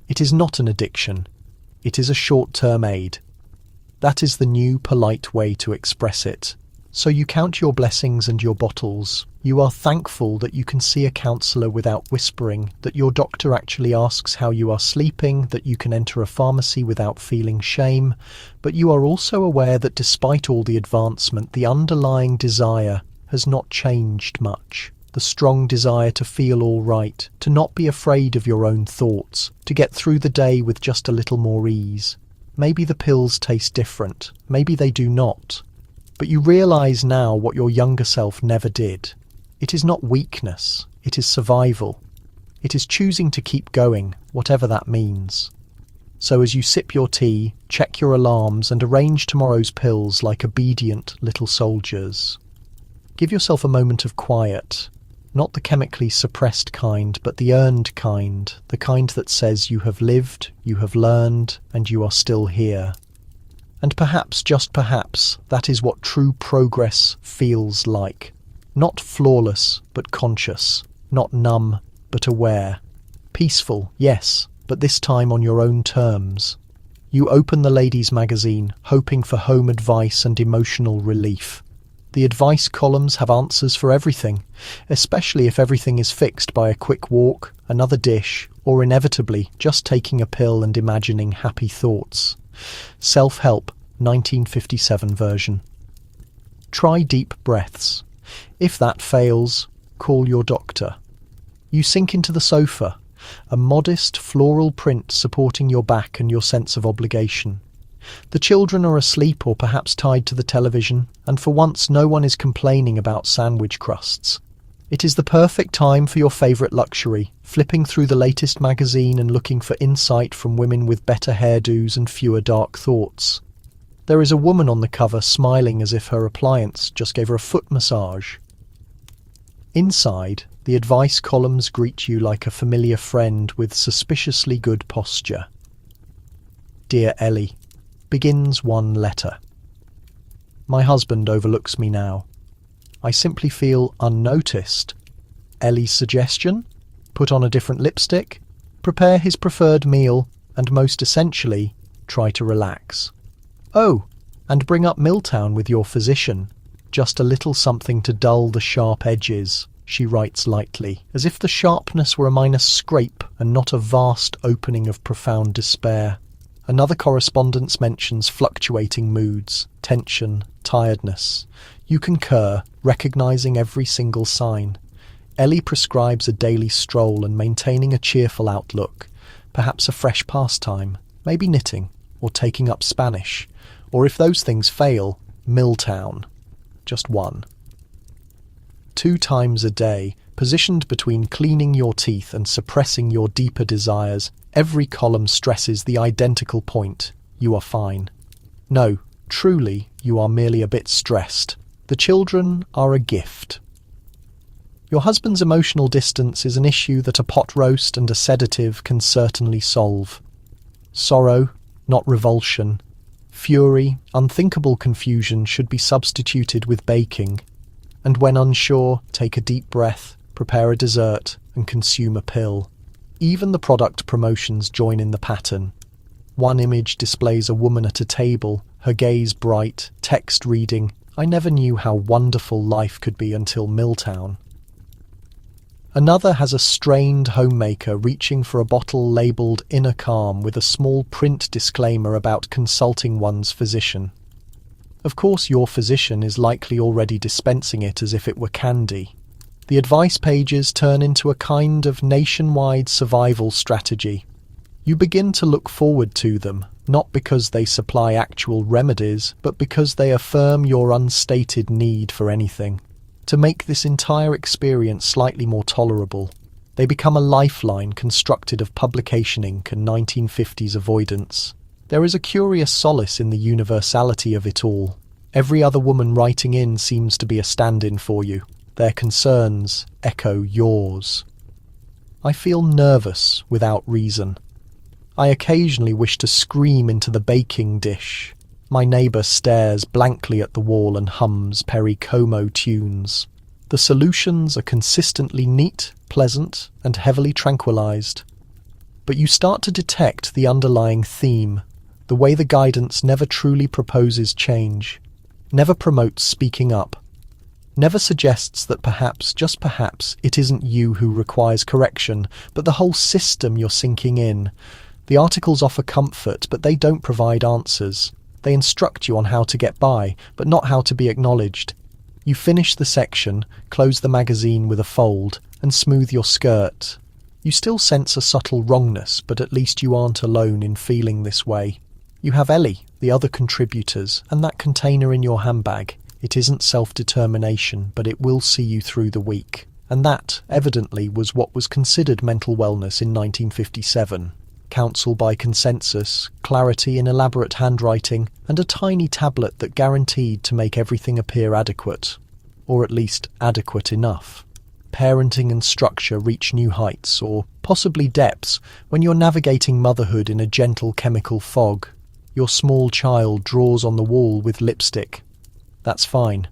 It is not an addiction. It is a short-term aid. That is the new, polite way to express it. So you count your blessings and your bottles. You are thankful that you can see a counsellor without whispering, that your doctor actually asks how you are sleeping, that you can enter a pharmacy without feeling shame. But you are also aware that despite all the advancement, the underlying desire has not changed much. The strong desire to feel all right, to not be afraid of your own thoughts, to get through the day with just a little more ease. Maybe the pills taste different, maybe they do not. But you realise now what your younger self never did. It is not weakness, it is survival. It is choosing to keep going, whatever that means. So as you sip your tea, check your alarms and arrange tomorrow's pills like obedient little soldiers. Give yourself a moment of quiet, not the chemically suppressed kind, but the earned kind, the kind that says you have lived, you have learned, and you are still here. And perhaps, just perhaps, that is what true progress feels like. Not flawless, but conscious. Not numb, but aware. Peaceful, yes, but this time on your own terms. You open the ladies' magazine, hoping for home advice and emotional relief. The advice columns have answers for everything, especially if everything is fixed by a quick walk, another dish, or inevitably just taking a pill and imagining happy thoughts. Self-help, 1957 version. Try deep breaths. If that fails, call your doctor. You sink into the sofa, a modest floral print supporting your back and your sense of obligation. The children are asleep or perhaps tied to the television, and for once no one is complaining about sandwich crusts. It is the perfect time for your favourite luxury, flipping through the latest magazine and looking for insight from women with better hairdos and fewer dark thoughts. There is a woman on the cover smiling as if her appliance just gave her a foot massage. Inside, the advice columns greet you like a familiar friend with suspiciously good posture. Dear Ellie, begins one letter. My husband overlooks me now. I simply feel unnoticed. Ellie's suggestion? Put on a different lipstick, prepare his preferred meal, and most essentially, try to relax. Oh, and bring up Miltown with your physician. Just a little something to dull the sharp edges, she writes lightly, as if the sharpness were a minor scrape and not a vast opening of profound despair. Another correspondence mentions fluctuating moods, tension, tiredness. You concur, recognising every single sign. Ellie prescribes a daily stroll and maintaining a cheerful outlook, perhaps a fresh pastime, maybe knitting, or taking up Spanish, or if those things fail, Miltown. Just one. 2 times a day, positioned between cleaning your teeth and suppressing your deeper desires, every column stresses the identical point: you are fine. No, truly, you are merely a bit stressed. The children are a gift. Your husband's emotional distance is an issue that a pot roast and a sedative can certainly solve. Sorrow, not revulsion. Fury, unthinkable confusion should be substituted with baking. And when unsure, take a deep breath, prepare a dessert, and consume a pill. Even the product promotions join in the pattern. One image displays a woman at a table, her gaze bright, text reading, "I never knew how wonderful life could be until Miltown." Another has a strained homemaker reaching for a bottle labelled Inner Calm with a small print disclaimer about consulting one's physician. Of course, your physician is likely already dispensing it as if it were candy. The advice pages turn into a kind of nationwide survival strategy. You begin to look forward to them, not because they supply actual remedies, but because they affirm your unstated need for anything. To make this entire experience slightly more tolerable, they become a lifeline constructed of publication ink and 1950s avoidance. There is a curious solace in the universality of it all. Every other woman writing in seems to be a stand-in for you. Their concerns echo yours. I feel nervous without reason. I occasionally wish to scream into the baking dish. My neighbour stares blankly at the wall and hums Perry Como tunes. The solutions are consistently neat, pleasant, and heavily tranquilized. But you start to detect the underlying theme, the way the guidance never truly proposes change, never promotes speaking up, never suggests that perhaps, just perhaps, it isn't you who requires correction, but the whole system you're sinking in. The articles offer comfort, but they don't provide answers. They instruct you on how to get by, but not how to be acknowledged. You finish the section, close the magazine with a fold, and smooth your skirt. You still sense a subtle wrongness, but at least you aren't alone in feeling this way. You have Ellie, the other contributors, and that container in your handbag. It isn't self-determination, but it will see you through the week. And that, evidently, was what was considered mental wellness in 1957. Counsel by consensus, clarity in elaborate handwriting, and a tiny tablet that guaranteed to make everything appear adequate. Or at least adequate enough. Parenting and structure reach new heights, or possibly depths, when you're navigating motherhood in a gentle chemical fog. Your small child draws on the wall with lipstick. That's fine.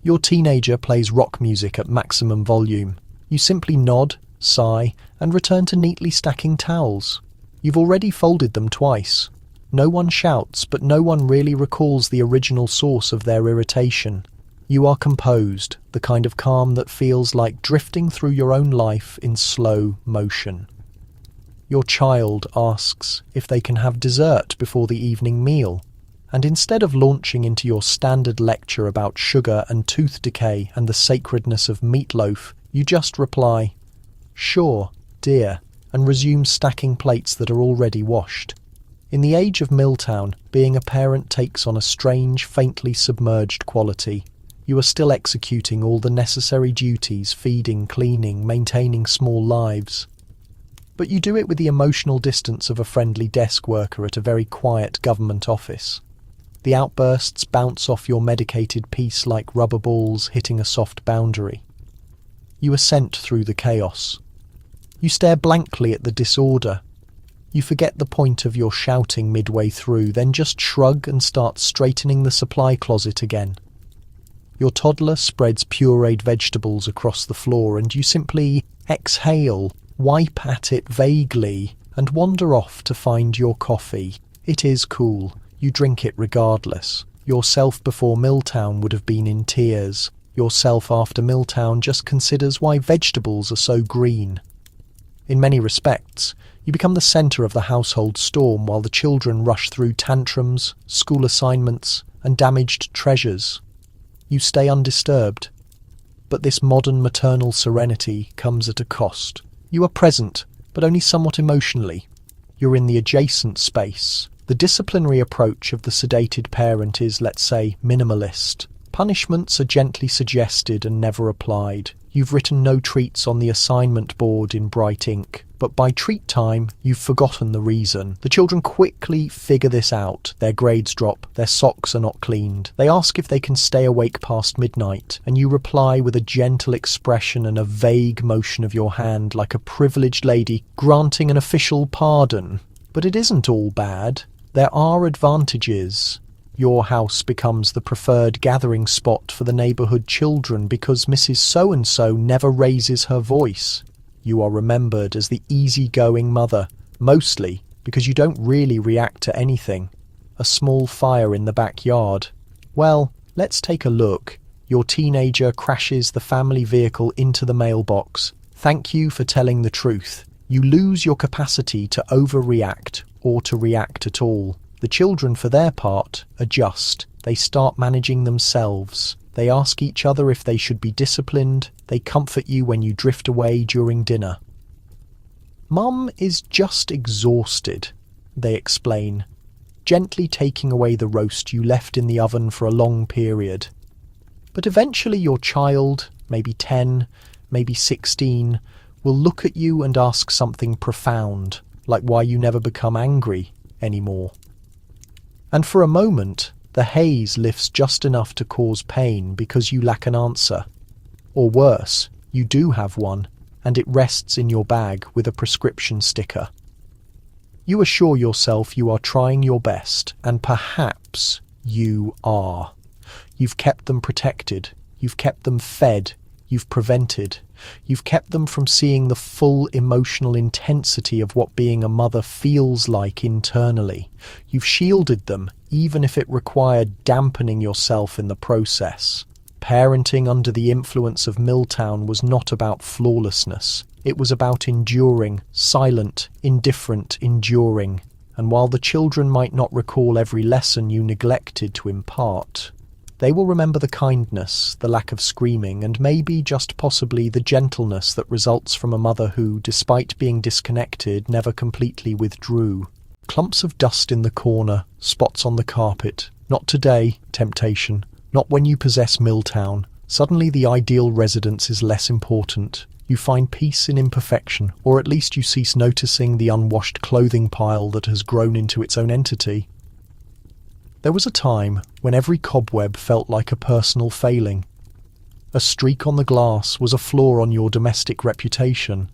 Your teenager plays rock music at maximum volume. You simply nod, sigh, and return to neatly stacking towels. You've already folded them twice. No one shouts, but no one really recalls the original source of their irritation. You are composed, the kind of calm that feels like drifting through your own life in slow motion. Your child asks if they can have dessert before the evening meal, and instead of launching into your standard lecture about sugar and tooth decay and the sacredness of meatloaf, you just reply, "Sure, dear," and resume stacking plates that are already washed. In the age of Miltown, being a parent takes on a strange, faintly submerged quality. You are still executing all the necessary duties, feeding, cleaning, maintaining small lives. But you do it with the emotional distance of a friendly desk worker at a very quiet government office. The outbursts bounce off your medicated piece like rubber balls hitting a soft boundary. You assent through the chaos. You stare blankly at the disorder. You forget the point of your shouting midway through, then just shrug and start straightening the supply closet again. Your toddler spreads pureed vegetables across the floor and you simply exhale, wipe at it vaguely, and wander off to find your coffee. It is cool. You drink it regardless. Yourself before Miltown would have been in tears. Yourself after Miltown just considers why vegetables are so green. In many respects, you become the centre of the household storm while the children rush through tantrums, school assignments, and damaged treasures. You stay undisturbed. But this modern maternal serenity comes at a cost. You are present, but only somewhat emotionally. You're in the adjacent space. The disciplinary approach of the sedated parent is, let's say, minimalist. Punishments are gently suggested and never applied. You've written no treats on the assignment board in bright ink, but by treat time, you've forgotten the reason. The children quickly figure this out. Their grades drop, their socks are not cleaned. They ask if they can stay awake past midnight, and you reply with a gentle expression and a vague motion of your hand like a privileged lady granting an official pardon. But it isn't all bad. There are advantages. Your house becomes the preferred gathering spot for the neighbourhood children because Mrs. So-and-so never raises her voice. You are remembered as the easy-going mother, mostly because you don't really react to anything. A small fire in the backyard. Well, let's take a look. Your teenager crashes the family vehicle into the mailbox. Thank you for telling the truth. You lose your capacity to overreact or to react at all. The children, for their part, adjust. They start managing themselves. They ask each other if they should be disciplined, They comfort you when you drift away during dinner. Mum is just exhausted, they explain, gently taking away the roast you left in the oven for a long period. But eventually your child, maybe 10, maybe 16, will look at you and ask something profound, like why you never become angry anymore. And for a moment, the haze lifts just enough to cause pain because you lack an answer. Or worse, you do have one, and it rests in your bag with a prescription sticker. You assure yourself you are trying your best, and perhaps you are. You've kept them protected, you've kept them fed, you've prevented. You've kept them from seeing the full emotional intensity of what being a mother feels like internally. You've shielded them, even if it required dampening yourself in the process. Parenting under the influence of Miltown was not about flawlessness. It was about enduring, silent, indifferent, enduring. And while the children might not recall every lesson you neglected to impart, they will remember the kindness, the lack of screaming, and maybe, just possibly, the gentleness that results from a mother who, despite being disconnected, never completely withdrew. Clumps of dust in the corner, spots on the carpet. Not today, temptation. Not when you possess Miltown. Suddenly the ideal residence is less important. You find peace in imperfection, or at least you cease noticing the unwashed clothing pile that has grown into its own entity. There was a time when every cobweb felt like a personal failing. A streak on the glass was a flaw on your domestic reputation.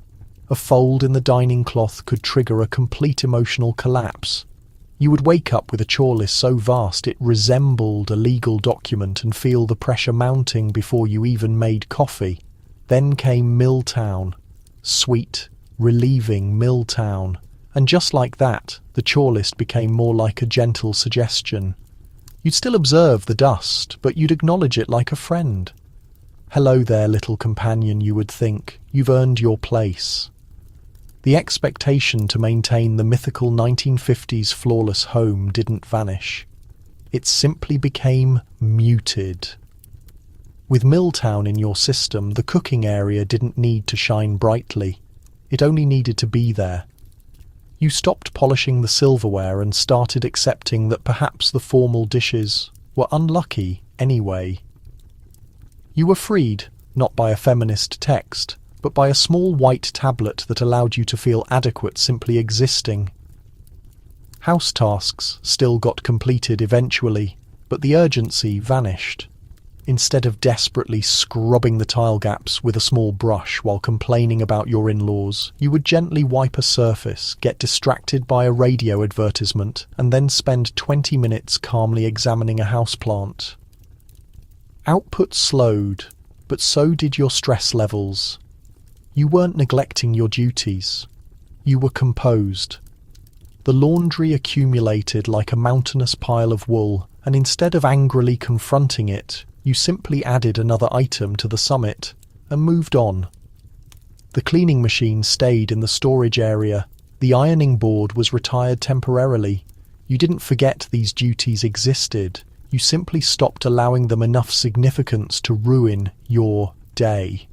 A fold in the dining cloth could trigger a complete emotional collapse. You would wake up with a chore list so vast it resembled a legal document and feel the pressure mounting before you even made coffee. Then came Miltown. Sweet, relieving Miltown. And just like that, the chore list became more like a gentle suggestion. You'd still observe the dust, but you'd acknowledge it like a friend. Hello there, little companion, you would think. You've earned your place. The expectation to maintain the mythical 1950s flawless home didn't vanish. It simply became muted. With Miltown in your system, the cooking area didn't need to shine brightly. It only needed to be there. You stopped polishing the silverware and started accepting that perhaps the formal dishes were unlucky anyway. You were freed, not by a feminist text, but by a small white tablet that allowed you to feel adequate simply existing. House tasks still got completed eventually, but the urgency vanished. Instead of desperately scrubbing the tile gaps with a small brush while complaining about your in-laws, you would gently wipe a surface, get distracted by a radio advertisement, and then spend 20 minutes calmly examining a houseplant. Output slowed, but so did your stress levels. You weren't neglecting your duties. You were composed. The laundry accumulated like a mountainous pile of wool, and instead of angrily confronting it, you simply added another item to the summit and moved on. The cleaning machine stayed in the storage area. The ironing board was retired temporarily. You didn't forget these duties existed. You simply stopped allowing them enough significance to ruin your day.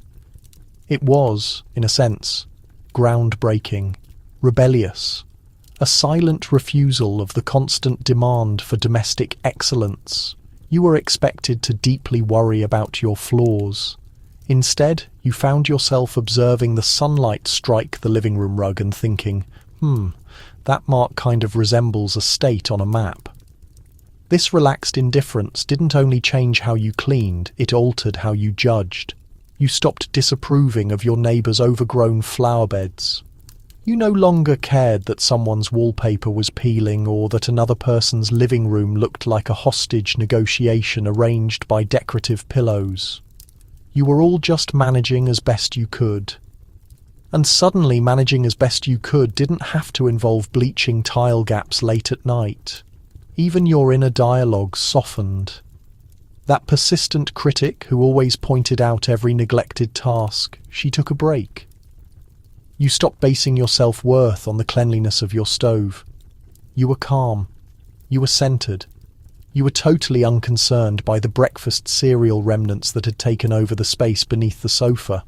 It was, in a sense, groundbreaking, rebellious, a silent refusal of the constant demand for domestic excellence. You were expected to deeply worry about your flaws. Instead, you found yourself observing the sunlight strike the living room rug and thinking, that mark kind of resembles a state on a map. This relaxed indifference didn't only change how you cleaned, it altered how you judged. You stopped disapproving of your neighbour's overgrown flower beds. You no longer cared that someone's wallpaper was peeling or that another person's living room looked like a hostage negotiation arranged by decorative pillows. You were all just managing as best you could. And suddenly managing as best you could didn't have to involve bleaching tile gaps late at night. Even your inner dialogue softened. That persistent critic who always pointed out every neglected task, she took a break. You stopped basing your self-worth on the cleanliness of your stove. You were calm. You were centered. You were totally unconcerned by the breakfast cereal remnants that had taken over the space beneath the sofa.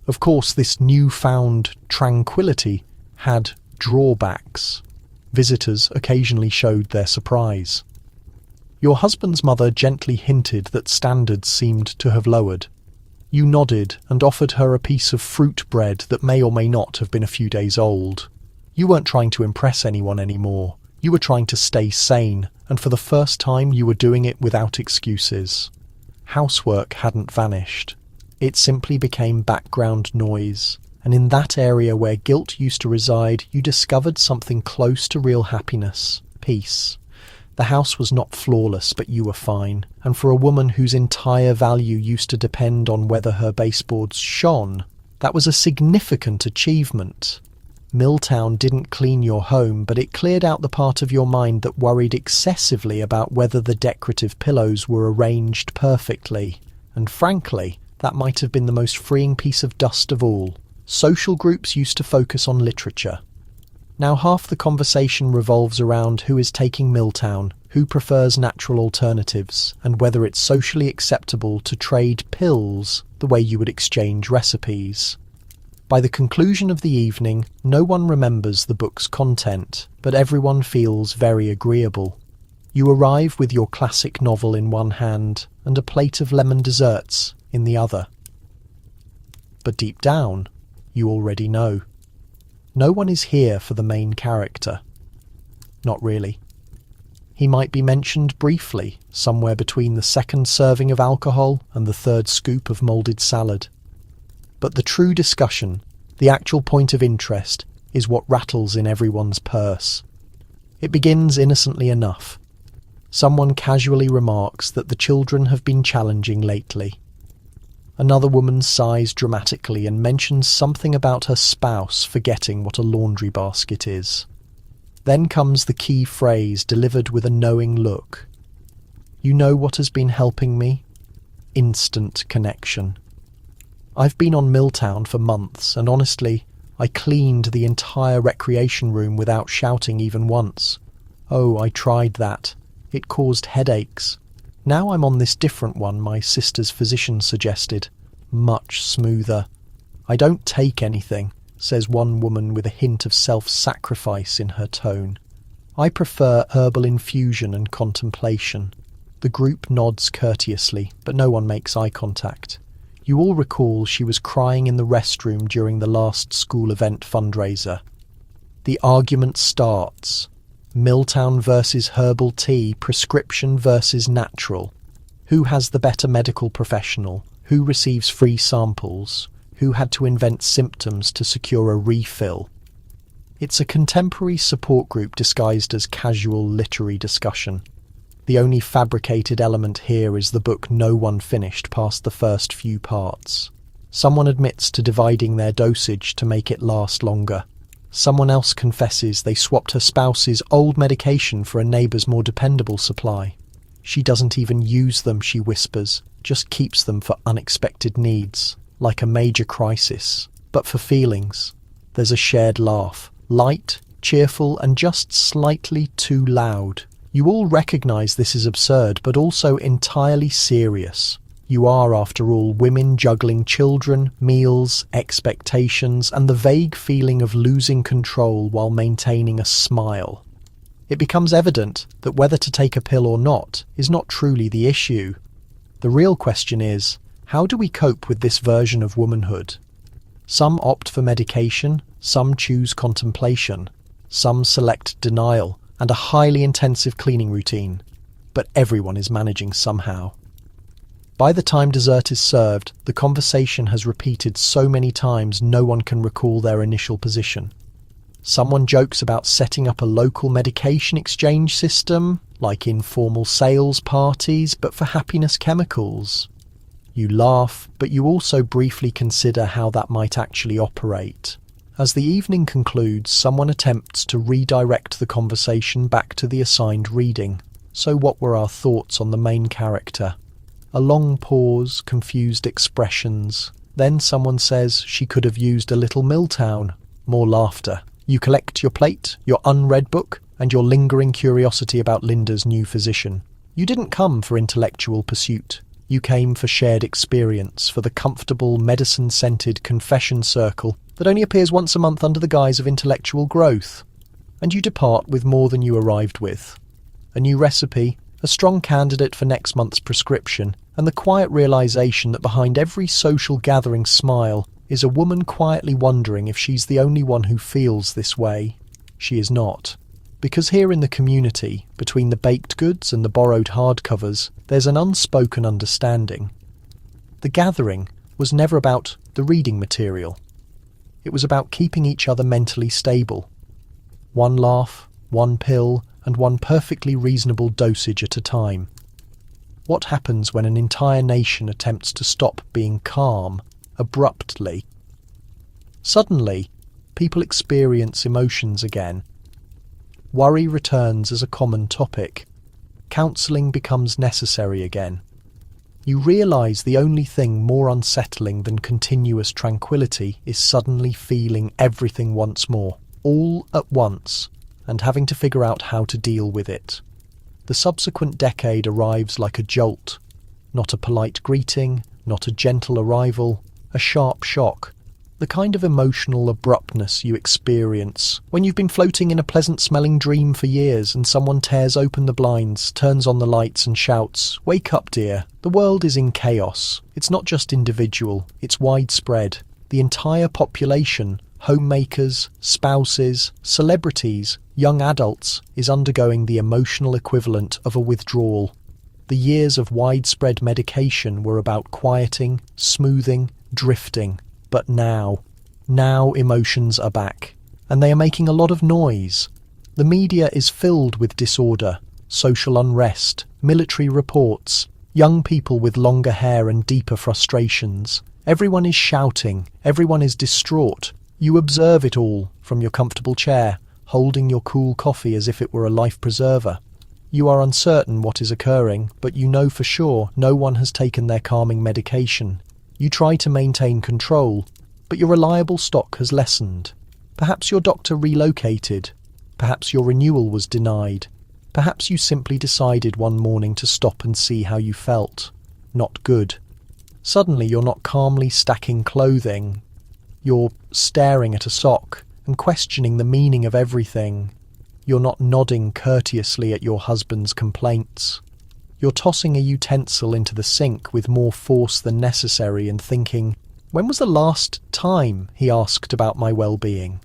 Of course, this newfound tranquility had drawbacks. Visitors occasionally showed their surprise. Your husband's mother gently hinted that standards seemed to have lowered. You nodded and offered her a piece of fruit bread that may or may not have been a few days old. You weren't trying to impress anyone anymore. You were trying to stay sane, and for the first time you were doing it without excuses. Housework hadn't vanished. It simply became background noise, and in that area where guilt used to reside, you discovered something close to real happiness, peace. The house was not flawless, but you were fine, and for a woman whose entire value used to depend on whether her baseboards shone, that was a significant achievement. Miltown didn't clean your home, but it cleared out the part of your mind that worried excessively about whether the decorative pillows were arranged perfectly. And frankly, that might have been the most freeing piece of dust of all. Social groups used to focus on literature. Now half the conversation revolves around who is taking Miltown, who prefers natural alternatives, and whether it's socially acceptable to trade pills the way you would exchange recipes. By the conclusion of the evening, no one remembers the book's content, but everyone feels very agreeable. You arrive with your classic novel in one hand and a plate of lemon desserts in the other. But deep down, you already know. No one is here for the main character. Not really. He might be mentioned briefly, somewhere between the second serving of alcohol and the third scoop of moulded salad. But the true discussion, the actual point of interest, is what rattles in everyone's purse. It begins innocently enough. Someone casually remarks that the children have been challenging lately. Another woman sighs dramatically and mentions something about her spouse forgetting what a laundry basket is. Then comes the key phrase delivered with a knowing look. You know what has been helping me? Instant connection. I've been on Miltown for months, and honestly, I cleaned the entire recreation room without shouting even once. Oh, I tried that. It caused headaches. Now I'm on this different one my sister's physician suggested. Much smoother. I don't take anything, says one woman with a hint of self-sacrifice in her tone. I prefer herbal infusion and contemplation. The group nods courteously, but no one makes eye contact. You all recall she was crying in the restroom during the last school event fundraiser. The argument starts. Miltown versus herbal tea, prescription versus natural. Who has the better medical professional? Who receives free samples? Who had to invent symptoms to secure a refill? It's a contemporary support group disguised as casual literary discussion. The only fabricated element here is the book no one finished past the first few parts. Someone admits to dividing their dosage to make it last longer. Someone else confesses they swapped her spouse's old medication for a neighbour's more dependable supply. She doesn't even use them, she whispers, just keeps them for unexpected needs, like a major crisis. But for feelings, there's a shared laugh, light, cheerful, and just slightly too loud. You all recognise this is absurd, but also entirely serious. You are, after all, women juggling children, meals, expectations, and the vague feeling of losing control while maintaining a smile. It becomes evident that whether to take a pill or not is not truly the issue. The real question is, how do we cope with this version of womanhood? Some opt for medication, some choose contemplation, some select denial and a highly intensive cleaning routine, but everyone is managing somehow. By the time dessert is served, the conversation has repeated so many times no one can recall their initial position. Someone jokes about setting up a local medication exchange system, like informal sales parties, but for happiness chemicals. You laugh, but you also briefly consider how that might actually operate. As the evening concludes, someone attempts to redirect the conversation back to the assigned reading. So what were our thoughts on the main character? A long pause, confused expressions. Then someone says she could have used a little Miltown. More laughter. You collect your plate, your unread book, and your lingering curiosity about Linda's new physician. You didn't come for intellectual pursuit. You came for shared experience, for the comfortable, medicine-scented confession circle that only appears once a month under the guise of intellectual growth. And you depart with more than you arrived with. A new recipe, a strong candidate for next month's prescription, and the quiet realization that behind every social gathering smile is a woman quietly wondering if she's the only one who feels this way. She is not. Because here in the community, between the baked goods and the borrowed hardcovers, there's an unspoken understanding. The gathering was never about the reading material. It was about keeping each other mentally stable. One laugh, one pill, and one perfectly reasonable dosage at a time. What happens when an entire nation attempts to stop being calm, abruptly? Suddenly, people experience emotions again. Worry returns as a common topic. Counselling becomes necessary again. You realise the only thing more unsettling than continuous tranquility is suddenly feeling everything once more, all at once, and having to figure out how to deal with it. The subsequent decade arrives like a jolt, not a polite greeting, not a gentle arrival, a sharp shock, the kind of emotional abruptness you experience when you've been floating in a pleasant-smelling dream for years and someone tears open the blinds, turns on the lights and shouts, "Wake up, dear, the world is in chaos. It's not just individual, it's widespread. The entire population, homemakers, spouses, celebrities, young adults, is undergoing the emotional equivalent of a withdrawal. The years of widespread medication were about quieting, smoothing, drifting. But now emotions are back, and they are making a lot of noise. The media is filled with disorder, social unrest, military reports, young people with longer hair and deeper frustrations. Everyone is shouting, everyone is distraught. You observe it all from your comfortable chair, holding your cool coffee as if it were a life preserver. You are uncertain what is occurring, but you know for sure no one has taken their calming medication. You try to maintain control, but your reliable stock has lessened. Perhaps your doctor relocated. Perhaps your renewal was denied. Perhaps you simply decided one morning to stop and see how you felt. Not good. Suddenly you're not calmly stacking clothing. You're staring at a sock and questioning the meaning of everything. You're not nodding courteously at your husband's complaints. You're tossing a utensil into the sink with more force than necessary and thinking, "When was the last time he asked about my well-being?"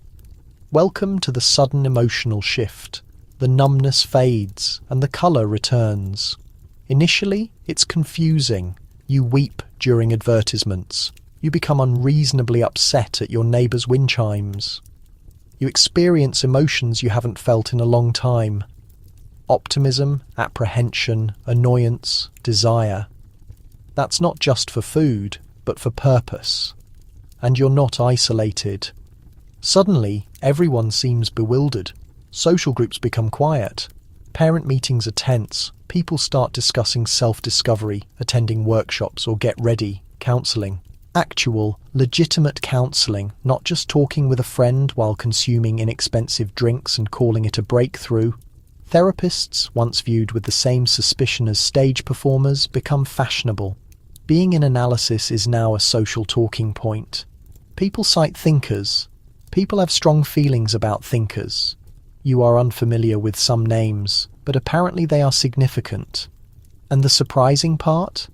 Welcome to the sudden emotional shift. The numbness fades and the colour returns. Initially, it's confusing. You weep during advertisements. You become unreasonably upset at your neighbour's wind chimes. You experience emotions you haven't felt in a long time. Optimism, apprehension, annoyance, desire. That's not just for food, but for purpose. And you're not isolated. Suddenly, everyone seems bewildered. Social groups become quiet. Parent meetings are tense. People start discussing self-discovery, attending workshops or get ready, counselling. Actual, legitimate counselling, not just talking with a friend while consuming inexpensive drinks and calling it a breakthrough. Therapists, once viewed with the same suspicion as stage performers, become fashionable. Being in analysis is now a social talking point. People cite thinkers. People have strong feelings about thinkers. You are unfamiliar with some names, but apparently they are significant. And the surprising part?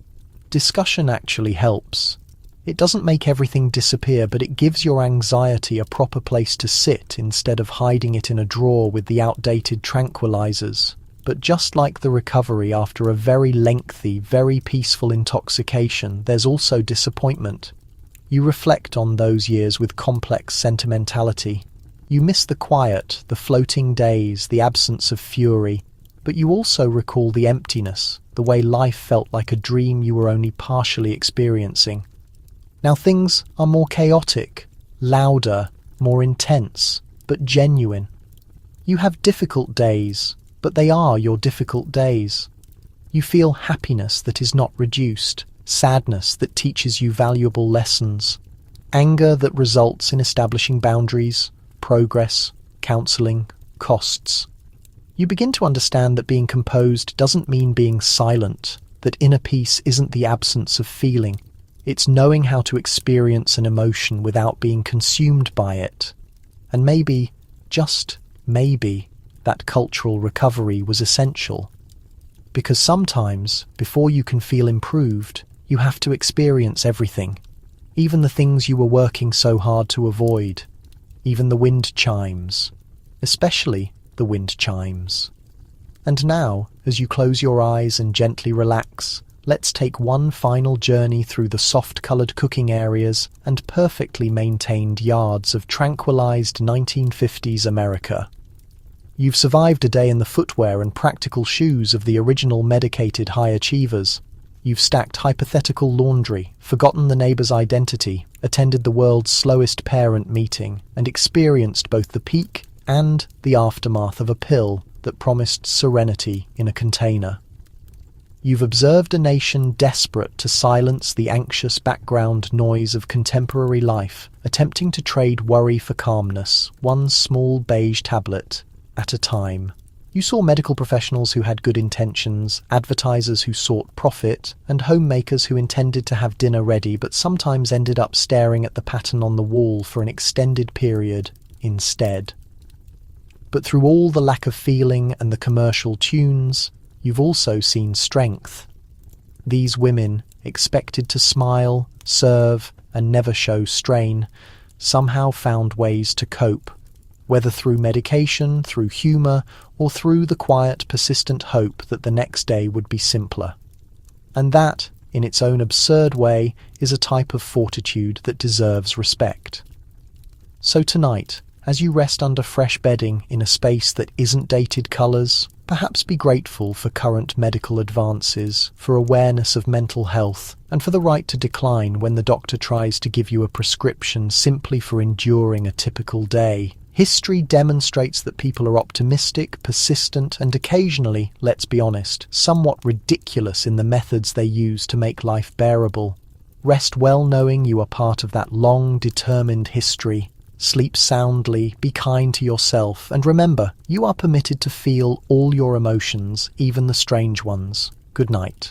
Discussion actually helps. It doesn't make everything disappear, but it gives your anxiety a proper place to sit instead of hiding it in a drawer with the outdated tranquilizers. But just like the recovery after a very lengthy, very peaceful intoxication, there's also disappointment. You reflect on those years with complex sentimentality. You miss the quiet, the floating days, the absence of fury, but you also recall the emptiness, the way life felt like a dream you were only partially experiencing. Now things are more chaotic, louder, more intense, but genuine. You have difficult days, but they are your difficult days. You feel happiness that is not reduced, sadness that teaches you valuable lessons, anger that results in establishing boundaries, progress, counselling, costs. You begin to understand that being composed doesn't mean being silent, that inner peace isn't the absence of feeling. It's knowing how to experience an emotion without being consumed by it. And maybe, just maybe, that cultural recovery was essential. Because sometimes, before you can feel improved, you have to experience everything. Even the things you were working so hard to avoid. Even the wind chimes. Especially the wind chimes. And now, as you close your eyes and gently relax, let's take one final journey through the soft-coloured cooking areas and perfectly maintained yards of tranquilized 1950s America. You've survived a day in the footwear and practical shoes of the original medicated high achievers. You've stacked hypothetical laundry, forgotten the neighbour's identity, attended the world's slowest parent meeting, and experienced both the peak and the aftermath of a pill that promised serenity in a container. You've observed a nation desperate to silence the anxious background noise of contemporary life, attempting to trade worry for calmness, one small beige tablet at a time. You saw medical professionals who had good intentions, advertisers who sought profit, and homemakers who intended to have dinner ready but sometimes ended up staring at the pattern on the wall for an extended period instead. But through all the lack of feeling and the commercial tunes, you've also seen strength. These women, expected to smile, serve, and never show strain, somehow found ways to cope, whether through medication, through humour, or through the quiet, persistent hope that the next day would be simpler. And that, in its own absurd way, is a type of fortitude that deserves respect. So tonight, as you rest under fresh bedding in a space that isn't dated colours, perhaps be grateful for current medical advances, for awareness of mental health, and for the right to decline when the doctor tries to give you a prescription simply for enduring a typical day. History demonstrates that people are optimistic, persistent, and occasionally, let's be honest, somewhat ridiculous in the methods they use to make life bearable. Rest well knowing you are part of that long, determined history. Sleep soundly, be kind to yourself, and remember, you are permitted to feel all your emotions, even the strange ones. Good night.